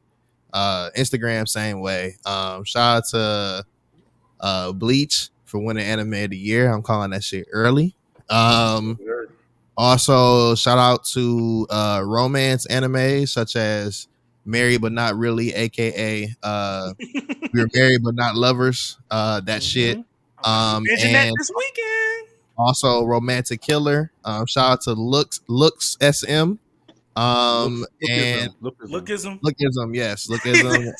Instagram, same way. Shout out to Bleach for winning anime of the year. I'm calling that shit early. Um, Also, shout out to romance anime such as Married but Not Really, aka We're Married but Not Lovers. That shit. Hmm. I'm gonna be binging that And this weekend. also Romantic Killer. Shout out to Looks SM. And Lookism. Lookism. Lookism, yes, Lookism.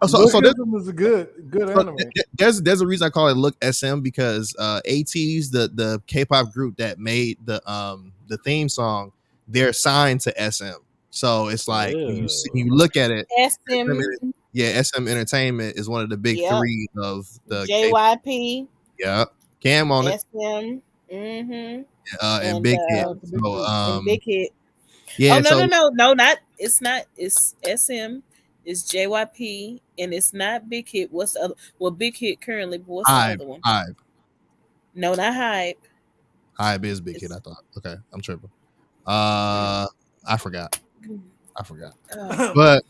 So Lookism is a good so anime. there's a reason I call it Look SM because AT's the K-pop group that made the theme song, they're signed to SM. So it's like when you look at it, SM, SM. yeah, SM Entertainment is one of the big Yep. three of the K-pop. JYP. Yeah, Cam on it, SM. Mm-hmm. and And Big Hit. Shout out to Big So Three. and Big Hit. Oh Yeah, no, so no, no, no, not it's not. It's SM. It's JYP, and it's not Big Hit. What's the other? Well, Big Hit currently, but what's the Hive, other one? Hive, No, not Hype. Hive is big hit. It's I thought. Okay, I'm tripping. Uh, I forgot. I forgot. uh, But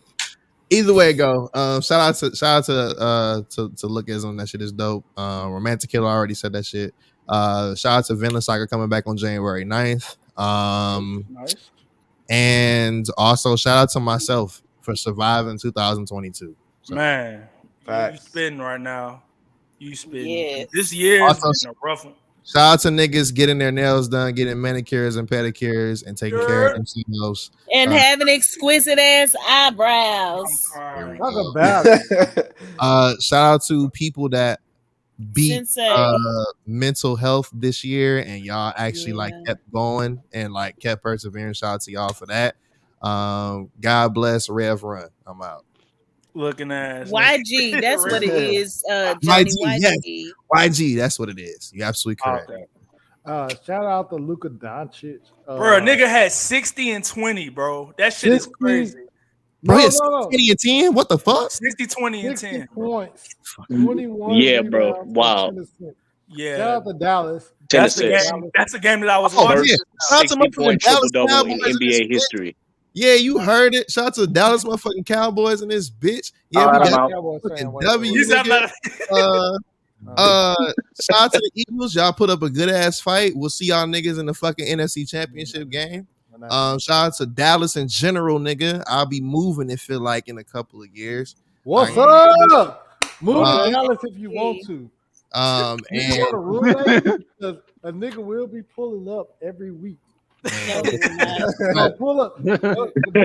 either way it go. Shout out to Lookism. That shit is dope. Romantic Killer already said that shit. Shout out to Vinland Saga coming back on January 9th. Nice. And also shout out to myself for surviving 2022. So Man, you Facts. spitting right now. You spitting. 'Cause this yes. year has also been a rough one. shout out to niggas getting their nails done, getting manicures and pedicures, and taking care of Girl, themselves. And Uh, having exquisite ass I'm eyebrows. there we crying. Talk go. about it. Shout out to people that beat Sensei. mental health this year and y'all actually like Yeah. kept going and like kept persevering. Shout out to y'all for that. God bless Rev Run. I'm out. Looking ass YG, nigga. that's what it is. YG, Johnny yes. YG. YG, that's what it is. You're absolutely correct. Okay. Shout out to Luka Doncic. Bro, nigga had 60 and 20, bro. That shit is 60. crazy. Bro, he No, had no, no. 20 and 10. What the fuck? 60, 20, and 60 10, bro. points, Fucking 21 Yeah, bro. rebounds, and Wow. 10 assists. Shout Yeah. out to Dallas. Ten That's Shout the out to assists. game. Dallas. That's the game that I was Oh watching yeah. First just now. Shout out to 60-point motherfucking triple Dallas double in Cowboys in this NBA bitch. history. Yeah, you heard it. Shout out to Dallas motherfucking Cowboys in this bitch. Yeah, All we right, I'm I'm a got out. Cowboys fan. fucking Wait, wait, You W, wait. sound nigga. about Uh Uh, shout out to the Eagles. Y'all put up a good ass fight. We'll see y'all niggas in the fucking NFC championship game. Shout out to Dallas in general, nigga. I'll be moving it feel like in a couple of years. I What's ain't up? Move to uh, okay. Dallas if you want to. Nigga and want a roommate? Because a nigga will be pulling up every week. man, No, So, he will not. so pull up. Move to Dallas if you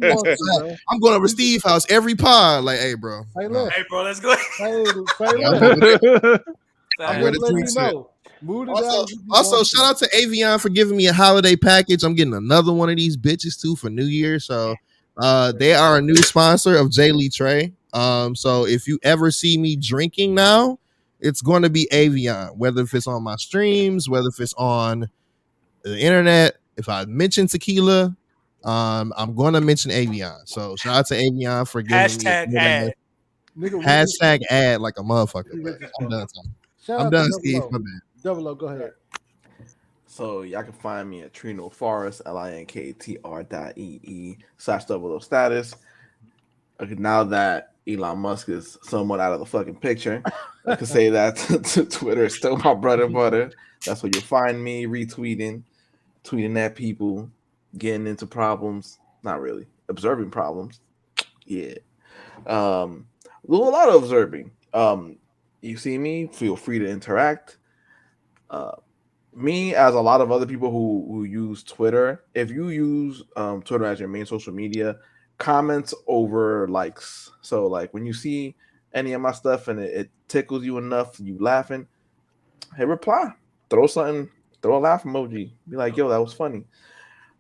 that's want what's to, up. bro. I'm going over Steve house every pod. Like, hey, bro. Say Uh, less. Hey, bro, let's go. Say yeah, I'm less. over there. I'm I'm Facts. where just the letting you drinks at. know. Move to Also, Dallas if you want shout to. out to Avion for giving me a holiday package. I'm getting another one of these bitches too for New Year. So they are a new sponsor of J Lee Trey. So if you ever see me drinking now, it's going to be Avion, whether if it's on my streams, whether if it's on the internet. If I mention tequila, I'm going to mention Avion. So shout out to Avion for giving me a Hashtag good ad. Nigga, hashtag ad like a motherfucker. we But rich as I'm fuck. done. Tom. Shout I'm out to done, Double Steve. O. My bad. Double O, go ahead. So y'all can find me at Trino Forest, linktr.ee/double O status. Okay, now that Elon Musk is somewhat out of the fucking picture, I can say that Twitter is still my bread and butter. That's where you'll find me retweeting, tweeting at people, getting into problems. Not really. Observing problems. Yeah. Do a lot of observing. You see me, feel free to interact. Uh, Me, as a lot of other people who use Twitter, if you use Twitter as your main social media, comments over likes. So like when you see any of my stuff and it tickles you enough, you laughing, hey, reply, throw something, throw a laugh emoji, be like, yo, that was funny.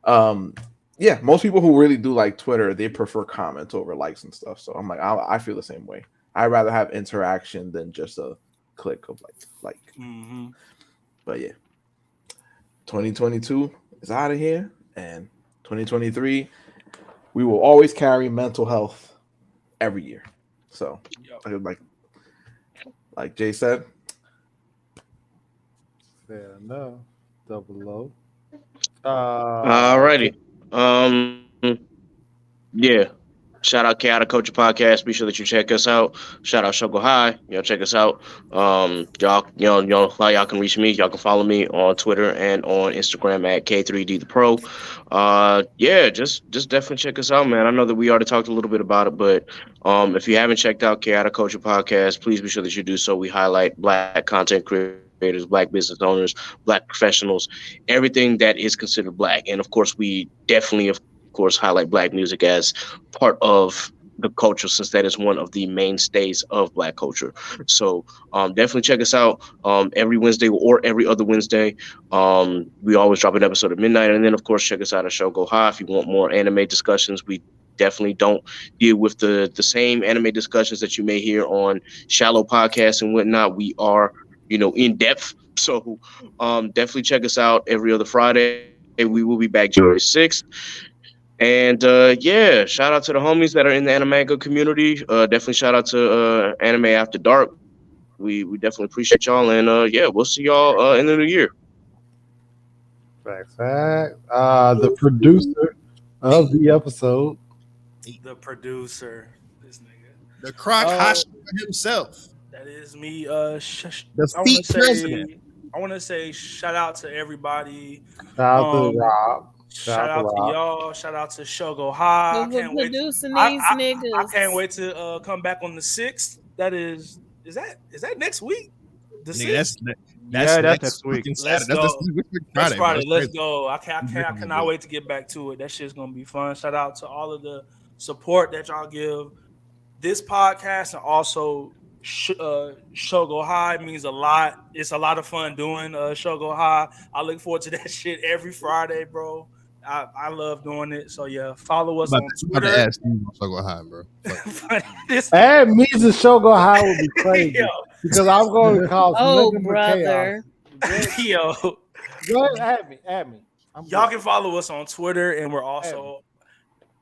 um yeah, most people who really do like Twitter, they prefer comments over likes and stuff. So I'm like, I feel the same way. I'd rather have interaction than just a click of like. Mm-hmm. But yeah, 2022 is out of here, and 2023 we will always carry mental health every year. So Yep. like Jay said, Fair enough. Double O. Alrighty. Yeah. Shout out Chaotic Culture Podcast. Be sure that you check us out. Shout out Shoko High. Check us out. Y'all, how y'all can reach me. Y'all can follow me on Twitter and on Instagram at K3D the Pro. Yeah, just definitely check us out, man. I know that we already talked a little bit about it, but if you haven't checked out Chaotic Culture Podcast, please be sure that you do so. We highlight black content creators, black business owners, black professionals, everything that is considered black, and of course, we definitely, of course, highlight black music as part of the culture, since that is one of the mainstays of black culture. So definitely check us out every Wednesday or every other Wednesday. We always drop an episode at midnight, and then of course check us out at Show Go High if you want more anime discussions. We definitely don't deal with the same anime discussions that you may hear on shallow podcasts and whatnot. We are in depth. So definitely check us out every other Friday. We will be back January 6th. And yeah, shout out to the homies that are in the Animanga community. Definitely shout out to Anime After Dark. We definitely appreciate y'all. And yeah, we'll see y'all in the new year. Facts, facts. The producer of the episode. The producer, this nigga. The crock Uh, hot himself, that is me. the I want to feet president. say, shout out to everybody. Shout out to Um, Rob. Shout shout out to out to Rob. y'all. Shout out to Shogo High. I Who can't wait. producing I these I, I can't niggas? wait to come back on the 6th. That is that next week? The Nigga, 6th. that's Yeah, that's next next week. fucking Let's Saturday. That's go. Next Friday, bro. Friday, It's let's crazy. go. It's I definitely cannot good. wait to get back to it. That shit's gonna be fun. Shout out to all of the support that y'all give this podcast, and also Shogo High means a lot. It's a lot of fun doing Shogo High. I look forward to that shit every Friday, bro. I love doing it. So yeah, follow us on I'm about to Twitter. ask you so go high, bro. Fuck. This Add me to Shogo High would be yo, crazy because I'm going to cause Oh, nothing but chaos. brother. Go, yo, go ahead, add me. Add me. I'm y'all good. can follow us on Twitter, and we're Add me. also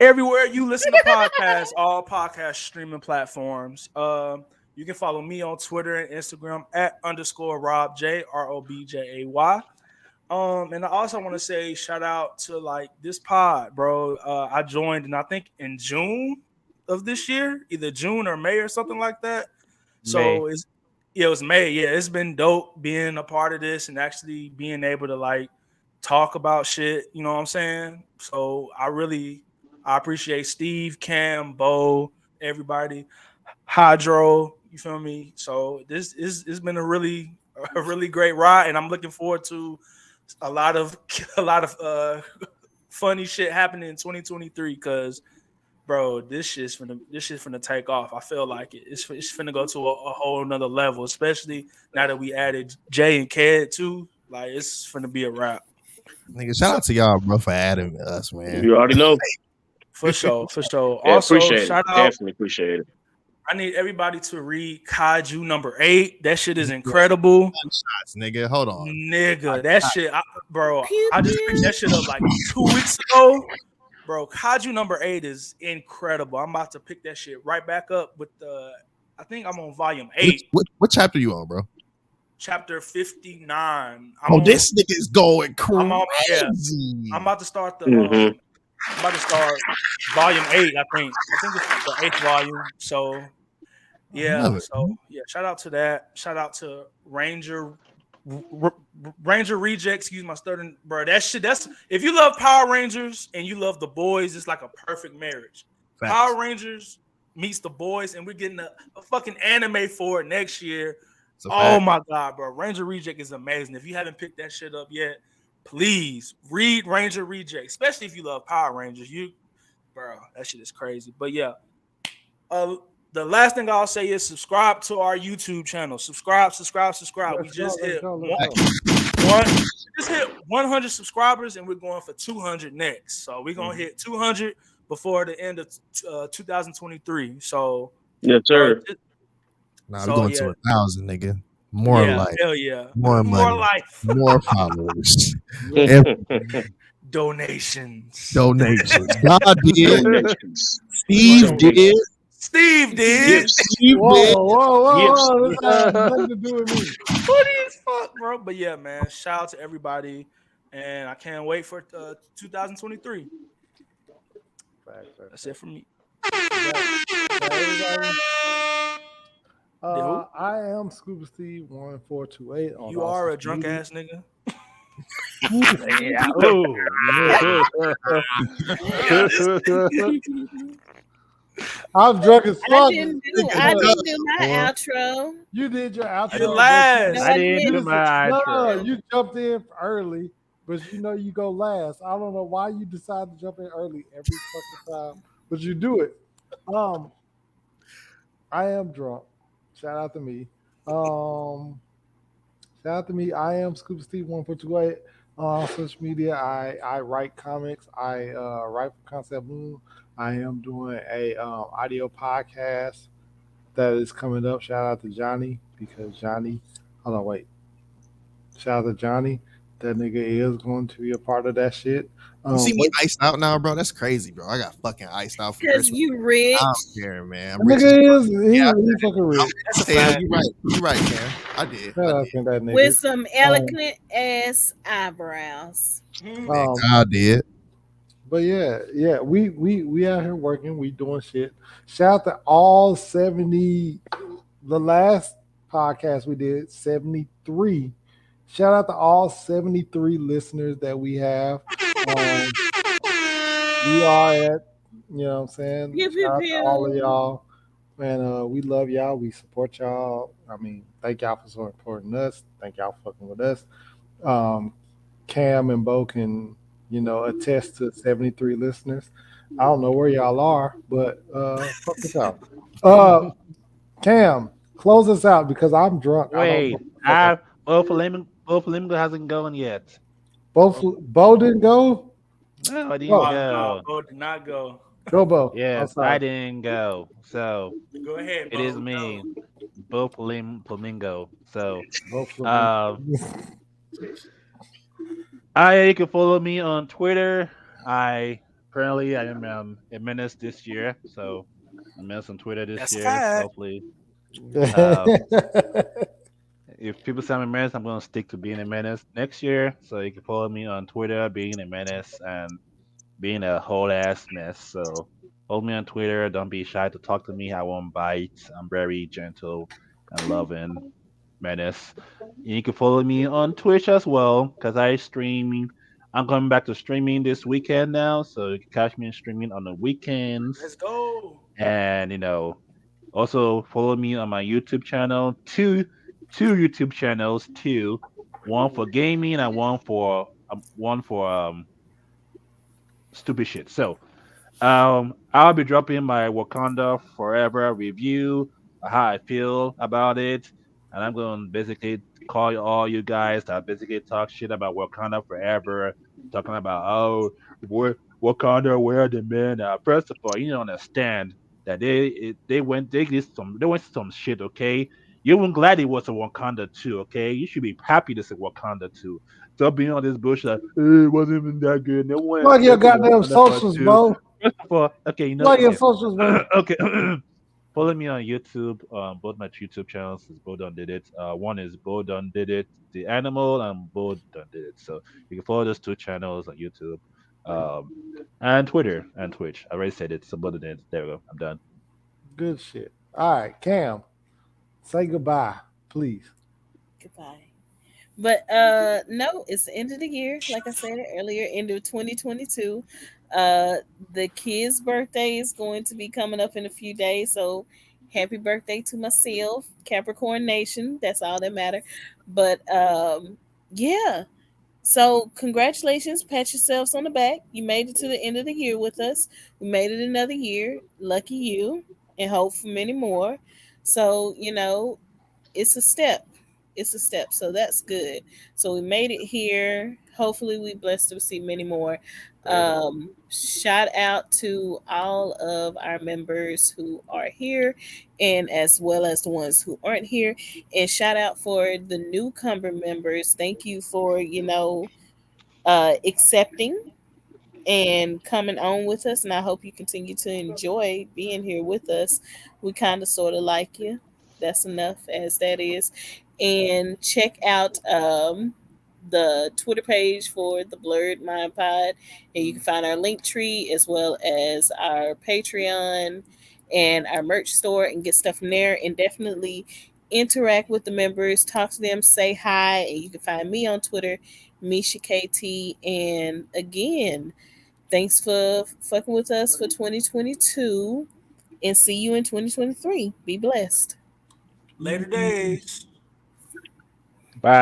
everywhere you listen to podcasts, all podcast streaming platforms. You can follow me on Twitter and Instagram at underscore Rob J ROBJAY. And I also want to say shout out to like this pod, bro. I joined, and I think in June of this year, either June or May or something like that. May. So it's yeah, it was May. Yeah, it's been dope being a part of this and actually being able to like talk about shit. You know what I'm saying? So I appreciate Steve, Cam, Bo, everybody, Hydro. You feel me? So this is it's been a really a really great ride, and I'm looking forward to a lot of a lot of funny shit happening in 2023 because bro, this shit's finna take off. I feel like it's finna go to a whole nother level, especially now that we added Jay and Ked too. Like it's finna be a wrap. Nigga, shout So out to y'all, bro, for adding us, man. You already know. for sure, for sure. Yeah, Also, appreciate it. shout out. Definitely appreciate it. I need everybody to read Kaiju #8. That shit is incredible. Gunshots, nigga. Hold on. Nigga, that shit, bro. Pew I just picked pew. that shit up like 2 weeks ago. Bro, Kaiju #8 is incredible. I'm about to pick that shit right back up with the. I think I'm on volume 8, What chapter you on, bro? chapter 59. Oh, this nigga is going I'm on. Yeah, crazy. I'm about to start the. Hmm. I'm about to start volume 8. I think it's the 8th volume. So I love yeah. it. So yeah. Shout out to that. Shout out to R- Ranger Reject. Excuse my stuttering, bro. That shit. That's if you love Power Rangers and you love the boys, it's like a perfect marriage. Facts. Power Rangers meets the boys, and we're getting a fucking anime for it next year. It's a Oh fact. my god, bro! Ranger Reject is amazing. If you haven't picked that shit up yet, please read Ranger Reject, especially if you love Power Rangers. Bro, that shit is crazy. But yeah, uh, the last thing I'll say is subscribe to our YouTube channel. Subscribe. We Let's go. just Let's hit go. Let's go. one. Just hit 100 subscribers, and we're going for 200 next. So we're gonna hit 200 before the end of 2023. So, Yes, bro. sir. Nah, we So going yeah, to 1,000, nigga. More yeah, life, hell yeah, more more money, life, more followers, Yes. and donations. donations. God did. Donations. Steve did. Donations. Steve did. Gifts. Steve did. Whoa, whoa, whoa, Gifts. whoa. This has nothing to do with me. Funny as fuck, bro. But yeah, man. Shout out to everybody, and I can't wait for 2023. Facts, facts, That's it facts. for me. Is that everybody? The who? I am Scuba Steve 1428 on You all are a social drunk media. ass nigga. Yeah. Oh. Yeah, this I'm drunk as I fuck. didn't do. Nigga, I No, didn't do my boy. outro. you did your you outro, but No, last. I I didn't do didn't. my no, outro. you jumped in early, but you know you go last. I don't know why you decide to jump in early every fucking time, but you do it. Um, I am drunk. Shout out to me. Um, Shout out to me. I am Scuba Steve 1.28 on social media. I write comics. I write for Concept Moon. I am doing a audio podcast that is coming up. Shout out to Johnny because Johnny. Hold on, wait. Shout out to Johnny That nigga is going to be a part of that shit. You see me What iced out now, bro? That's crazy, bro. I got fucking iced out for Because Christmas. you I rich don't care, man. I'm that rich as fuck. nigga is? Yeah, He fucking I'm rich. That's a rich as hell. fact. You right. You right, Cam. I did. Shout I out did. to that with nigga. some Um, eloquent ass eyebrows. Hmm. Man, um, God did. but yeah, we out here working, we doing shit. Shout out to all 70. The last podcast we did 73. Shout out to all 73 listeners that we have. Um, we are at, you know what I'm saying? Pew pew Shout out to all of pew. y'all. Man, we love y'all. We support y'all. I mean, thank y'all for supporting us. Thank y'all for fucking with us. Um, Cam and Bo can, attest to 73 listeners. I don't know where y'all are, but fuck with y'all. Uh, Cam, close us out because I'm drunk. I don't know Wait, what the fuck. Bo Flamingo hasn't gone yet. Both Bo didn't go. No, I didn't Go, No, go. Bo did not go. go, Bo. I'm Yes, I sorry, didn't go. So Go ahead, it is Bo. Go. me, Bo Flamingo. So both of them. um, I you can follow me on Twitter. I Currently I am a menace this year. So I'm a menace on Twitter this That's a year. fact. Hopefully, um, if people say I'm a menace, I'm gonna stick to being a menace next year. So you can follow me on Twitter, being a menace, and being a whole ass mess. So follow me on Twitter. Don't be shy to talk to me. I won't bite. I'm very gentle and loving menace. You can follow me on Twitch as well because I stream. I'm coming back to streaming this weekend now, so you can catch me streaming on the weekends. Let's go. And also follow me on my YouTube channel. Two YouTube channels. Two, one for gaming and one for stupid shit. So I'll be dropping my Wakanda Forever review, how I feel about it, and I'm going to basically call all you guys that basically talk shit about Wakanda Forever, talking about Wakanda, where are the men? First of all, you don't understand that they went some shit. Okay, you weren't glad it was a Wakanda too. Okay, you should be happy this is Wakanda too. Stop being on this bullshit. Like, it wasn't even that good. No one Plug your expected goddamn Wakanda Part socials, Two. Bo. First of all, okay, Plug your okay, socials, Bo. okay. Follow me on YouTube. Both my YouTube channels is Bo Done Did It. One is Bo Done Did It, the animal, and Bo Done Did It. So you can follow those two channels on YouTube, um, and Twitter and Twitch. I already said it. So Bo Done Did It. There we go. I'm done. Good shit. All right, Cam, say goodbye, please. Goodbye. But no, it's the end of the year. Like I said earlier, end of 2022. Uh the kid's birthday is going to be coming up in a few days. So happy birthday to myself, Capricorn Nation. That's all that matter. But yeah. So congratulations, pat yourselves on the back. You made it to the end of the year with us. We made it another year. Lucky you, and hope for many more. So, it's a step. It's a step. So that's good. So we made it here. Hopefully we blessed to see many more. Shout out to all of our members who are here and as well as the ones who aren't here. And shout out for the newcomer members. Thank you for, accepting and coming on with us. And I hope you continue to enjoy being here with us. We kind of sort of like you. That's enough as that is. And check out the Twitter page for the Blurred Mind Pod. And you can find our link tree as well as our Patreon and our merch store and get stuff from there. And definitely interact with the members, talk to them, say hi. And you can find me on Twitter, Misha KT. And again, thanks for fucking with us for 2022 and see you in 2023. Be blessed. Later days.